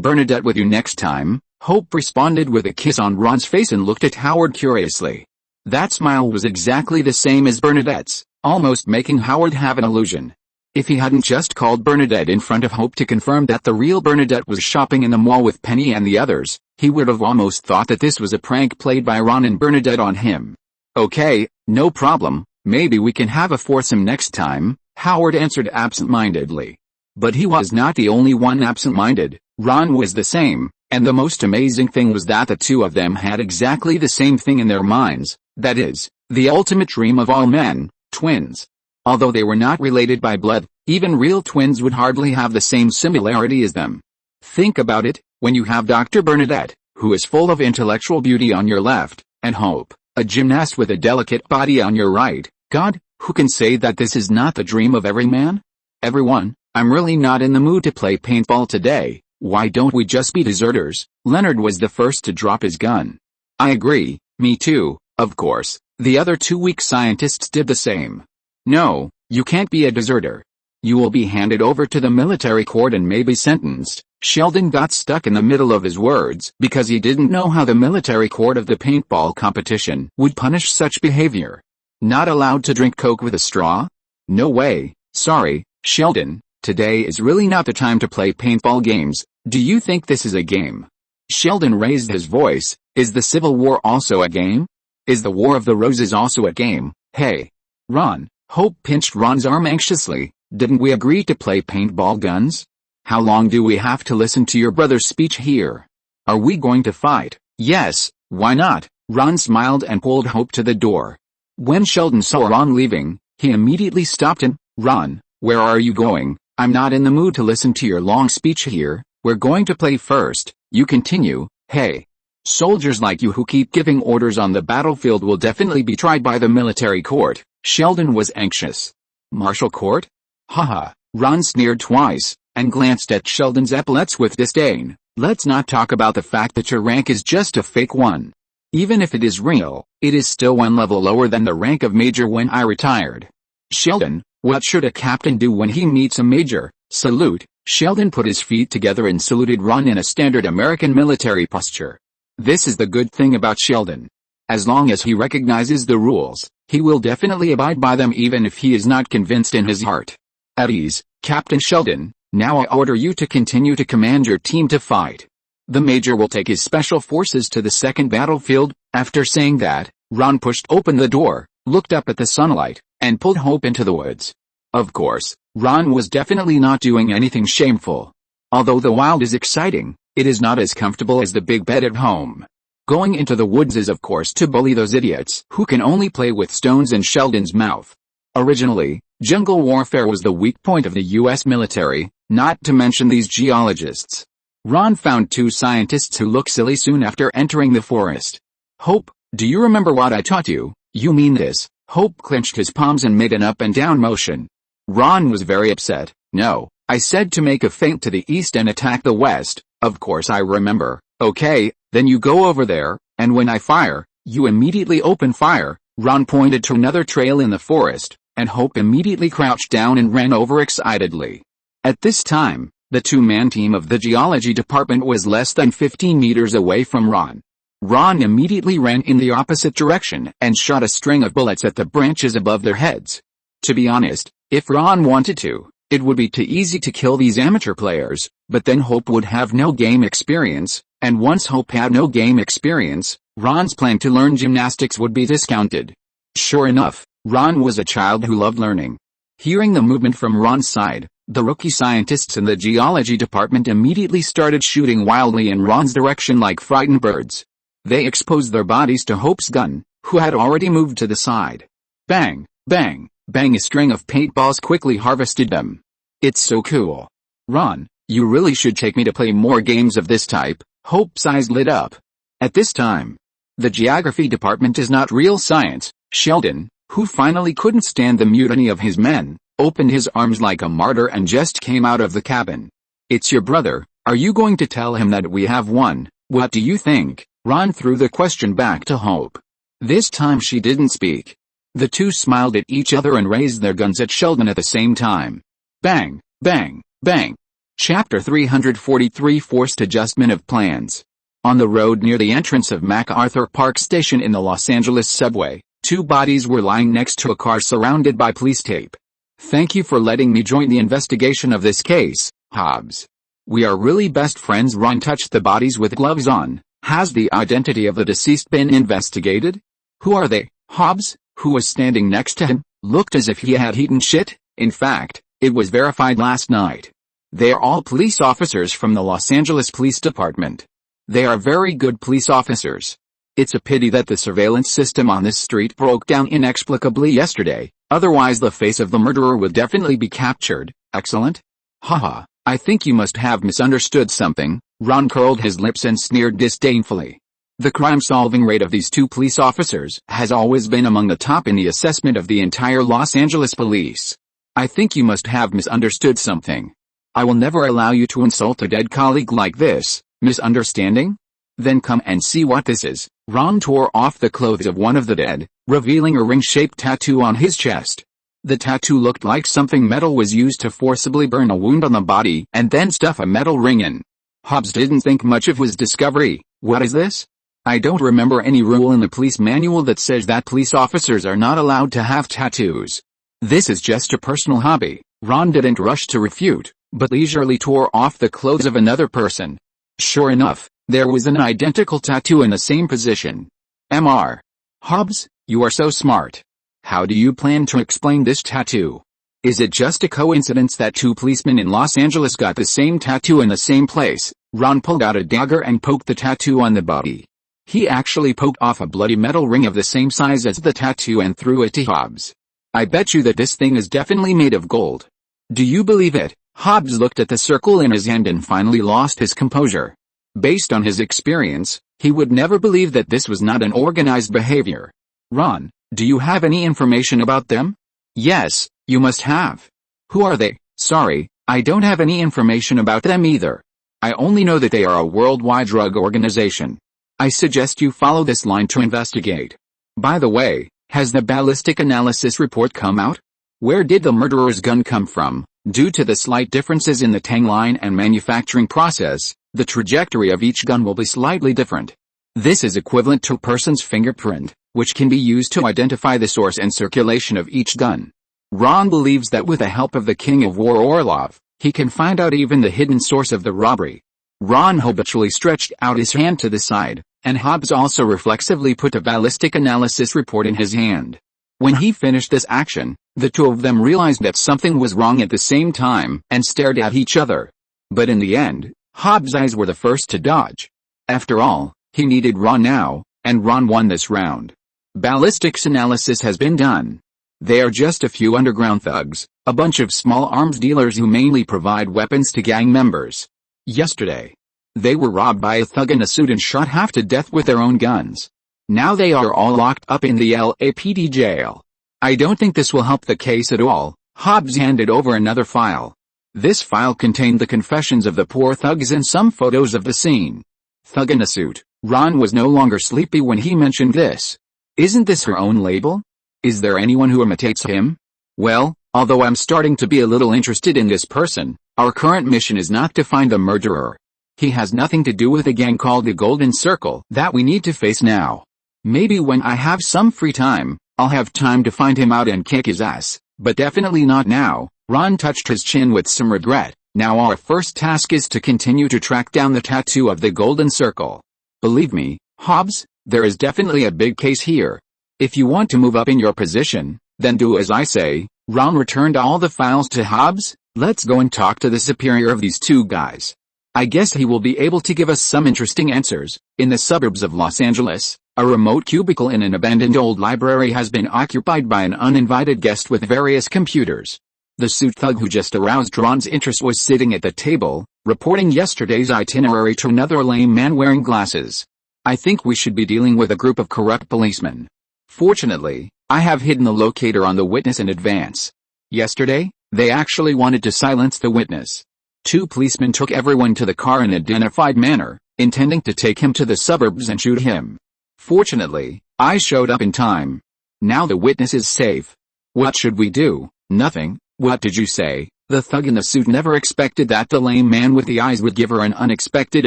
Bernadette with you next time. Hope responded with a kiss on Ron's face and looked at Howard curiously. That smile was exactly the same as Bernadette's, almost making Howard have an illusion. If he hadn't just called Bernadette in front of Hope to confirm that the real Bernadette was shopping in the mall with Penny and the others, he would have almost thought that this was a prank played by Ron and Bernadette on him. Okay, no problem, maybe we can have a foursome next time, Howard answered absent-mindedly. But he was not the only one absent-minded. Ron was the same, and the most amazing thing was that the two of them had exactly the same thing in their minds, that is, the ultimate dream of all men, twins. Although they were not related by blood, even real twins would hardly have the same similarity as them. Think about it, when you have Dr. Bernadette, who is full of intellectual beauty on your left, and Hope, a gymnast with a delicate body on your right, God, who can say that this is not the dream of every man? Everyone, I'm really not in the mood to play paintball today. Why don't we just be deserters? Leonard was the first to drop his gun. I agree, me too, of course. The other two weak scientists did the same. No, you can't be a deserter. You will be handed over to the military court and maybe sentenced. Sheldon got stuck in the middle of his words because he didn't know how the military court of the paintball competition would punish such behavior. Not allowed to drink Coke with a straw? No way, sorry, Sheldon, today is really not the time to play paintball games. Do you think this is a game? Sheldon raised his voice. Is the Civil War also a game? Is the War of the Roses also a game? Hey. Ron. Hope pinched Ron's arm anxiously. Didn't we agree to play paintball guns? How long do we have to listen to your brother's speech here? Are we going to fight? Yes, why not? Ron smiled and pulled Hope to the door. When Sheldon saw Ron leaving, he immediately stopped him. Ron, where are you going? I'm not in the mood to listen to your long speech here. We're going to play first. You continue. Hey. Soldiers like you who keep giving orders on the battlefield will definitely be tried by the military court. Sheldon was anxious. Martial court? Haha. Ron sneered twice, and glanced at Sheldon's epaulets with disdain. Let's not talk about the fact that your rank is just a fake one. Even if it is real, it is still one level lower than the rank of major when I retired. Sheldon, what should a captain do when he meets a major? Salute. Sheldon put his feet together and saluted Ron in a standard American military posture. This is the good thing about Sheldon. As long as he recognizes the rules, he will definitely abide by them even if he is not convinced in his heart. At ease, Captain Sheldon, now I order you to continue to command your team to fight. The major will take his special forces to the second battlefield. After saying that, Ron pushed open the door, looked up at the sunlight, and pulled Hope into the woods. Of course, Ron was definitely not doing anything shameful. Although the wild is exciting, it is not as comfortable as the big bed at home. Going into the woods is of course to bully those idiots who can only play with stones in Sheldon's mouth. Originally, jungle warfare was the weak point of the US military, not to mention these geologists. Ron found two scientists who looked silly soon after entering the forest. Hope, do you remember what I taught you? You mean this? Hope clenched his palms and made an up and down motion. Ron was very upset. No, I said to make a feint to the east and attack the west. Of course I remember. Okay, then you go over there, and when I fire, you immediately open fire. Ron pointed to another trail in the forest, and Hope immediately crouched down and ran over excitedly. At this time, the two-man team of the geology department was less than 15 meters away from Ron. Ron immediately ran in the opposite direction and shot a string of bullets at the branches above their heads. To be honest, if Ron wanted to, it would be too easy to kill these amateur players, but then Hope would have no game experience, and once Hope had no game experience, Ron's plan to learn gymnastics would be discounted. Sure enough, Ron was a child who loved learning. Hearing the movement from Ron's side, the rookie scientists in the geology department immediately started shooting wildly in Ron's direction like frightened birds. They exposed their bodies to Hope's gun, who had already moved to the side. Bang, bang, bang, a string of paintballs quickly harvested them. It's so cool. Ron, you really should take me to play more games of this type. Hope's eyes lit up. At this time, the geography department is not real science. Sheldon, who finally couldn't stand the mutiny of his men, opened his arms like a martyr and just came out of the cabin. It's your brother. Are you going to tell him that we have won? What do you think? Ron threw the question back to Hope. This time she didn't speak. The two smiled at each other and raised their guns at Sheldon at the same time. Bang, bang, bang. Chapter 343 Forced Adjustment of Plans. On the road near the entrance of MacArthur Park Station in the Los Angeles subway, two bodies were lying next to a car surrounded by police tape. Thank you for letting me join the investigation of this case, Hobbs. We are really best friends. Ron touched the bodies with gloves on. Has the identity of the deceased been investigated? Who are they? Hobbs, who was standing next to him, looked as if he had eaten shit. In fact, it was verified last night. They are all police officers from the Los Angeles Police Department. They are very good police officers. It's a pity that the surveillance system on this street broke down inexplicably yesterday, otherwise the face of the murderer would definitely be captured. Excellent. Haha, I think you must have misunderstood something. Ron curled his lips and sneered disdainfully. The crime-solving rate of these two police officers has always been among the top in the assessment of the entire Los Angeles police. I think you must have misunderstood something. I will never allow you to insult a dead colleague like this. Misunderstanding? Then come and see what this is. Ron tore off the clothes of one of the dead, revealing a ring-shaped tattoo on his chest. The tattoo looked like something metal was used to forcibly burn a wound on the body and then stuff a metal ring in. Hobbs didn't think much of his discovery. What is this? I don't remember any rule in the police manual that says that police officers are not allowed to have tattoos. This is just a personal hobby. Ron didn't rush to refute, but leisurely tore off the clothes of another person. Sure enough, there was an identical tattoo in the same position. Mr. Hobbs, you are so smart. How do you plan to explain this tattoo? Is it just a coincidence that two policemen in Los Angeles got the same tattoo in the same place? Ron pulled out a dagger and poked the tattoo on the body. He actually poked off a bloody metal ring of the same size as the tattoo and threw it to Hobbs. I bet you that this thing is definitely made of gold. Do you believe it? Hobbs looked at the circle in his hand and finally lost his composure. Based on his experience, he would never believe that this was not an organized behavior. Ron, do you have any information about them? Yes, you must have. Who are they? Sorry, I don't have any information about them either. I only know that they are a worldwide drug organization. I suggest you follow this line to investigate. By the way, has the ballistic analysis report come out? Where did the murderer's gun come from? Due to the slight differences in the tangline and manufacturing process, the trajectory of each gun will be slightly different. This is equivalent to a person's fingerprint, which can be used to identify the source and circulation of each gun. Ron believes that with the help of the King of War Orlov, he can find out even the hidden source of the robbery. Ron habitually stretched out his hand to the side, and Hobbs also reflexively put a ballistic analysis report in his hand. When he finished this action, the two of them realized that something was wrong at the same time and stared at each other. But in the end, Hobbs' eyes were the first to dodge. After all, he needed Ron now, and Ron won this round. Ballistics analysis has been done. They are just a few underground thugs, a bunch of small arms dealers who mainly provide weapons to gang members. Yesterday, they were robbed by a thug in a suit and shot half to death with their own guns. Now they are all locked up in the LAPD jail. I don't think this will help the case at all. Hobbs handed over another file. This file contained the confessions of the poor thugs and some photos of the scene. Thug in a suit. Ron was no longer sleepy when he mentioned this. Isn't this her own label? Is there anyone who imitates him? Well, although I'm starting to be a little interested in this person, our current mission is not to find the murderer. He has nothing to do with a gang called the Golden Circle that we need to face now. Maybe when I have some free time, I'll have time to find him out and kick his ass, but definitely not now. Ron touched his chin with some regret. Now our first task is to continue to track down the tattoo of the Golden Circle. Believe me, Hobbs, there is definitely a big case here. If you want to move up in your position, then do as I say. Ron returned all the files to Hobbs. Let's go and talk to the superior of these two guys. I guess he will be able to give us some interesting answers. In the suburbs of Los Angeles, a remote cubicle in an abandoned old library has been occupied by an uninvited guest with various computers. The suit thug who just aroused Ron's interest was sitting at the table, reporting yesterday's itinerary to another lame man wearing glasses. I think we should be dealing with a group of corrupt policemen. Fortunately, I have hidden the locator on the witness in advance. Yesterday, they actually wanted to silence the witness. Two policemen took everyone to the car in a identified manner, intending to take him to the suburbs and shoot him. Fortunately, I showed up in time. Now the witness is safe. What should we do? Nothing. What did you say? The thug in the suit never expected that the lame man with the eyes would give her an unexpected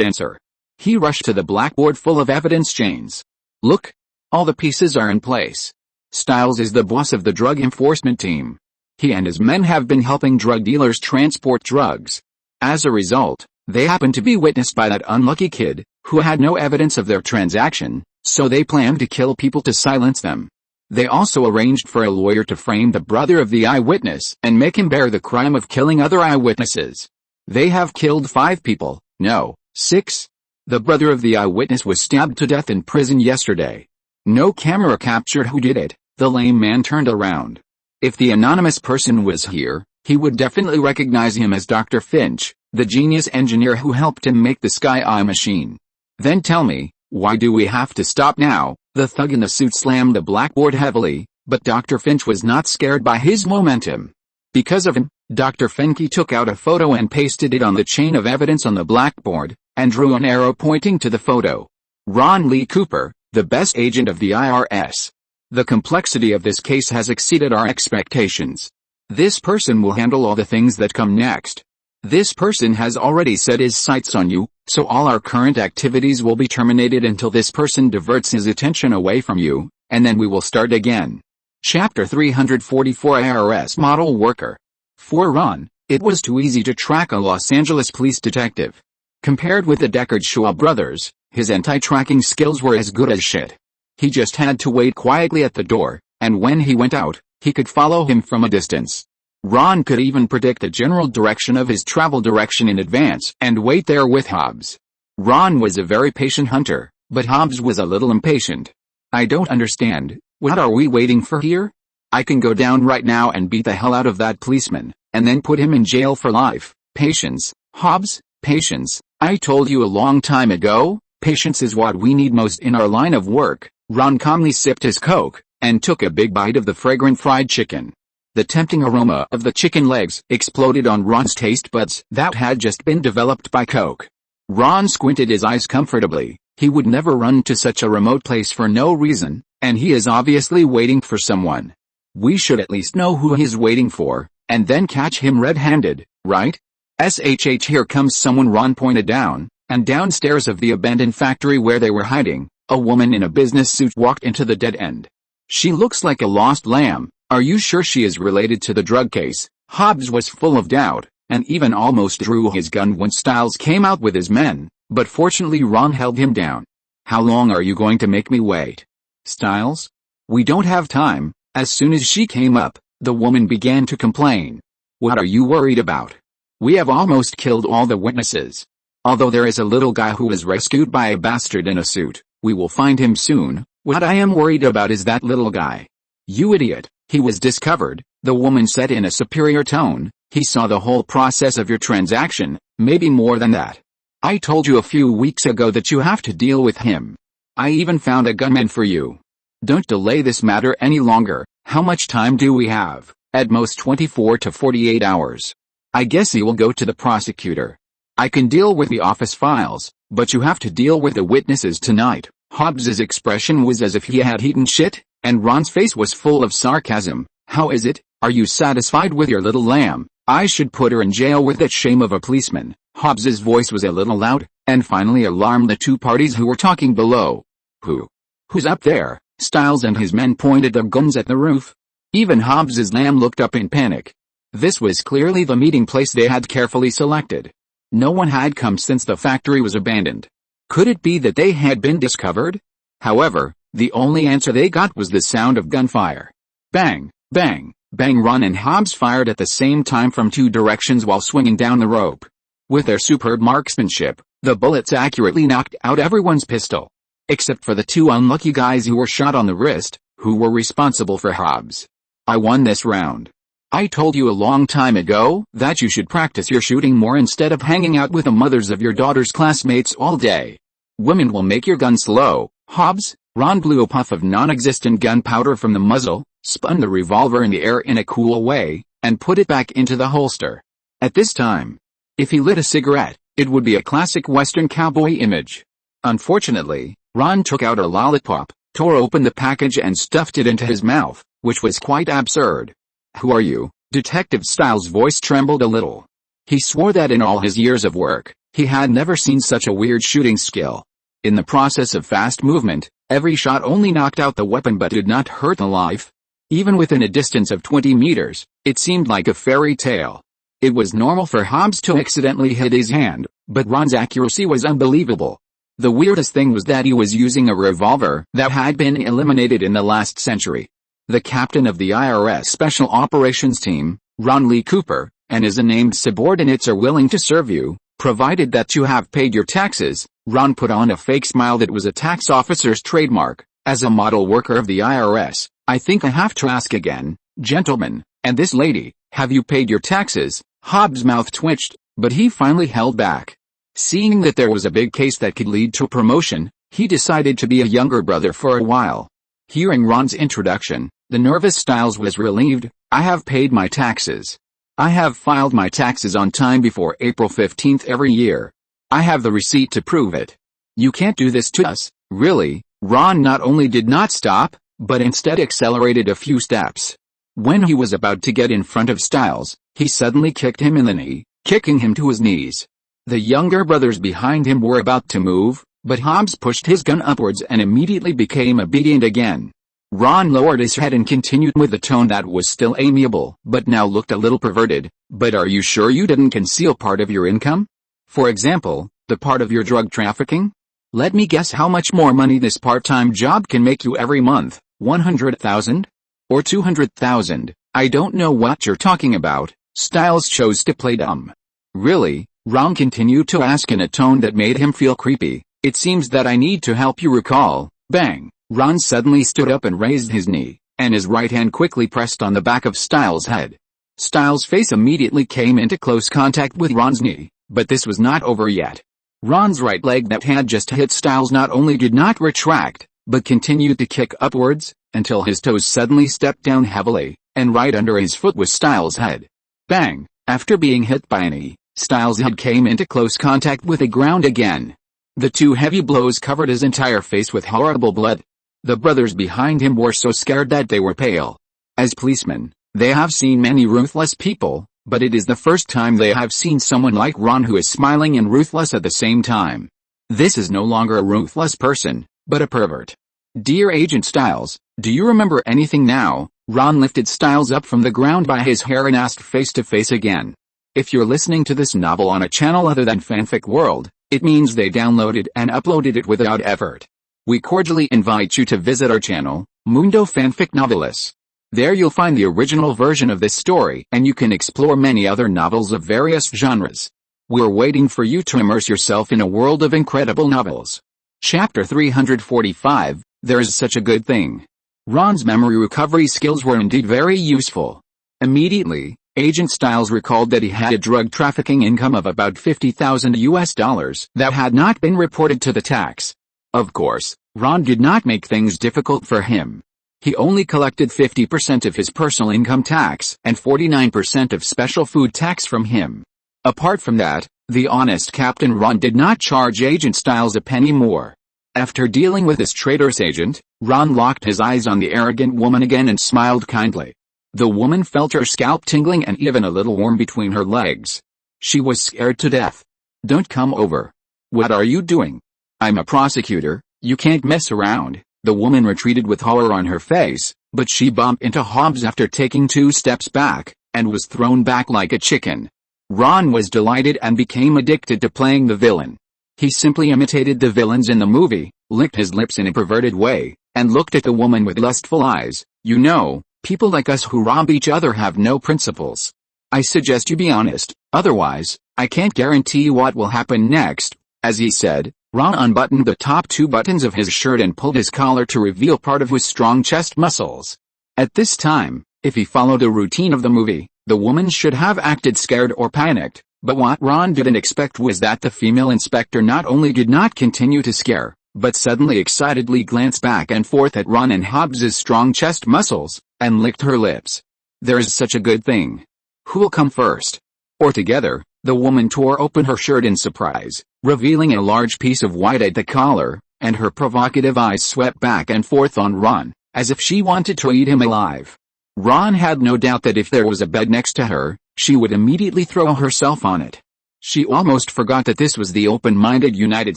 answer. He rushed to the blackboard full of evidence chains. Look. All the pieces are in place. Stiles is the boss of the drug enforcement team. He and his men have been helping drug dealers transport drugs. As a result, they happen to be witnessed by that unlucky kid, who had no evidence of their transaction, so they planned to kill people to silence them. They also arranged for a lawyer to frame the brother of the eyewitness and make him bear the crime of killing other eyewitnesses. They have killed 5 people, no, 6. The brother of the eyewitness was stabbed to death in prison yesterday. No camera captured who did it. The lame man turned around. If the anonymous person was here, he would definitely recognize him as Dr. Finch, the genius engineer who helped him make the Sky Eye machine. Then tell me, why do we have to stop now? The thug in the suit slammed the blackboard heavily, but Dr. Finch was not scared by his momentum. Because of him, Dr. Finke took out a photo and pasted it on the chain of evidence on the blackboard, and drew an arrow pointing to the photo. Ron Lee Cooper, the best agent of the IRS. The complexity of this case has exceeded our expectations. This person will handle all the things that come next. This person has already set his sights on you, so all our current activities will be terminated until this person diverts his attention away from you, and then we will start again. Chapter 344 IRS Model Worker. For Ron, it was too easy to track a Los Angeles police detective. Compared with the Deckard Shaw brothers, his anti-tracking skills were as good as shit. He just had to wait quietly at the door, and when he went out, he could follow him from a distance. Ron could even predict the general direction of his travel direction in advance and wait there with Hobbs. Ron was a very patient hunter, but Hobbs was a little impatient. I don't understand. What are we waiting for here? I can go down right now and beat the hell out of that policeman, and then put him in jail for life. Patience, Hobbs, patience. I told you a long time ago, patience is what we need most in our line of work. Ron calmly sipped his Coke, and took a big bite of the fragrant fried chicken. The tempting aroma of the chicken legs exploded on Ron's taste buds that had just been developed by Coke. Ron squinted his eyes comfortably. He would never run to such a remote place for no reason, and he is obviously waiting for someone. We should at least know who he's waiting for, and then catch him red-handed, right? SHH, here comes someone. Ron pointed down, and downstairs of the abandoned factory where they were hiding, a woman in a business suit walked into the dead end. She looks like a lost lamb. Are you sure she is related to the drug case? Hobbs was full of doubt, and even almost drew his gun when Stiles came out with his men, but fortunately Ron held him down. How long are you going to make me wait? Stiles? We don't have time. As soon as she came up, the woman began to complain. What are you worried about? We have almost killed all the witnesses. Although there is a little guy who was rescued by a bastard in a suit, we will find him soon. What I am worried about is that little guy. You idiot, he was discovered, the woman said in a superior tone. He saw the whole process of your transaction, maybe more than that. I told you a few weeks ago that you have to deal with him. I even found a gunman for you. Don't delay this matter any longer. How much time do we have? At most 24 to 48 hours. I guess he will go to the prosecutor. I can deal with the office files, but you have to deal with the witnesses tonight. Hobbs's expression was as if he had eaten shit, and Ron's face was full of sarcasm. How is it? Are you satisfied with your little lamb? I should put her in jail with that shame of a policeman. Hobbs's voice was a little loud, and finally alarmed the two parties who were talking below. Who's up there? Stiles and his men pointed their guns at the roof. Even Hobbs's lamb looked up in panic. This was clearly the meeting place they had carefully selected. No one had come since the factory was abandoned. Could it be that they had been discovered? However, the only answer they got was the sound of gunfire. Bang, bang, bang. Ron and Hobbs fired at the same time from two directions while swinging down the rope. With their superb marksmanship, the bullets accurately knocked out everyone's pistol. Except for the two unlucky guys who were shot on the wrist, who were responsible for Hobbs. I won this round. I told you a long time ago that you should practice your shooting more instead of hanging out with the mothers of your daughter's classmates all day. Women will make your gun slow. Hobbs. Ron blew a puff of non-existent gunpowder from the muzzle, spun the revolver in the air in a cool way, and put it back into the holster. At this time, if he lit a cigarette, it would be a classic Western cowboy image. Unfortunately, Ron took out a lollipop, tore open the package and stuffed it into his mouth, which was quite absurd. Who are you? Detective Stiles' voice trembled a little. He swore that in all his years of work, he had never seen such a weird shooting skill. In the process of fast movement, every shot only knocked out the weapon but did not hurt the life. Even within a distance of 20 meters, it seemed like a fairy tale. It was normal for Hobbs to accidentally hit his hand, but Ron's accuracy was unbelievable. The weirdest thing was that he was using a revolver that had been eliminated in the last century. The captain of the IRS Special Operations Team, Ron Lee Cooper, and his unnamed subordinates are willing to serve you, provided that you have paid your taxes. Ron put on a fake smile that was a tax officer's trademark. As a model worker of the IRS, I think I have to ask again, gentlemen, and this lady, have you paid your taxes? Hobbs' mouth twitched, but he finally held back. Seeing that there was a big case that could lead to promotion, he decided to be a younger brother for a while. Hearing Ron's introduction, the nervous Stiles was relieved. I have paid my taxes. I have filed my taxes on time before April 15th every year. I have the receipt to prove it. You can't do this to us, really. Ron not only did not stop, but instead accelerated a few steps. When he was about to get in front of Stiles, he suddenly kicked him in the knee, kicking him to his knees. The younger brothers behind him were about to move, but Hobbs pushed his gun upwards and immediately became obedient again. Ron lowered his head and continued with a tone that was still amiable, but now looked a little perverted. But are you sure you didn't conceal part of your income? For example, the part of your drug trafficking? Let me guess how much more money this part-time job can make you every month. 100,000? Or 200,000? I don't know what you're talking about. Styles chose to play dumb. Really? Ron continued to ask in a tone that made him feel creepy. It seems that I need to help you recall. Bang! Ron suddenly stood up and raised his knee, and his right hand quickly pressed on the back of Styles' head. Styles' face immediately came into close contact with Ron's knee, but this was not over yet. Ron's right leg that had just hit Styles not only did not retract, but continued to kick upwards, until his toes suddenly stepped down heavily, and right under his foot was Styles' head. Bang! After being hit by a knee, Styles' head came into close contact with the ground again. The two heavy blows covered his entire face with horrible blood. The brothers behind him were so scared that they were pale. As policemen, they have seen many ruthless people, but it is the first time they have seen someone like Ron who is smiling and ruthless at the same time. This is no longer a ruthless person, but a pervert. Dear Agent Styles, do you remember anything now? Ron lifted Styles up from the ground by his hair and asked face to face again. If you're listening to this novel on a channel other than Fanfic World, it means they downloaded and uploaded it without effort. We cordially invite you to visit our channel, Mundo Fanfic Novelis. There you'll find the original version of this story and you can explore many other novels of various genres. We're waiting for you to immerse yourself in a world of incredible novels. Chapter 345, There is Such a Good Thing. Ron's memory recovery skills were indeed very useful. Immediately, Agent Styles recalled that he had a drug trafficking income of about $50,000 that had not been reported to the tax. Of course, Ron did not make things difficult for him. He only collected 50% of his personal income tax and 49% of special food tax from him. Apart from that, the honest Captain Ron did not charge Agent Styles a penny more. After dealing with this traitorous agent, Ron locked his eyes on the arrogant woman again and smiled kindly. The woman felt her scalp tingling and even a little warm between her legs. She was scared to death. Don't come over. What are you doing? I'm a prosecutor, you can't mess around. The woman retreated with horror on her face, but she bumped into Hobbs after taking 2 steps back, and was thrown back like a chicken. Ron was delighted and became addicted to playing the villain. He simply imitated the villains in the movie, licked his lips in a perverted way, and looked at the woman with lustful eyes. You know, people like us who rob each other have no principles. I suggest you be honest, otherwise, I can't guarantee you what will happen next. As he said, Ron unbuttoned the top 2 buttons of his shirt and pulled his collar to reveal part of his strong chest muscles. At this time, if he followed the routine of the movie, the woman should have acted scared or panicked. But what Ron didn't expect was that the female inspector not only did not continue to scare, but suddenly excitedly glanced back and forth at Ron and Hobbs's strong chest muscles, and licked her lips. There is such a good thing. Who'll come first? Or together, the woman tore open her shirt in surprise, revealing a large piece of white at the collar, and her provocative eyes swept back and forth on Ron, as if she wanted to eat him alive. Ron had no doubt that if there was a bed next to her, she would immediately throw herself on it. She almost forgot that this was the open-minded United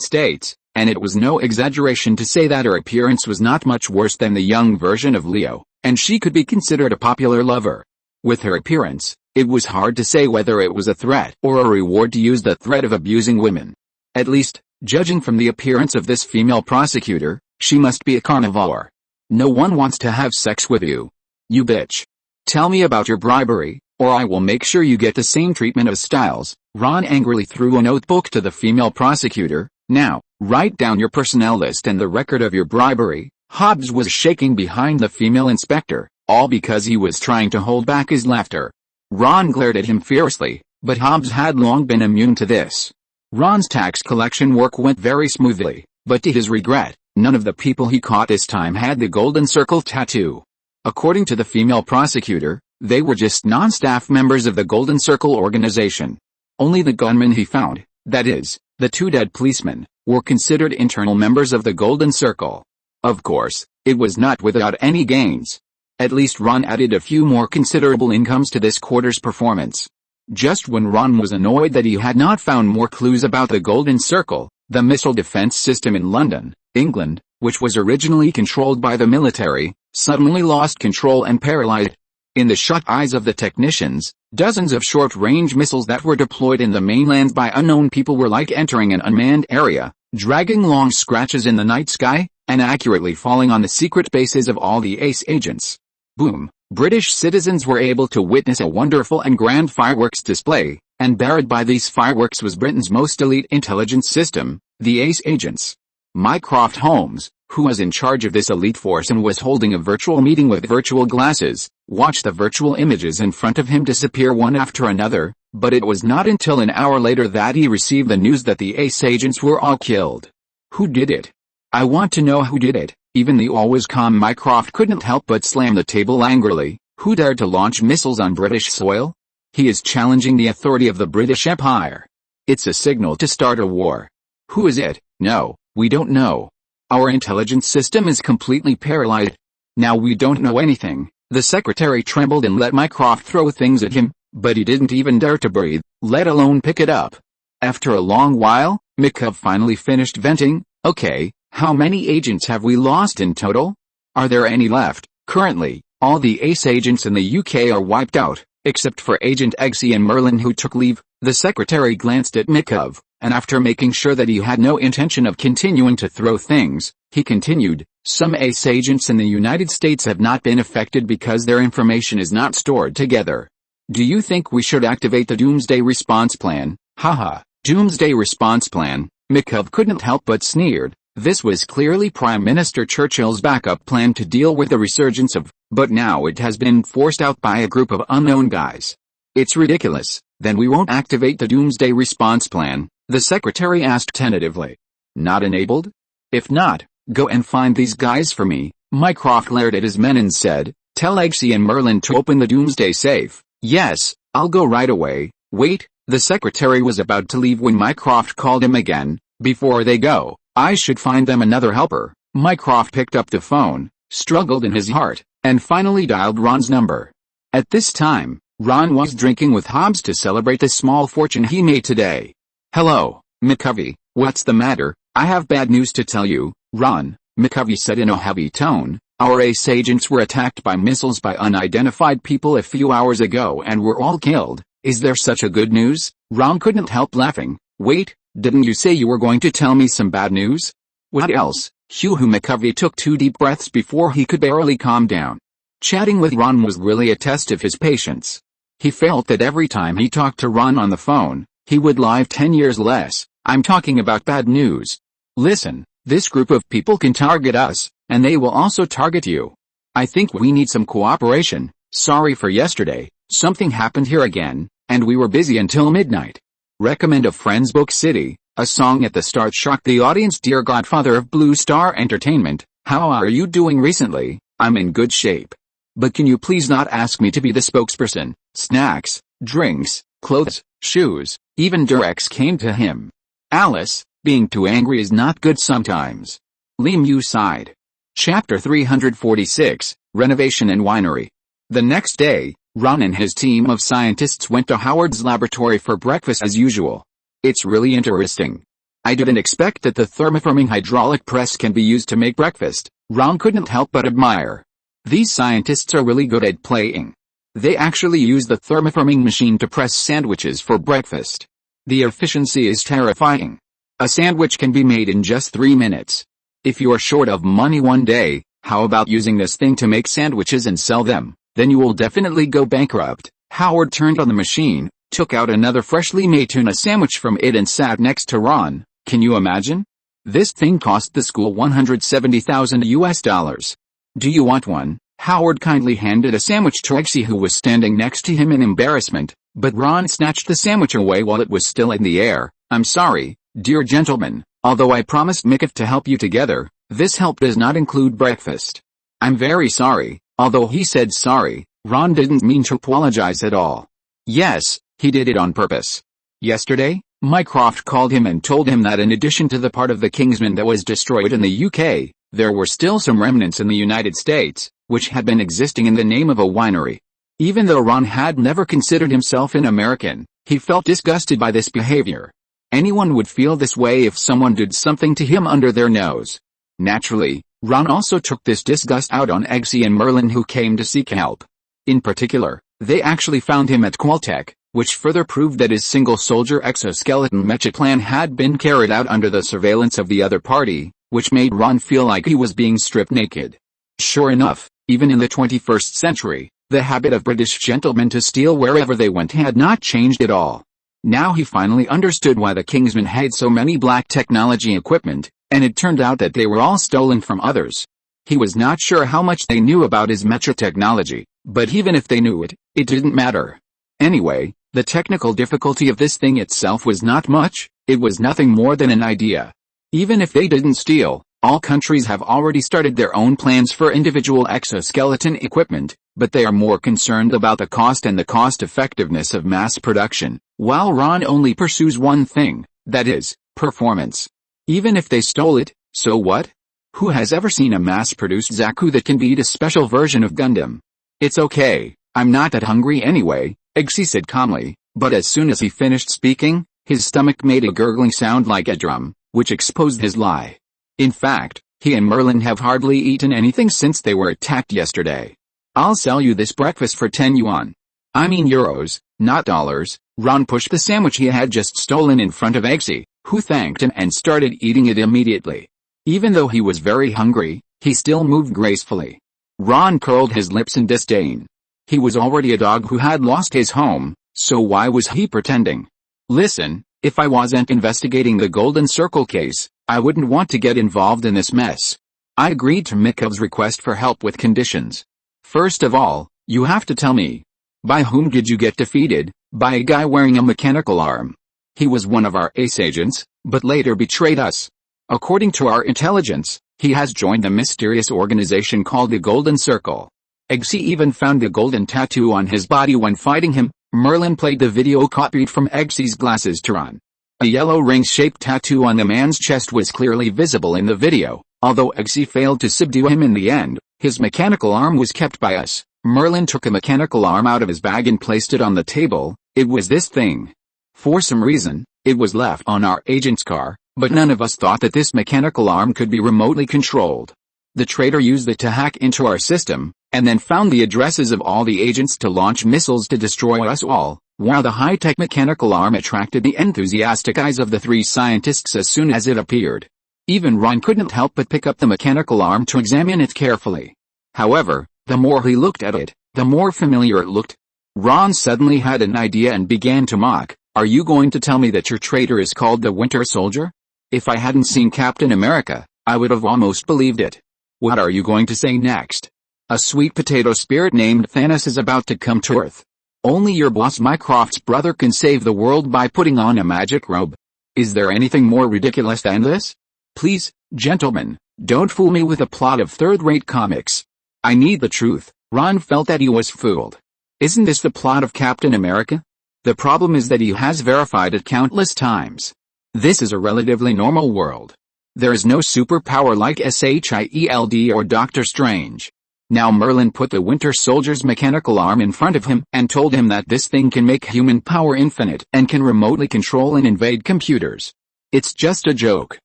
States, and it was no exaggeration to say that her appearance was not much worse than the young version of Leo, and she could be considered a popular lover. With her appearance, it was hard to say whether it was a threat or a reward to use the threat of abusing women. At least, judging from the appearance of this female prosecutor, she must be a carnivore. No one wants to have sex with you. You bitch. Tell me about your bribery, or I will make sure you get the same treatment as Styles. Ron angrily threw a notebook to the female prosecutor. Now, write down your personnel list and the record of your bribery. Hobbs was shaking behind the female inspector, all because he was trying to hold back his laughter. Ron glared at him fiercely, but Hobbs had long been immune to this. Ron's tax collection work went very smoothly, but to his regret, none of the people he caught this time had the golden circle tattoo. According to the female prosecutor, they were just non-staff members of the Golden Circle organization. Only the gunmen he found, that is, the 2 dead policemen, were considered internal members of the Golden Circle. Of course, it was not without any gains. At least Ron added a few more considerable incomes to this quarter's performance. Just when Ron was annoyed that he had not found more clues about the Golden Circle, the missile defense system in London, England, which was originally controlled by the military, suddenly lost control and paralyzed. In the shocked eyes of the technicians, dozens of short-range missiles that were deployed in the mainland by unknown people were like entering an unmanned area, dragging long scratches in the night sky, and accurately falling on the secret bases of all the ACE agents. Boom! British citizens were able to witness a wonderful and grand fireworks display, and buried by these fireworks was Britain's most elite intelligence system, the ACE agents. Mycroft Holmes, who was in charge of this elite force and was holding a virtual meeting with virtual glasses, watched the virtual images in front of him disappear one after another, but it was not until an hour later that he received the news that the ACE agents were all killed. Who did it? I want to know who did it. Even the always calm Mycroft couldn't help but slam the table angrily. Who dared to launch missiles on British soil? He is challenging the authority of the British Empire. It's a signal to start a war. Who is it? No, we don't know. Our intelligence system is completely paralyzed. Now we don't know anything. The secretary trembled and let Mycroft throw things at him, but he didn't even dare to breathe, let alone pick it up. After a long while, Mycroft finally finished venting. Okay, how many agents have we lost in total? Are there any left? Currently, all the ACE agents in the UK are wiped out, except for Agent Eggsy and Merlin who took leave. The secretary glanced at Mycroft, and after making sure that he had no intention of continuing to throw things, he continued, some ACE agents in the United States have not been affected because their information is not stored together. Do you think we should activate the Doomsday Response Plan? Haha, Doomsday Response Plan. Mycroft couldn't help but sneered. This was clearly Prime Minister Churchill's backup plan to deal with the resurgence of, but now it has been forced out by a group of unknown guys. It's ridiculous. Then we won't activate the Doomsday Response Plan, the secretary asked tentatively. Not enabled? If not, go and find these guys for me. Mycroft glared at his men and said, tell Eggsy and Merlin to open the Doomsday safe. Yes, I'll go right away. Wait, the secretary was about to leave when Mycroft called him again. Before they go, I should find them another helper. Mycroft picked up the phone, struggled in his heart, and finally dialed Ron's number. At this time, Ron was drinking with Hobbs to celebrate the small fortune he made today. Hello, McCovey, what's the matter? I have bad news to tell you, Ron, McCovey said in a heavy tone. Our ACE agents were attacked by missiles by unidentified people a few hours ago and were all killed. Is there such a good news? Ron couldn't help laughing. Wait, didn't you say you were going to tell me some bad news? What else? Hugh McCovey took 2 deep breaths before he could barely calm down. Chatting with Ron was really a test of his patience. He felt that every time he talked to Ron on the phone, he would live 10 years less. I'm talking about bad news. Listen, this group of people can target us, and they will also target you. I think we need some cooperation. Sorry for yesterday, something happened here again, and we were busy until midnight. Recommend a Friends Book City, a song at the start shocked the audience. Dear Godfather of Blue Star Entertainment, how are you doing recently? I'm in good shape. But can you please not ask me to be the spokesperson? Snacks, drinks, clothes, shoes, even Durex came to him. Alice, being too angry is not good sometimes. Lemieux sighed. Chapter 346, Renovation and Winery. The next day, Ron and his team of scientists went to Howard's laboratory for breakfast as usual. It's really interesting. I didn't expect that the thermoforming hydraulic press can be used to make breakfast, Ron couldn't help but admire. These scientists are really good at playing. They actually use the thermoforming machine to press sandwiches for breakfast. The efficiency is terrifying. A sandwich can be made in just 3 minutes. If you're short of money one day, how about using this thing to make sandwiches and sell them? Then you will definitely go bankrupt. Howard turned on the machine, took out another freshly made tuna sandwich from it and sat next to Ron. Can you imagine? This thing cost the school $170,000. Do you want one? Howard kindly handed a sandwich to Eggsy, who was standing next to him in embarrassment, but Ron snatched the sandwich away while it was still in the air. I'm sorry, dear gentleman, although I promised Mickey to help you together, this help does not include breakfast. I'm very sorry. Although he said sorry, Ron didn't mean to apologize at all. Yes, he did it on purpose. Yesterday, Mycroft called him and told him that in addition to the part of the Kingsman that was destroyed in the UK, there were still some remnants in the United States, which had been existing in the name of a winery. Even though Ron had never considered himself an American, he felt disgusted by this behavior. Anyone would feel this way if someone did something to him under their nose. Naturally, Ron also took this disgust out on Eggsy and Merlin, who came to seek help. In particular, they actually found him at Qualtech, which further proved that his single-soldier exoskeleton mecha plan had been carried out under the surveillance of the other party, which made Ron feel like he was being stripped naked. Sure enough, even in the 21st century, The habit of British gentlemen to steal wherever they went had not changed at all. Now he finally understood why the Kingsmen had so many black technology equipment, and it turned out that they were all stolen from others. He was not sure how much they knew about his metro technology, but even if they knew it, it didn't matter. Anyway, the technical difficulty of this thing itself was not much, it was nothing more than an idea. Even if they didn't steal, all countries have already started their own plans for individual exoskeleton equipment, but they are more concerned about the cost and the cost-effectiveness of mass production, while Ron only pursues one thing, that is, performance. Even if they stole it, so what? Who has ever seen a mass-produced Zaku that can beat a special version of Gundam? It's okay, I'm not that hungry anyway, Eggsy said calmly, but as soon as he finished speaking, his stomach made a gurgling sound like a drum, which exposed his lie. In fact, he and Merlin have hardly eaten anything since they were attacked yesterday. I'll sell you this breakfast for 10 yuan. I mean euros, not dollars. Ron pushed the sandwich he had just stolen in front of Eggsy, who thanked him and started eating it immediately. Even though he was very hungry, he still moved gracefully. Ron curled his lips in disdain. He was already a dog who had lost his home, so why was he pretending? Listen, if I wasn't investigating the Golden Circle case, I wouldn't want to get involved in this mess. I agreed to Mikov's request for help with conditions. First of all, you have to tell me. By whom did you get defeated? By a guy wearing a mechanical arm. He was one of our ace agents, but later betrayed us. According to our intelligence, he has joined a mysterious organization called the Golden Circle. Eggsy even found the golden tattoo on his body when fighting him. Merlin played the video copied from Eggsy's glasses to Ron. A yellow ring-shaped tattoo on the man's chest was clearly visible in the video. Although Eggsy failed to subdue him in the end, his mechanical arm was kept by us. Merlin took a mechanical arm out of his bag and placed it on the table. It was this thing. For some reason, it was left on our agent's car, but none of us thought that this mechanical arm could be remotely controlled. The traitor used it to hack into our system, and then found the addresses of all the agents to launch missiles to destroy us all, while the high-tech mechanical arm attracted the enthusiastic eyes of the three scientists as soon as it appeared. Even Ron couldn't help but pick up the mechanical arm to examine it carefully. However, the more he looked at it, the more familiar it looked. Ron suddenly had an idea and began to mock. Are you going to tell me that your traitor is called the Winter Soldier? If I hadn't seen Captain America, I would have almost believed it. What are you going to say next? A sweet potato spirit named Thanos is about to come to Earth. Only your boss Mycroft's brother can save the world by putting on a magic robe. Is there anything more ridiculous than this? Please, gentlemen, don't fool me with a plot of third-rate comics. I need the truth. Ron felt that he was fooled. Isn't this the plot of Captain America? The problem is that he has verified it countless times. This is a relatively normal world. There is no superpower like SHIELD or Doctor Strange. Now Merlin put the Winter Soldier's mechanical arm in front of him and told him that this thing can make human power infinite and can remotely control and invade computers. It's just a joke.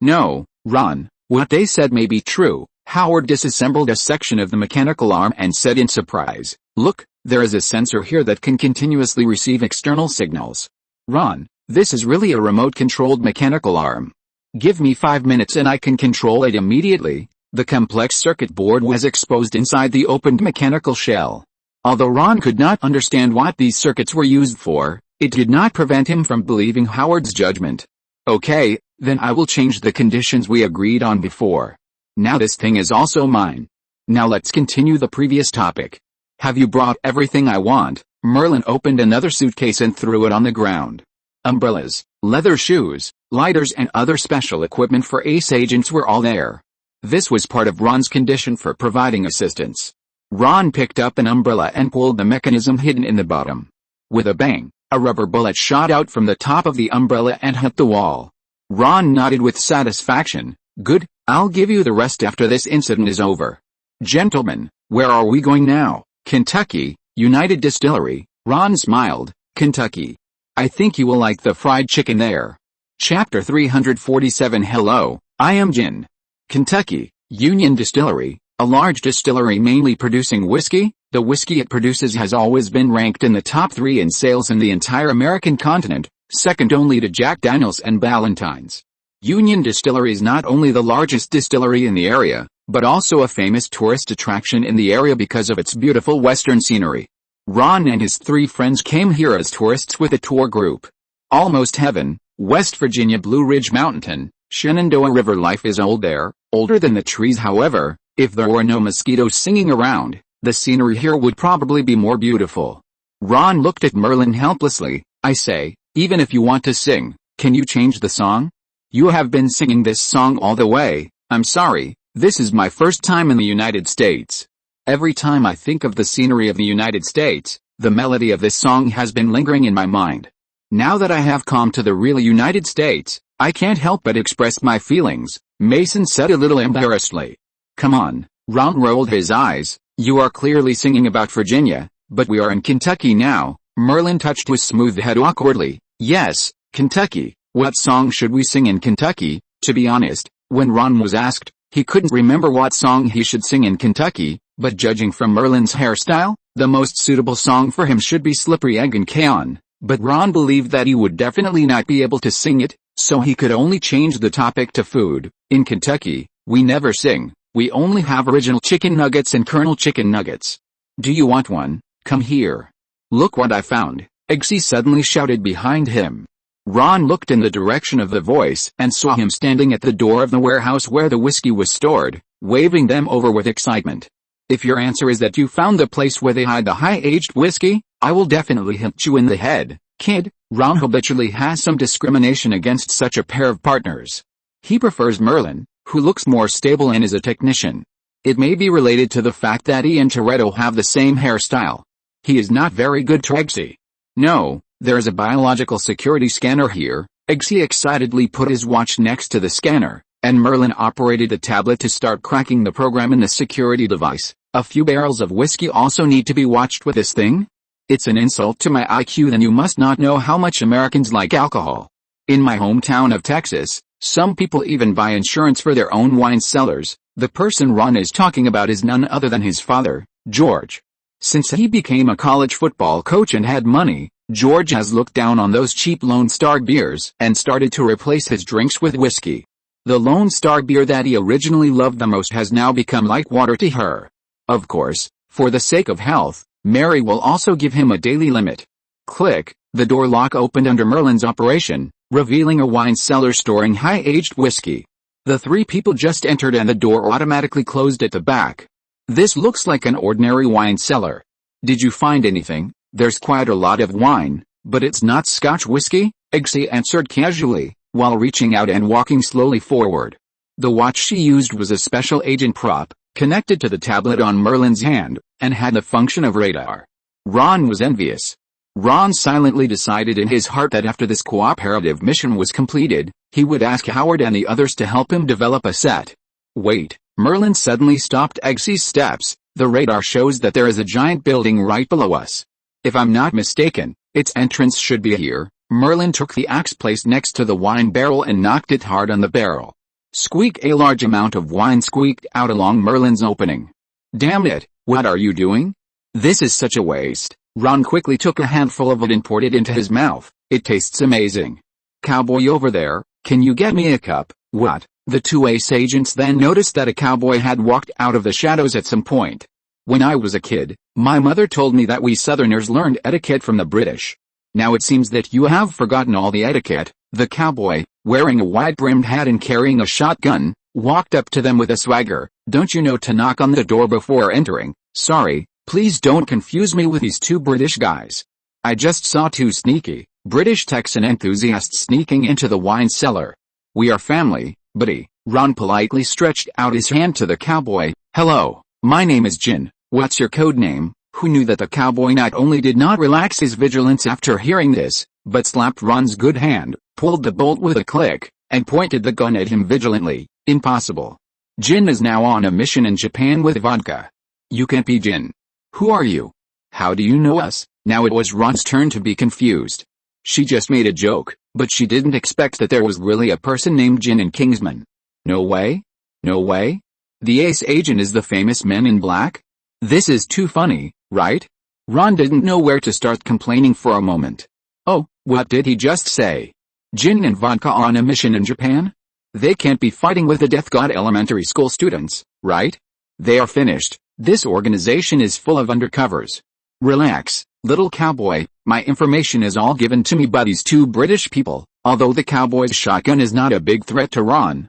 No, Ron, what they said may be true. Howard disassembled a section of the mechanical arm and said in surprise, look, there is a sensor here that can continuously receive external signals. Ron, this is really a remote-controlled mechanical arm. Give me 5 minutes and I can control it immediately. The complex circuit board was exposed inside the opened mechanical shell. Although Ron could not understand what these circuits were used for, it did not prevent him from believing Howard's judgment. Okay, then I will change the conditions we agreed on before. Now this thing is also mine. Now let's continue the previous topic. Have you brought everything I want? Merlin opened another suitcase and threw it on the ground. Umbrellas, leather shoes, lighters and other special equipment for ace agents were all there. This was part of Ron's condition for providing assistance. Ron picked up an umbrella and pulled the mechanism hidden in the bottom. With a bang, a rubber bullet shot out from the top of the umbrella and hit the wall. Ron nodded with satisfaction. Good, I'll give you the rest after this incident is over. Gentlemen, where are we going now? Kentucky, United Distillery. Ron smiled. Kentucky. I think you will like the fried chicken there. Chapter 347. Hello, I am Jin. Kentucky, Union Distillery, a large distillery mainly producing whiskey. The whiskey it produces has always been ranked in the top 3 in sales in the entire American continent, second only to Jack Daniel's and Ballantine's. Union Distillery is not only the largest distillery in the area, but also a famous tourist attraction in the area because of its beautiful western scenery. Ron and his 3 friends came here as tourists with a tour group. Almost heaven, West Virginia Blue Ridge Mountain, Shenandoah River. Life is old there, older than the trees. However, if there were no mosquitoes singing around, the scenery here would probably be more beautiful. Ron looked at Merlin helplessly. I say, even if you want to sing, can you change the song? You have been singing this song all the way. I'm sorry, this is my first time in the United States. Every time I think of the scenery of the United States, the melody of this song has been lingering in my mind. Now that I have come to the real United States, I can't help but express my feelings, Mason said a little embarrassedly. Come on, Ron rolled his eyes. You are clearly singing about Virginia, but we are in Kentucky now. Merlin touched his smooth head awkwardly. Yes, Kentucky. What song should we sing in Kentucky? To be honest, when Ron was asked, he couldn't remember what song he should sing in Kentucky, but judging from Merlin's hairstyle, the most suitable song for him should be Slippery Egg and K.O.N. But Ron believed that he would definitely not be able to sing it, so he could only change the topic to food. In Kentucky, we never sing, we only have original chicken nuggets and Colonel chicken nuggets. Do you want one? Come here. Look what I found, Eggsy suddenly shouted behind him. Ron looked in the direction of the voice and saw him standing at the door of the warehouse where the whiskey was stored, waving them over with excitement. If your answer is that you found the place where they hide the high-aged whiskey, I will definitely hit you in the head, kid. Ron habitually has some discrimination against such a pair of partners. He prefers Merlin, who looks more stable and is a technician. It may be related to the fact that he and Toretto have the same hairstyle. He is not very good to Eggsy. No, there is a biological security scanner here. Eggsy excitedly put his watch next to the scanner, and Merlin operated the tablet to start cracking the program in the security device. A few barrels of whiskey also need to be watched with this thing? It's an insult to my IQ. Then you must not know how much Americans like alcohol. In my hometown of Texas, some people even buy insurance for their own wine cellars. The person Ron is talking about is none other than his father, George. Since he became a college football coach and had money, George has looked down on those cheap Lone Star beers and started to replace his drinks with whiskey. The Lone Star beer that he originally loved the most has now become like water to her. Of course, for the sake of health, Mary will also give him a daily limit. Click, the door lock opened under Merlin's operation, revealing a wine cellar storing high-aged whiskey. The 3 people just entered and the door automatically closed at the back. This looks like an ordinary wine cellar. Did you find anything? There's quite a lot of wine, but it's not Scotch whiskey, Eggsy answered casually, while reaching out and walking slowly forward. The watch she used was a special agent prop, connected to the tablet on Merlin's hand, and had the function of radar. Ron was envious. Ron silently decided in his heart that after this cooperative mission was completed, he would ask Howard and the others to help him develop a set. Wait, Merlin suddenly stopped Eggsy's steps. The radar shows that there is a giant building right below us. If I'm not mistaken, its entrance should be here. Merlin took the axe placed next to the wine barrel and knocked it hard on the barrel. Squeak! A large amount of wine squeaked out along Merlin's opening. Damn it, what are you doing? This is such a waste. Ron quickly took a handful of it and poured it into his mouth. It tastes amazing. Cowboy over there, can you get me a cup? What? The 2 ace agents then noticed that a cowboy had walked out of the shadows at some point. When I was a kid, my mother told me that we Southerners learned etiquette from the British. Now it seems that you have forgotten all the etiquette. The cowboy, wearing a wide-brimmed hat and carrying a shotgun, walked up to them with a swagger. Don't you know to knock on the door before entering? Sorry, please don't confuse me with these 2 British guys. I just saw 2 sneaky, British Texan enthusiasts sneaking into the wine cellar. We are family, buddy. Ron politely stretched out his hand to the cowboy. Hello, my name is Jin. What's your code name? Who knew that the cowboy not only did not relax his vigilance after hearing this, but slapped Ron's good hand, pulled the bolt with a click, and pointed the gun at him vigilantly. Impossible. Jin is now on a mission in Japan with vodka. You can't be Jin. Who are you? How do you know us? Now it was Ron's turn to be confused. She just made a joke, but she didn't expect that there was really a person named Jin in Kingsman. No way? No way? The ace agent is the famous Man in Black? This is too funny, right? Ron didn't know where to start complaining for a moment. Oh, what did he just say? Gin and vodka on a mission in Japan? They can't be fighting with the Death God elementary school students, right? They are finished. This organization is full of undercovers. Relax, little cowboy, my information is all given to me by these two British people. Although the cowboy's shotgun is not a big threat to Ron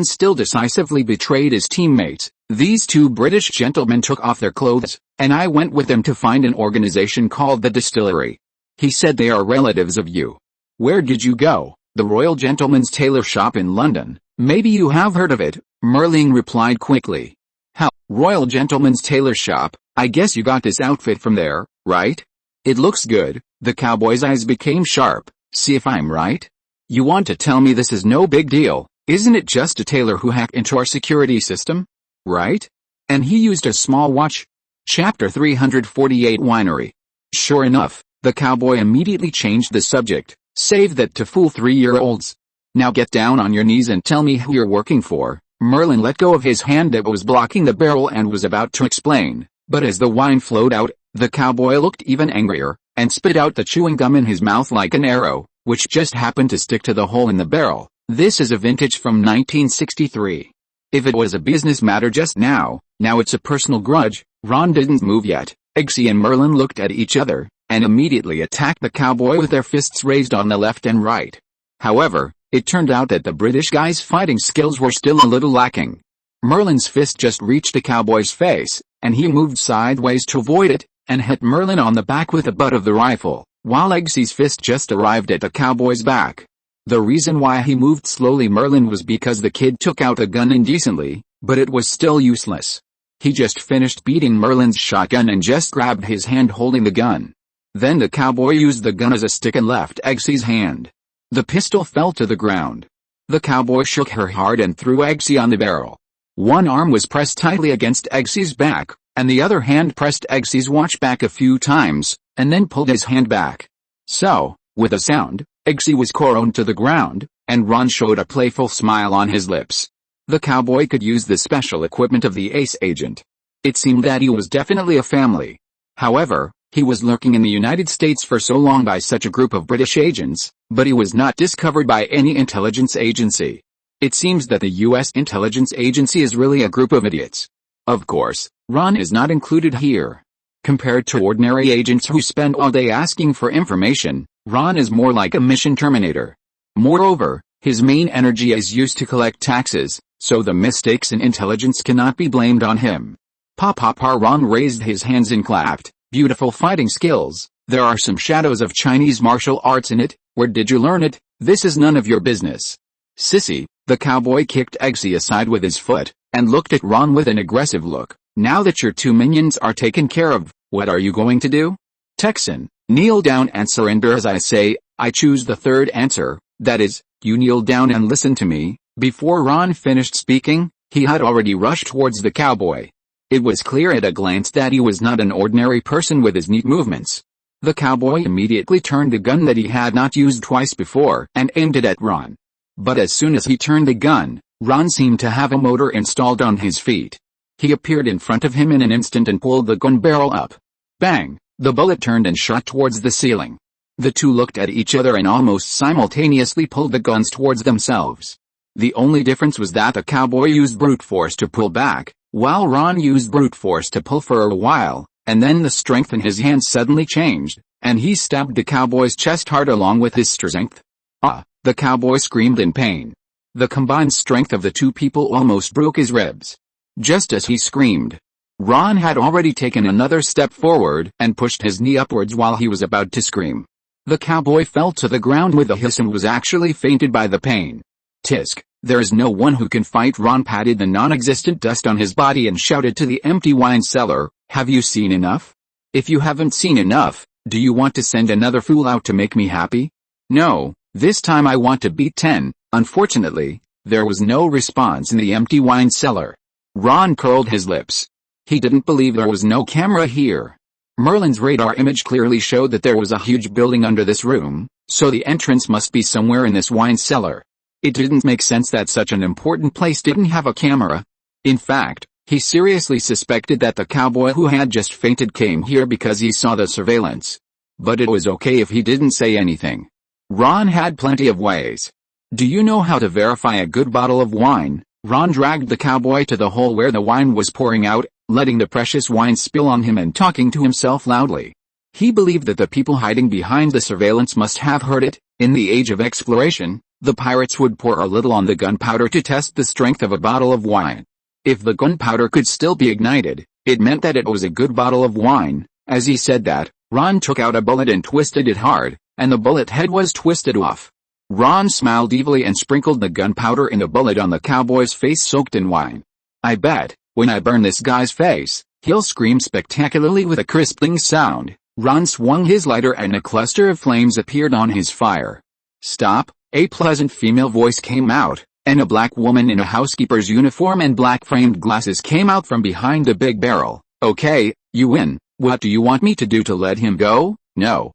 still decisively betrayed his teammates. These two British gentlemen took off their clothes, and I went with them to find an organization called the Distillery. He said they are relatives of you. Where did you go? The Royal Gentleman's Tailor Shop in London. Maybe you have heard of it, Merlin replied quickly. How, Royal Gentleman's Tailor Shop? I guess you got this outfit from there, right? It looks good. The cowboy's eyes became sharp. See if I'm right? You want to tell me this is no big deal? Isn't it just a tailor who hacked into our security system? Right? And he used a small watch? Chapter 348 Winery. Sure enough, the cowboy immediately changed the subject. Save that to fool 3-year-olds. Now get down on your knees and tell me who you're working for. Merlin let go of his hand that was blocking the barrel and was about to explain, but as the wine flowed out, the cowboy looked even angrier, and spit out the chewing gum in his mouth like an arrow, which just happened to stick to the hole in the barrel. This is a vintage from 1963. If it was a business matter just now it's a personal grudge. Ron didn't move yet. Eggsy and Merlin looked at each other, and immediately attacked the cowboy with their fists raised on the left and right. However, it turned out that the British guy's fighting skills were still a little lacking. Merlin's fist just reached the cowboy's face, and he moved sideways to avoid it, and hit Merlin on the back with the butt of the rifle, while Eggsy's fist just arrived at the cowboy's back. The reason why he moved slowly Merlin was because the kid took out the gun indecently, but it was still useless. He just finished beating Merlin's shotgun and just grabbed his hand holding the gun. Then the cowboy used the gun as a stick and left Eggsy's hand. The pistol fell to the ground. The cowboy shook her hard and threw Eggsy on the barrel. One arm was pressed tightly against Eggsy's back, and the other hand pressed Eggsy's watch back a few times, and then pulled his hand back. So, with a sound, Eggsy was coroned to the ground, and Ron showed a playful smile on his lips. The cowboy could use the special equipment of the ace agent. It seemed that he was definitely a family. However, he was lurking in the United States for so long by such a group of British agents, but he was not discovered by any intelligence agency. It seems that the U.S. intelligence agency is really a group of idiots. Of course, Ron is not included here. Compared to ordinary agents who spend all day asking for information, Ron is more like a mission terminator. Moreover, his main energy is used to collect taxes, so the mistakes in intelligence cannot be blamed on him. Ron raised his hands and clapped. Beautiful fighting skills. There are some shadows of Chinese martial arts in it. Where did you learn it? This is none of your business. Sissy, the cowboy kicked Eggsy aside with his foot, and looked at Ron with an aggressive look. Now that your two minions are taken care of, what are you going to do? Texan, kneel down and surrender as I say. I choose the third answer, that is, you kneel down and listen to me. Before Ron finished speaking, he had already rushed towards the cowboy. It was clear at a glance that he was not an ordinary person with his neat movements. The cowboy immediately turned the gun that he had not used twice before and aimed it at Ron. But as soon as he turned the gun, Ron seemed to have a motor installed on his feet. He appeared in front of him in an instant and pulled the gun barrel up. Bang! The bullet turned and shot towards the ceiling. The two looked at each other and almost simultaneously pulled the guns towards themselves. The only difference was that the cowboy used brute force to pull back, while Ron used brute force to pull for a while, and then the strength in his hand suddenly changed, and he stabbed the cowboy's chest hard along with his strength. Ah! The cowboy screamed in pain. The combined strength of the two people almost broke his ribs. Just as he screamed, Ron had already taken another step forward and pushed his knee upwards while he was about to scream. The cowboy fell to the ground with a hiss and was actually fainted by the pain. Tisk, there is no one who can fight. Ron patted the non-existent dust on his body and shouted to the empty wine cellar, have you seen enough? If you haven't seen enough, do you want to send another fool out to make me happy? No, this time I want to beat 10. Unfortunately, there was no response in the empty wine cellar. Ron curled his lips. He didn't believe there was no camera here. Merlin's radar image clearly showed that there was a huge building under this room, so the entrance must be somewhere in this wine cellar. It didn't make sense that such an important place didn't have a camera. In fact, he seriously suspected that the cowboy who had just fainted came here because he saw the surveillance. But it was okay if he didn't say anything. Ron had plenty of ways. Do you know how to verify a good bottle of wine? Ron dragged the cowboy to the hole where the wine was pouring out, letting the precious wine spill on him and talking to himself loudly. He believed that the people hiding behind the surveillance must have heard it. In the age of exploration, the pirates would pour a little on the gunpowder to test the strength of a bottle of wine. If the gunpowder could still be ignited, it meant that it was a good bottle of wine. As he said that, Ron took out a bullet and twisted it hard, and the bullet head was twisted off. Ron smiled evilly and sprinkled the gunpowder in the bullet on the cowboy's face soaked in wine. I bet, when I burn this guy's face, he'll scream spectacularly with a crisping sound. Ron swung his lighter and a cluster of flames appeared on his fire. Stop, a pleasant female voice came out, and a black woman in a housekeeper's uniform and black framed glasses came out from behind the big barrel. Okay, you win. What do you want me to do to let him go? No,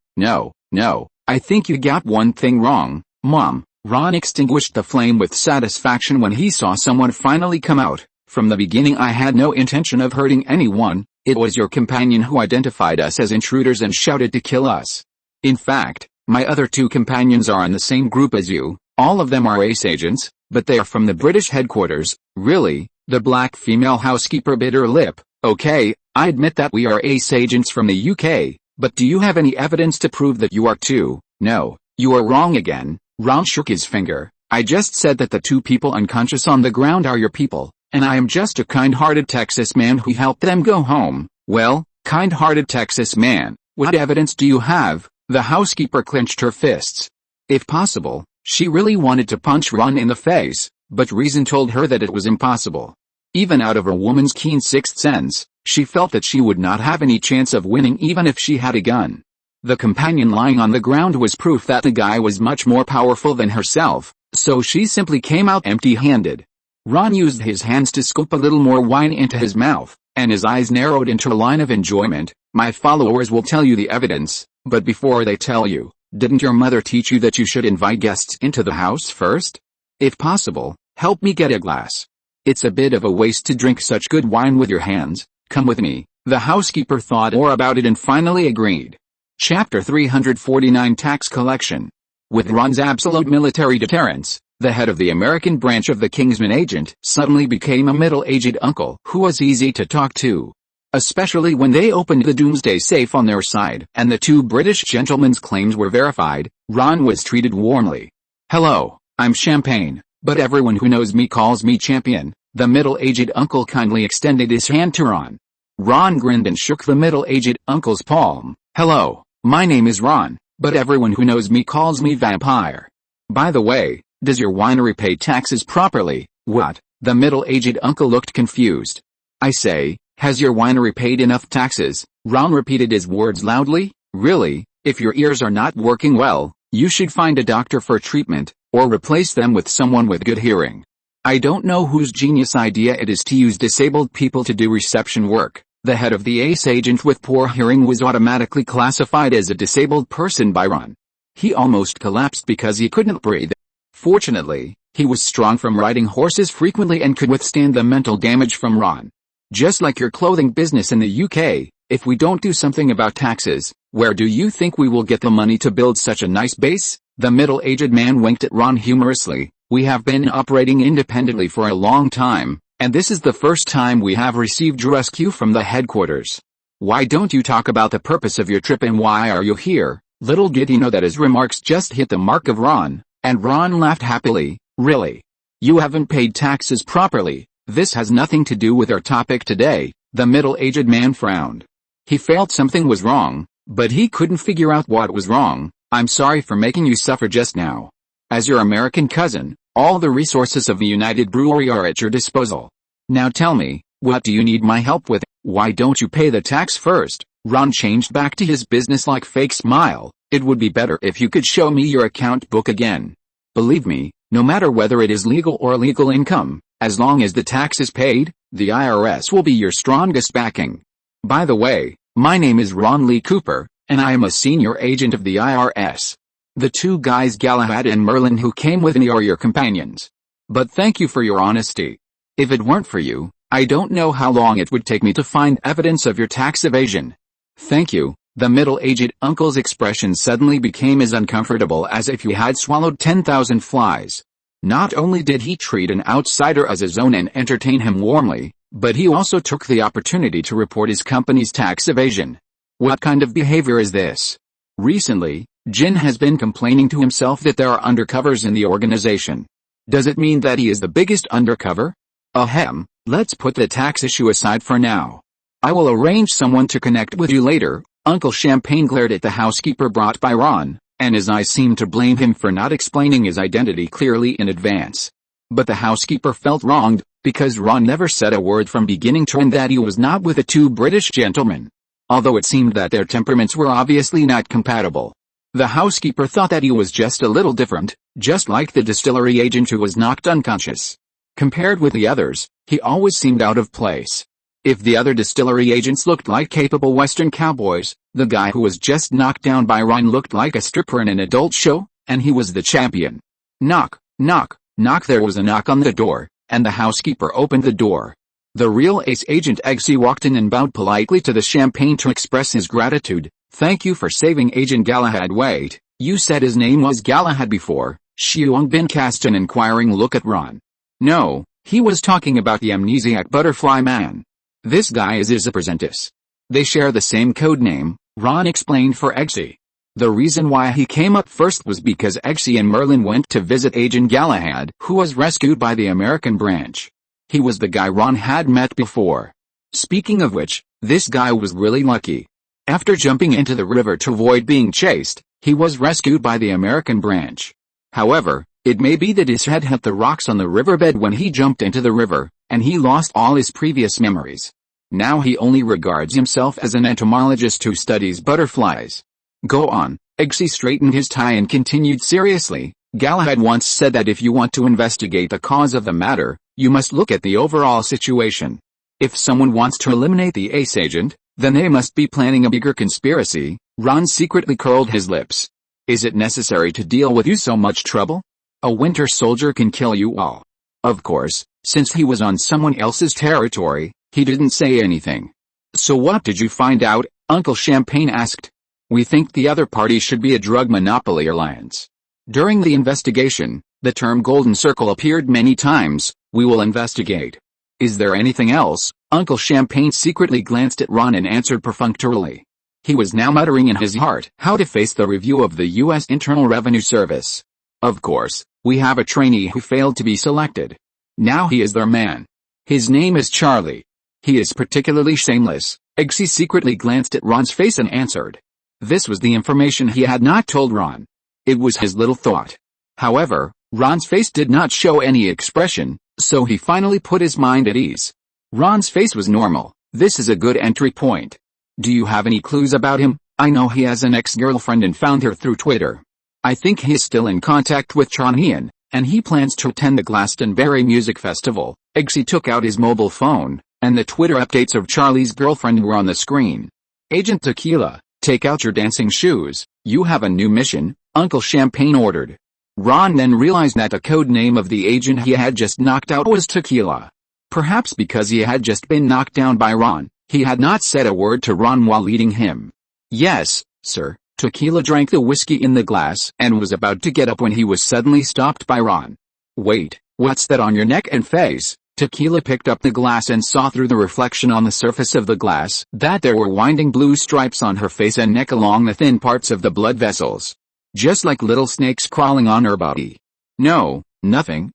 I think you got one thing wrong, Mom. Ron extinguished the flame with satisfaction when he saw someone finally come out. From the beginning I had no intention of hurting anyone. It was your companion who identified us as intruders and shouted to kill us. In fact, my other two companions are in the same group as you. All of them are ace agents, but they are from the British headquarters. Really? The black female housekeeper bit her lip. Okay, I admit that we are ace agents from the UK, but do you have any evidence to prove that you are too? No, you are wrong again. Ron shook his finger. I just said that the two people unconscious on the ground are your people, and I am just a kind-hearted Texas man who helped them go home. Well, kind-hearted Texas man, what evidence do you have? The housekeeper clenched her fists. If possible, she really wanted to punch Ron in the face, but reason told her that it was impossible. Even out of a woman's keen sixth sense, she felt that she would not have any chance of winning even if she had a gun. The companion lying on the ground was proof that the guy was much more powerful than herself, so she simply came out empty-handed. Ron used his hands to scoop a little more wine into his mouth, and his eyes narrowed into a line of enjoyment. My followers will tell you the evidence, but before they tell you, didn't your mother teach you that you should invite guests into the house first? If possible, help me get a glass. It's a bit of a waste to drink such good wine with your hands. Come with me. The housekeeper thought more about it and finally agreed. Chapter 349 Tax Collection. With Ron's absolute military deterrence, the head of the American branch of the Kingsman agent suddenly became a middle-aged uncle who was easy to talk to. Especially when they opened the doomsday safe on their side and the two British gentlemen's claims were verified, Ron was treated warmly. Hello, I'm Champagne, but everyone who knows me calls me Champion. The middle-aged uncle kindly extended his hand to Ron. Ron grinned and shook the middle-aged uncle's palm. Hello, my name is Ron, but everyone who knows me calls me Vampire. By the way, does your winery pay taxes properly? What? The middle-aged uncle looked confused. I say, has your winery paid enough taxes? Ron repeated his words loudly. Really, if your ears are not working well, you should find a doctor for treatment, or replace them with someone with good hearing. I don't know whose genius idea it is to use disabled people to do reception work. The head of the ace agent with poor hearing was automatically classified as a disabled person by Ron. He almost collapsed because he couldn't breathe. Fortunately, he was strong from riding horses frequently and could withstand the mental damage from Ron. Just like your clothing business in the UK, if we don't do something about taxes, where do you think we will get the money to build such a nice base? The middle-aged man winked at Ron humorously. We have been operating independently for a long time, and this is the first time we have received rescue from the headquarters. Why don't you talk about the purpose of your trip and why are you here? Little did he know that his remarks just hit the mark of Ron, and Ron laughed happily. Really? You haven't paid taxes properly. This has nothing to do with our topic today. The middle-aged man frowned. He felt something was wrong, but he couldn't figure out what was wrong. I'm sorry for making you suffer just now. As your American cousin, all the resources of the United Brewery are at your disposal. Now tell me, what do you need my help with? Why don't you pay the tax first? Ron changed back to his businesslike fake smile. It would be better if you could show me your account book again. Believe me, no matter whether it is legal or illegal income, as long as the tax is paid, the IRS will be your strongest backing. By the way, my name is Ron Lee Cooper, and I am a senior agent of the IRS. The two guys Galahad and Merlin who came with me are your companions. But thank you for your honesty. If it weren't for you, I don't know how long it would take me to find evidence of your tax evasion. Thank you. The middle-aged uncle's expression suddenly became as uncomfortable as if he had swallowed 10,000 flies. Not only did he treat an outsider as his own and entertain him warmly, but he also took the opportunity to report his company's tax evasion. What kind of behavior is this? Recently, Jin has been complaining to himself that there are undercovers in the organization. Does it mean that he is the biggest undercover? Ahem, let's put the tax issue aside for now. I will arrange someone to connect with you later. Uncle Champagne glared at the housekeeper brought by Ron, and his eyes seemed to blame him for not explaining his identity clearly in advance. But the housekeeper felt wronged, because Ron never said a word from beginning to end that he was not with the two British gentlemen. Although it seemed that their temperaments were obviously not compatible. The housekeeper thought that he was just a little different, just like the distillery agent who was knocked unconscious. Compared with the others, he always seemed out of place. If the other distillery agents looked like capable Western cowboys, the guy who was just knocked down by Ron looked like a stripper in an adult show, and he was the champion. Knock, knock, knock. There was a knock on the door, and the housekeeper opened the door. The real ace agent Eggsy walked in and bowed politely to the Champagne to express his gratitude. Thank you for saving Agent Galahad. Wait, you said his name was Galahad before? Xiong Bin cast an inquiring look at Ron. No, he was talking about the amnesiac butterfly man. This guy is his apprentice. They share the same code name, Ron explained for Eggsy. The reason why he came up first was because Eggsy and Merlin went to visit Agent Galahad, who was rescued by the American branch. He was the guy Ron had met before. Speaking of which, this guy was really lucky. After jumping into the river to avoid being chased, he was rescued by the American branch. However, it may be that his head hit the rocks on the riverbed when he jumped into the river, and he lost all his previous memories. Now he only regards himself as an entomologist who studies butterflies. Go on. Eggsy straightened his tie and continued seriously. Galahad once said that if you want to investigate the cause of the matter, you must look at the overall situation. If someone wants to eliminate the ace agent, then they must be planning a bigger conspiracy. Ron secretly curled his lips. Is it necessary to deal with you so much trouble? A winter soldier can kill you all. Of course, since he was on someone else's territory, he didn't say anything. So what did you find out? Uncle Champagne asked. We think the other party should be a drug monopoly alliance. During the investigation, the term Golden Circle appeared many times. We will investigate. Is there anything else? Uncle Champagne secretly glanced at Ron and answered perfunctorily. He was now muttering in his heart how to face the review of the U.S. Internal Revenue Service. Of course, we have a trainee who failed to be selected. Now he is their man. His name is Charlie. He is particularly shameless. Eggsy secretly glanced at Ron's face and answered. This was the information he had not told Ron. It was his little thought. However, Ron's face did not show any expression, so he finally put his mind at ease. Ron's face was normal. This is a good entry point. Do you have any clues about him? I know he has an ex-girlfriend and found her through Twitter. I think he is still in contact with Chanian, and he plans to attend the Glastonbury Music Festival. Eggsy took out his mobile phone, and the Twitter updates of Charlie's girlfriend were on the screen. Agent Tequila, take out your dancing shoes. You have a new mission, Uncle Champagne ordered. Ron then realized that the code name of the agent he had just knocked out was Tequila. Perhaps because he had just been knocked down by Ron, he had not said a word to Ron while leading him. Yes, sir. Tequila drank the whiskey in the glass and was about to get up when he was suddenly stopped by Ron. Wait, what's that on your neck and face? Tequila picked up the glass and saw through the reflection on the surface of the glass that there were winding blue stripes on her face and neck along the thin parts of the blood vessels. Just like little snakes crawling on her body. No, nothing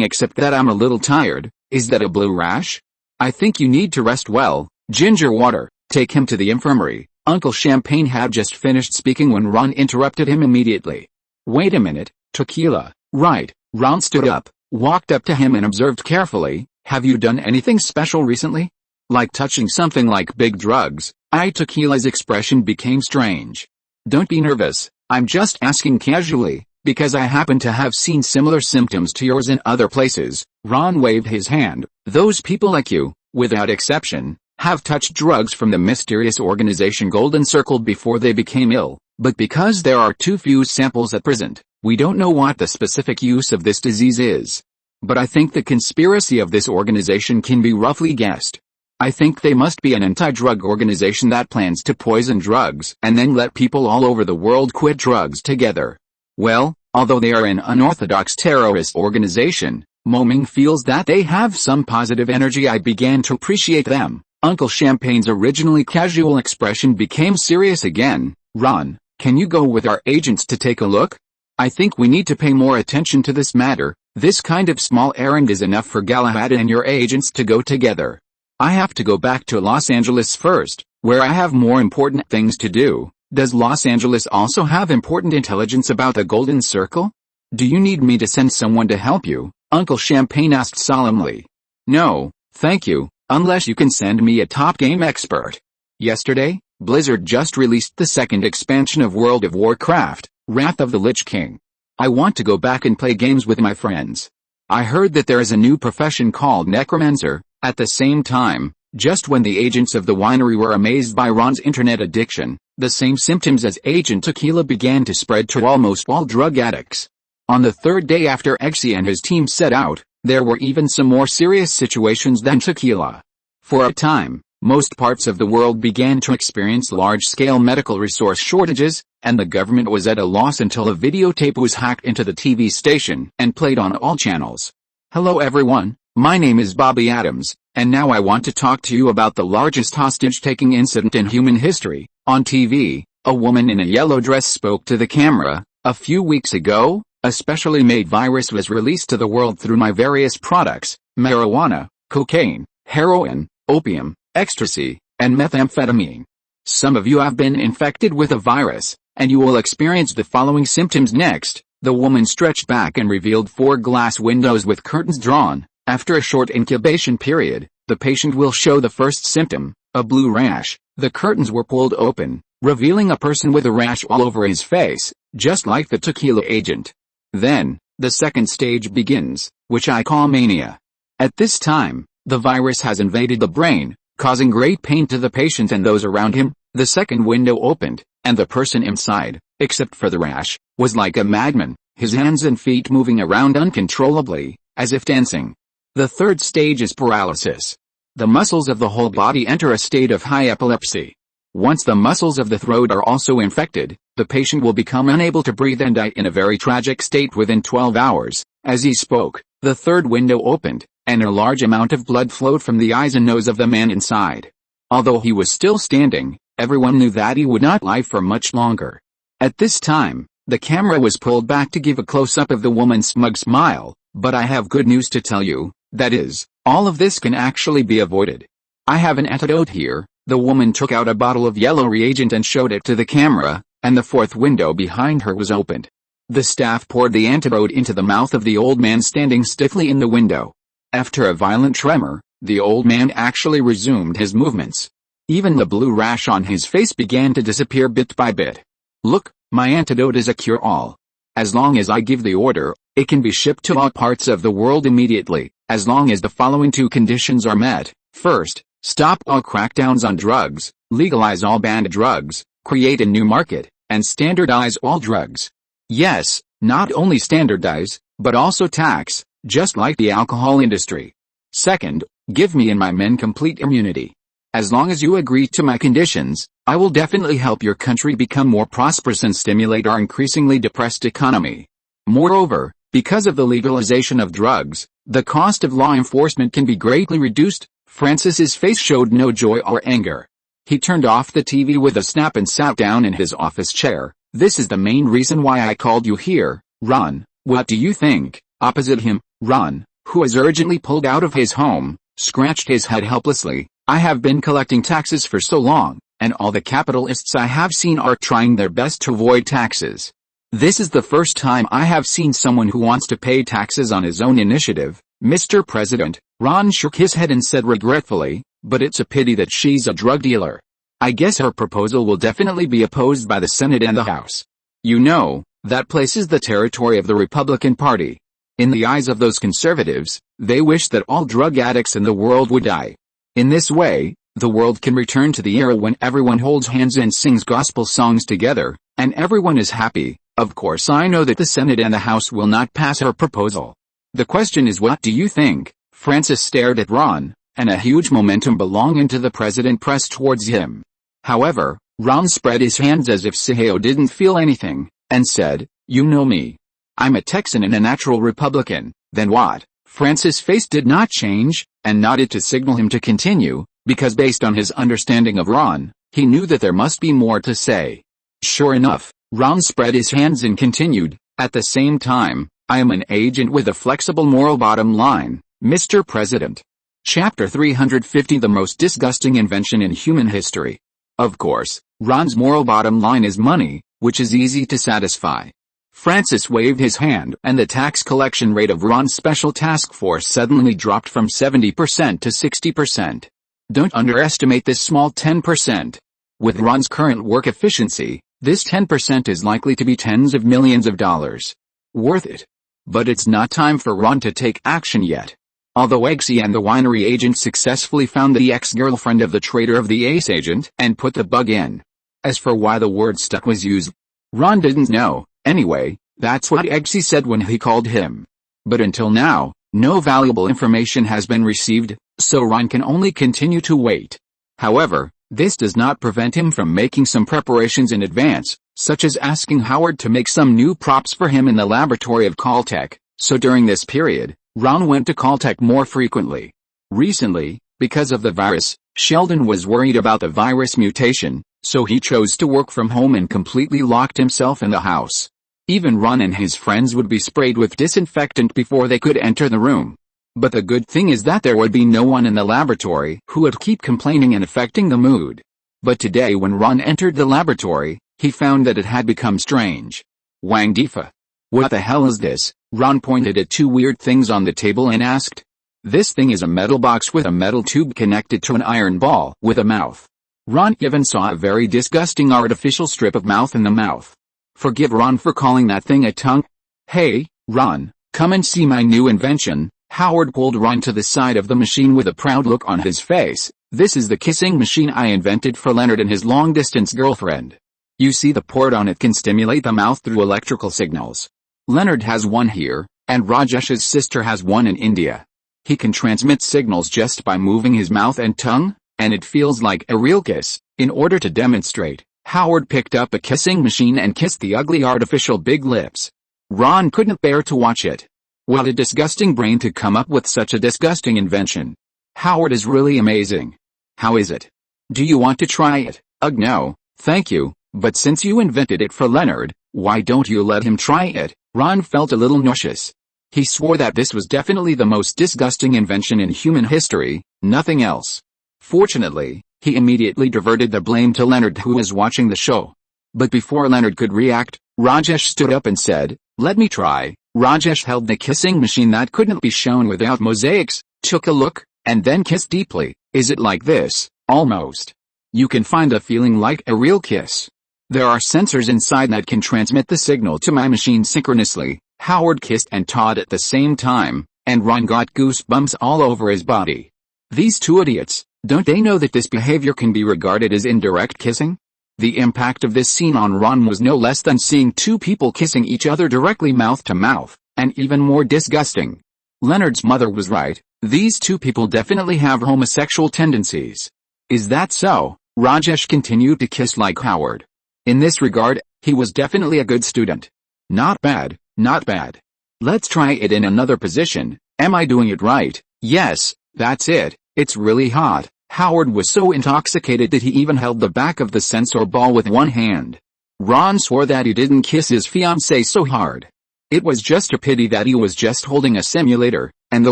except that I'm a little tired. Is that a blue rash? I think you need to rest well. Ginger water, take him to the infirmary. Uncle Champagne had just finished speaking when Ron interrupted him immediately. Wait a minute, Tequila. Right. Ron stood up, walked up to him and observed carefully. Have you done anything special recently? Like touching something like big drugs? Tequila's expression became strange. Don't be nervous. I'm just asking casually, because I happen to have seen similar symptoms to yours in other places. Ron waved his hand. Those people like you, without exception, have touched drugs from the mysterious organization Golden Circle before they became ill, but because there are too few samples at present, we don't know what the specific use of this disease is. But I think the conspiracy of this organization can be roughly guessed. I think they must be an anti-drug organization that plans to poison drugs and then let people all over the world quit drugs together. Well, Although they are an unorthodox terrorist organization, Moming feels that they have some positive energy. I began to appreciate them. Uncle Champagne's originally casual expression became serious again. Ron, can you go with our agents to take a look? I think we need to pay more attention to this matter. This kind of small errand is enough for Galahad and your agents to go together. I have to go back to Los Angeles first, where I have more important things to do. Does Los Angeles also have important intelligence about the Golden Circle? Do you need me to send someone to help you? Uncle Champagne asked solemnly. No, thank you, unless you can send me a top game expert. Yesterday, Blizzard just released the second expansion of World of Warcraft, Wrath of the Lich King. I want to go back and play games with my friends. I heard that there is a new profession called necromancer. At the same time, just when the agents of the winery were amazed by Ron's internet addiction, the same symptoms as Agent Tequila began to spread to almost all drug addicts. On the third day after Eggsy and his team set out, there were even some more serious situations than Tequila. For a time, most parts of the world began to experience large-scale medical resource shortages, and the government was at a loss until a videotape was hacked into the TV station and played on all channels. Hello everyone, my name is Bobby Adams, and now I want to talk to you about the largest hostage-taking incident in human history. On TV, a woman in a yellow dress spoke to the camera. A few weeks ago, a specially made virus was released to the world through my various products: marijuana, cocaine, heroin, opium, ecstasy, and methamphetamine. Some of you have been infected with a virus, and you will experience the following symptoms next. The woman stretched back and revealed 4 glass windows with curtains drawn. After a short incubation period, the patient will show the first symptom, a blue rash. The curtains were pulled open, revealing a person with a rash all over his face, just like the tequila agent. Then, the second stage begins, which I call mania. At this time, the virus has invaded the brain, causing great pain to the patient and those around him. The second window opened, and the person inside, except for the rash, was like a madman, his hands and feet moving around uncontrollably, as if dancing. The third stage is paralysis. The muscles of the whole body enter a state of high epilepsy. Once the muscles of the throat are also infected, the patient will become unable to breathe and die in a very tragic state within 12 hours. As he spoke, the third window opened, and a large amount of blood flowed from the eyes and nose of the man inside. Although he was still standing, everyone knew that he would not live for much longer. At this time, the camera was pulled back to give a close-up of the woman's smug smile, but I have good news to tell you, that is, all of this can actually be avoided. I have an antidote here. The woman took out a bottle of yellow reagent and showed it to the camera, and the fourth window behind her was opened. The staff poured the antidote into the mouth of the old man standing stiffly in the window. After a violent tremor, the old man actually resumed his movements. Even the blue rash on his face began to disappear bit by bit. Look, my antidote is a cure-all. As long as I give the order, it can be shipped to all parts of the world immediately, as long as the following 2 conditions are met. First, stop all crackdowns on drugs, legalize all banned drugs, create a new market, and standardize all drugs. Yes, not only standardize, but also tax, just like the alcohol industry. Second, give me and my men complete immunity. As long as you agree to my conditions, I will definitely help your country become more prosperous and stimulate our increasingly depressed economy. Moreover, because of the legalization of drugs, the cost of law enforcement can be greatly reduced. Francis's face showed no joy or anger. He turned off the TV with a snap and sat down in his office chair. This is the main reason why I called you here, Ron. What do you think? Opposite him, Ron, who was urgently pulled out of his home, scratched his head helplessly. I have been collecting taxes for so long, and all the capitalists I have seen are trying their best to avoid taxes. This is the first time I have seen someone who wants to pay taxes on his own initiative. Mr. President, Ron shook his head and said regretfully, but it's a pity that she's a drug dealer. I guess her proposal will definitely be opposed by the Senate and the House. You know, that places the territory of the Republican Party. In the eyes of those conservatives, they wish that all drug addicts in the world would die. In this way, the world can return to the era when everyone holds hands and sings gospel songs together, and everyone is happy. Of course I know that the Senate and the House will not pass her proposal. The question is, what do you think? Francis stared at Ron, and a huge momentum belonging to the president pressed towards him. However, Ron spread his hands as if Saheo didn't feel anything, and said, you know me. I'm a Texan and a natural Republican. Then what? Francis' face did not change, and nodded to signal him to continue, because based on his understanding of Ron, he knew that there must be more to say. Sure enough, Ron spread his hands and continued, at the same time, I am an agent with a flexible moral bottom line, Mr. President. Chapter 350 The most disgusting invention in human history. Of course, Ron's moral bottom line is money, which is easy to satisfy. Francis waved his hand and the tax collection rate of Ron's special task force suddenly dropped from 70% to 60%. Don't underestimate this small 10%. With Ron's current work efficiency, this 10% is likely to be tens of millions of dollars. Worth it. But it's not time for Ron to take action yet. Although Eggsy and the winery agent successfully found the ex-girlfriend of the traitor of the ace agent and put the bug in. As for why the word stuck was used, Ron didn't know. Anyway, that's what Eggsy said when he called him. But until now, no valuable information has been received, so Ron can only continue to wait. However, this does not prevent him from making some preparations in advance, such as asking Howard to make some new props for him in the laboratory of Caltech. So during this period, Ron went to Caltech more frequently. Recently, because of the virus, Sheldon was worried about the virus mutation, so he chose to work from home and completely locked himself in the house. Even Ron and his friends would be sprayed with disinfectant before they could enter the room. But the good thing is that there would be no one in the laboratory who would keep complaining and affecting the mood. But today when Ron entered the laboratory, he found that it had become strange. Wang Difa. What the hell is this? Ron pointed at two weird things on the table and asked. This thing is a metal box with a metal tube connected to an iron ball with a mouth. Ron even saw a very disgusting artificial strip of mouth in the mouth. Forgive Ron for calling that thing a tongue. Hey, Ron, come and see my new invention. Howard pulled Ron to the side of the machine with a proud look on his face. This is the kissing machine I invented for Leonard and his long-distance girlfriend. You see the port on it can stimulate the mouth through electrical signals. Leonard has one here, and Rajesh's sister has one in India. He can transmit signals just by moving his mouth and tongue, and it feels like a real kiss. In order to demonstrate, Howard picked up a kissing machine and kissed the ugly artificial big lips. Ron couldn't bear to watch it. What a disgusting brain to come up with such a disgusting invention. Howard is really amazing. How is it? Do you want to try it? Ugh no, thank you, but since you invented it for Leonard, why don't you let him try it? Ron felt a little nauseous. He swore that this was definitely the most disgusting invention in human history, nothing else. Fortunately, he immediately diverted the blame to Leonard who was watching the show. But before Leonard could react, Rajesh stood up and said, let me try. Rajesh held the kissing machine that couldn't be shown without mosaics, took a look, and then kissed deeply. Is it like this? Almost. You can find a feeling like a real kiss. There are sensors inside that can transmit the signal to my machine synchronously. Howard kissed and Todd at the same time, and Ron got goosebumps all over his body. These two idiots, don't they know that this behavior can be regarded as indirect kissing? The impact of this scene on Ron was no less than seeing two people kissing each other directly mouth to mouth, and even more disgusting. Leonard's mother was right, these two people definitely have homosexual tendencies. Is that so? Rajesh continued to kiss like Howard. In this regard, he was definitely a good student. Not bad, not bad. Let's try it in another position. Am I doing it right? Yes, that's it. It's really hot. Howard was so intoxicated that he even held the back of the sensor ball with one hand. Ron swore that he didn't kiss his fiancée so hard. It was just a pity that he was just holding a simulator, and the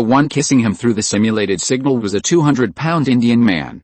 one kissing him through the simulated signal was a 200-pound Indian man.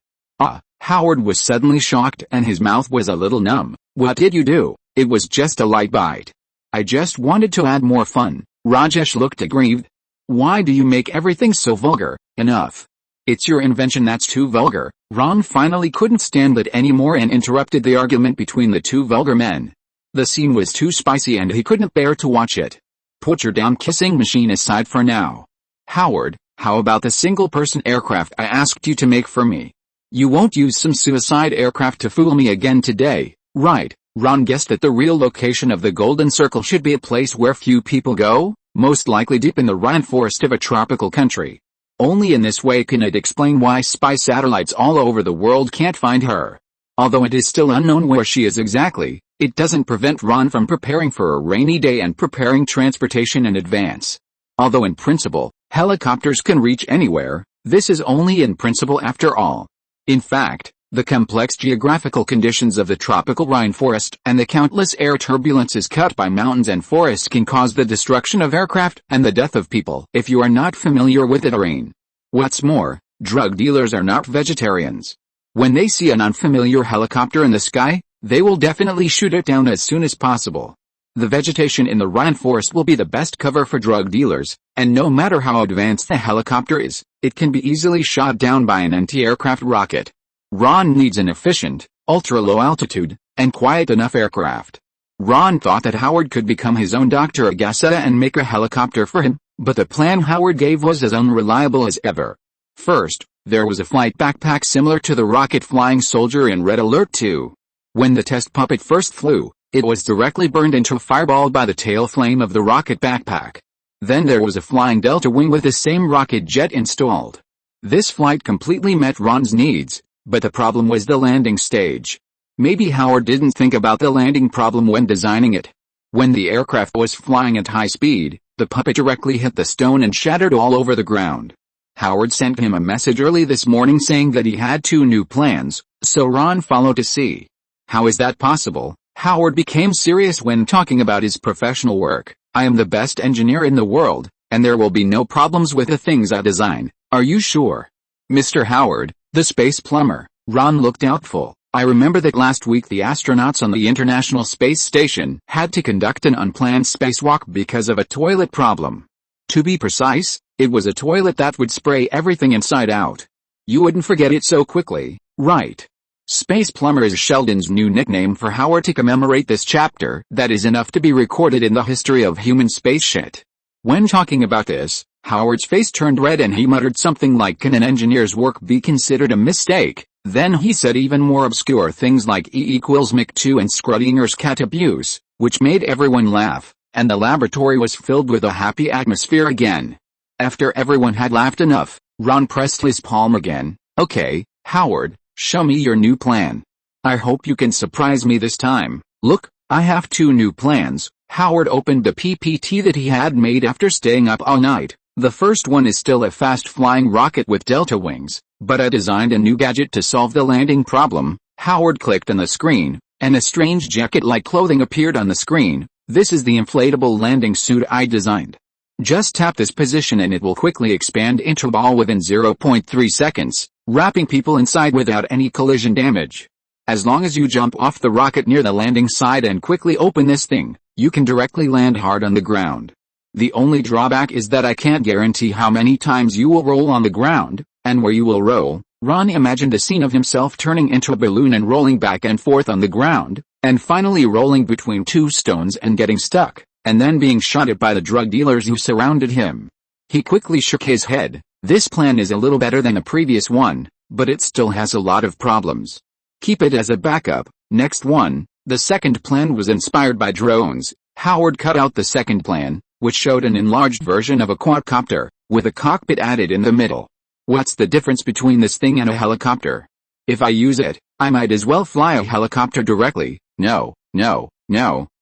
Howard was suddenly shocked and his mouth was a little numb. What did you do? It was just a light bite. I just wanted to add more fun. Rajesh looked aggrieved. Why do you make everything so vulgar? Enough. It's your invention that's too vulgar. Ron finally couldn't stand it anymore and interrupted the argument between the two vulgar men. The scene was too spicy and he couldn't bear to watch it. Put your damn kissing machine aside for now. Howard, how about the single-person aircraft I asked you to make for me? You won't use some suicide aircraft to fool me again today, right? Ron guessed that the real location of the Golden Circle should be a place where few people go, most likely deep in the rainforest of a tropical country. Only in this way can it explain why spy satellites all over the world can't find her. Although it is still unknown where she is exactly, It doesn't prevent Ron from preparing for a rainy day and preparing transportation in advance. Although in principle, helicopters can reach anywhere, this is only in principle after all. In fact, the complex geographical conditions of the tropical rainforest and the countless air turbulences cut by mountains and forests can cause the destruction of aircraft and the death of people if you are not familiar with the terrain. What's more, drug dealers are not vegetarians. When they see an unfamiliar helicopter in the sky, they will definitely shoot it down as soon as possible. The vegetation in the rainforest will be the best cover for drug dealers, and no matter how advanced the helicopter is, it can be easily shot down by an anti-aircraft rocket. Ron needs an efficient, ultra-low altitude, and quiet enough aircraft. Ron thought that Howard could become his own Dr. Agassi and make a helicopter for him, but the plan Howard gave was as unreliable as ever. First, there was a flight backpack similar to the rocket flying soldier in Red Alert 2. When the test puppet first flew, it was directly burned into a fireball by the tail flame of the rocket backpack. Then there was a flying Delta wing with the same rocket jet installed. This flight completely met Ron's needs, but the problem was the landing stage. Maybe Howard didn't think about the landing problem when designing it. When the aircraft was flying at high speed, the puppet directly hit the stone and shattered all over the ground. Howard sent him a message early this morning saying that he had 2 new plans, so Ron followed to see. How is that possible? Howard became serious when talking about his professional work. I am the best engineer in the world, and there will be no problems with the things I design. Are you sure? Mr. Howard, the space plumber. Ron looked doubtful. I remember that last week the astronauts on the International Space Station had to conduct an unplanned spacewalk because of a toilet problem. To be precise, it was a toilet that would spray everything inside out. You wouldn't forget it so quickly, right? Space Plumber is Sheldon's new nickname for Howard to commemorate this chapter that is enough to be recorded in the history of human space shit. When talking about this, Howard's face turned red and he muttered something like, "Can an engineer's work be considered a mistake?" Then he said even more obscure things like E=Mach2 and Schrödinger's cat abuse, which made everyone laugh, and the laboratory was filled with a happy atmosphere again. After everyone had laughed enough, Ron pressed his palm again. Okay, Howard, show me your new plan. I hope you can surprise me this time. Look, I have 2 new plans. Howard opened the PPT that he had made after staying up all night. The first one is still a fast-flying rocket with delta wings, but I designed a new gadget to solve the landing problem. Howard clicked on the screen, and a strange jacket-like clothing appeared on the screen. This is the inflatable landing suit I designed. Just tap this position and it will quickly expand into a ball within 0.3 seconds, wrapping people inside without any collision damage. As long as you jump off the rocket near the landing side and quickly open this thing, you can directly land hard on the ground. The only drawback is that I can't guarantee how many times you will roll on the ground, and where you will roll. Ron imagined a scene of himself turning into a balloon and rolling back and forth on the ground, and finally rolling between 2 stones and getting stuck, and then being shot at by the drug dealers who surrounded him. He quickly shook his head. This plan is a little better than the previous one, but it still has a lot of problems. Keep it as a backup. Next one. The second plan was inspired by drones. Howard cut out the second plan, which showed an enlarged version of a quadcopter, with a cockpit added in the middle. What's the difference between this thing and a helicopter? If I use it, I might as well fly a helicopter directly. No,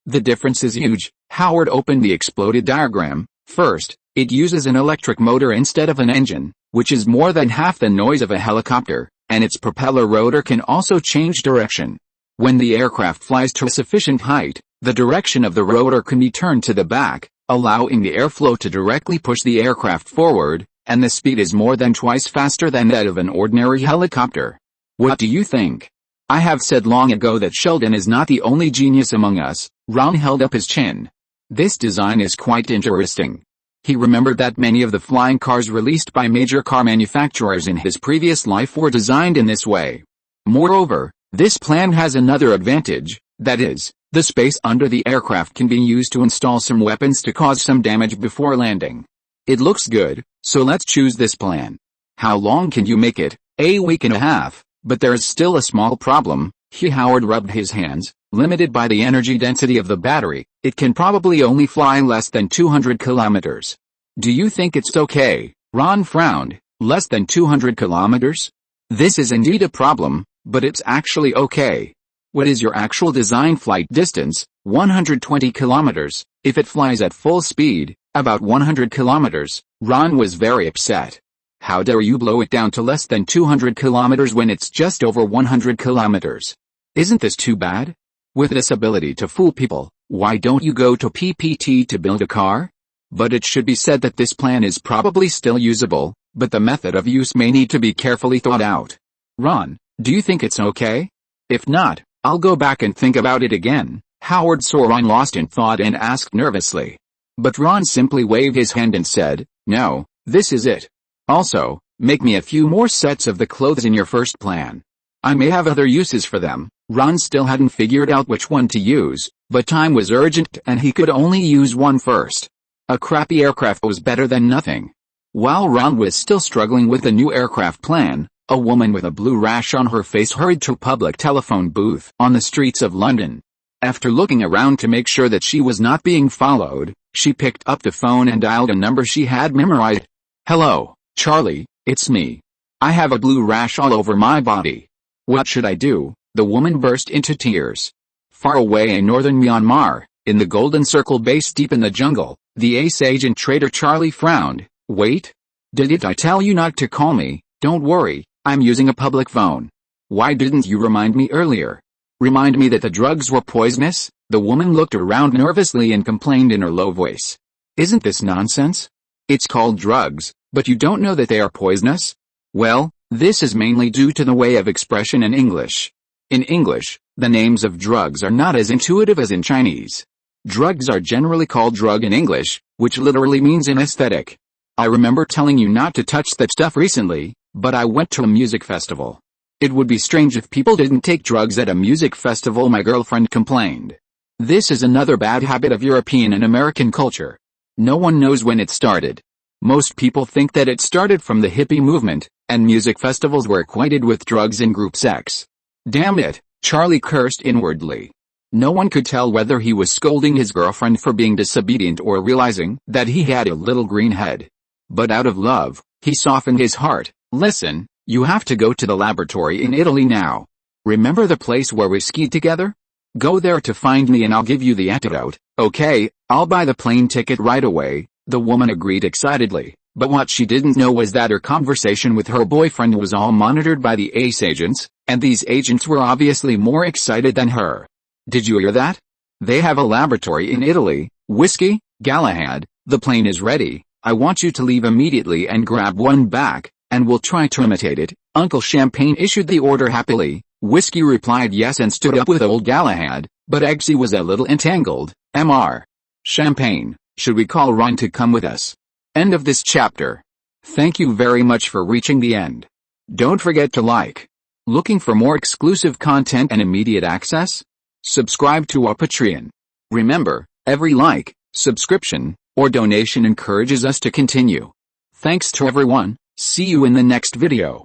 the difference is huge. Howard opened the exploded diagram. First, it uses an electric motor instead of an engine, which is more than half the noise of a helicopter, and its propeller rotor can also change direction. When the aircraft flies to a sufficient height, the direction of the rotor can be turned to the back, allowing the airflow to directly push the aircraft forward, and the speed is more than twice faster than that of an ordinary helicopter. What do you think? I have said long ago that Sheldon is not the only genius among us. Ron held up his chin. This design is quite interesting. He remembered that many of the flying cars released by major car manufacturers in his previous life were designed in this way. Moreover, this plan has another advantage, that is, the space under the aircraft can be used to install some weapons to cause some damage before landing. It looks good, so let's choose this plan. How long can you make it? A week and a half, but there is still a small problem. Howard rubbed his hands. Limited by the energy density of the battery, it can probably only fly less than 200 kilometers. Do you think it's okay? Ron frowned. Less than 200 kilometers? This is indeed a problem, but it's actually okay. What is your actual design flight distance? 120 kilometers. If it flies at full speed, about 100 kilometers. Ron was very upset. How dare you blow it down to less than 200 kilometers when it's just over 100 kilometers? Isn't this too bad? With this ability to fool people, why don't you go to PPT to build a car? But it should be said that this plan is probably still usable, but the method of use may need to be carefully thought out. Ron, do you think it's okay? If not, I'll go back and think about it again. Howard saw Ron lost in thought and asked nervously. But Ron simply waved his hand and said, no, this is it. Also, make me a few more sets of the clothes in your first plan. I may have other uses for them. Ron still hadn't figured out which one to use, but time was urgent and he could only use one first. A crappy aircraft was better than nothing. While Ron was still struggling with the new aircraft plan, a woman with a blue rash on her face hurried to a public telephone booth on the streets of London. After looking around to make sure that she was not being followed, she picked up the phone and dialed a number she had memorized. Hello, Charlie, it's me. I have a blue rash all over my body. What should I do? The woman burst into tears. Far away in northern Myanmar, in the Golden Circle base deep in the jungle, the ace agent trader Charlie frowned. Wait? Didn't I tell you not to call me? Don't worry, I'm using a public phone. Why didn't you remind me earlier? Remind me that the drugs were poisonous? The woman looked around nervously and complained in her low voice. Isn't this nonsense? It's called drugs, but you don't know that they are poisonous? Well, this is mainly due to the way of expression in English. In English, the names of drugs are not as intuitive as in Chinese. Drugs are generally called drug in English, which literally means anesthetic. I remember telling you not to touch that stuff recently, but I went to a music festival. It would be strange if people didn't take drugs at a music festival, my girlfriend complained. This is another bad habit of European and American culture. No one knows when it started. Most people think that it started from the hippie movement, and music festivals were equated with drugs and group sex. Damn it, Charlie cursed inwardly. No one could tell whether he was scolding his girlfriend for being disobedient or realizing that he had a little green head. But out of love, he softened his heart. Listen, you have to go to the laboratory in Italy now. Remember the place where we skied together? Go there to find me and I'll give you the antidote. Okay, I'll buy the plane ticket right away, the woman agreed excitedly. But what she didn't know was that her conversation with her boyfriend was all monitored by the ace agents, and these agents were obviously more excited than her. Did you hear that? They have a laboratory in Italy. Whiskey, Galahad, the plane is ready. I want you to leave immediately and grab one back, and we'll try to imitate it. Uncle Champagne issued the order happily. Whiskey replied yes and stood up with old Galahad, but Eggsy was a little entangled. Mr. Champagne, should we call Ron to come with us? End of this chapter. Thank you very much for reaching the end. Don't forget to like. Looking for more exclusive content and immediate access? Subscribe to our Patreon. Remember, every like, subscription, or donation encourages us to continue. Thanks to everyone. See you in the next video.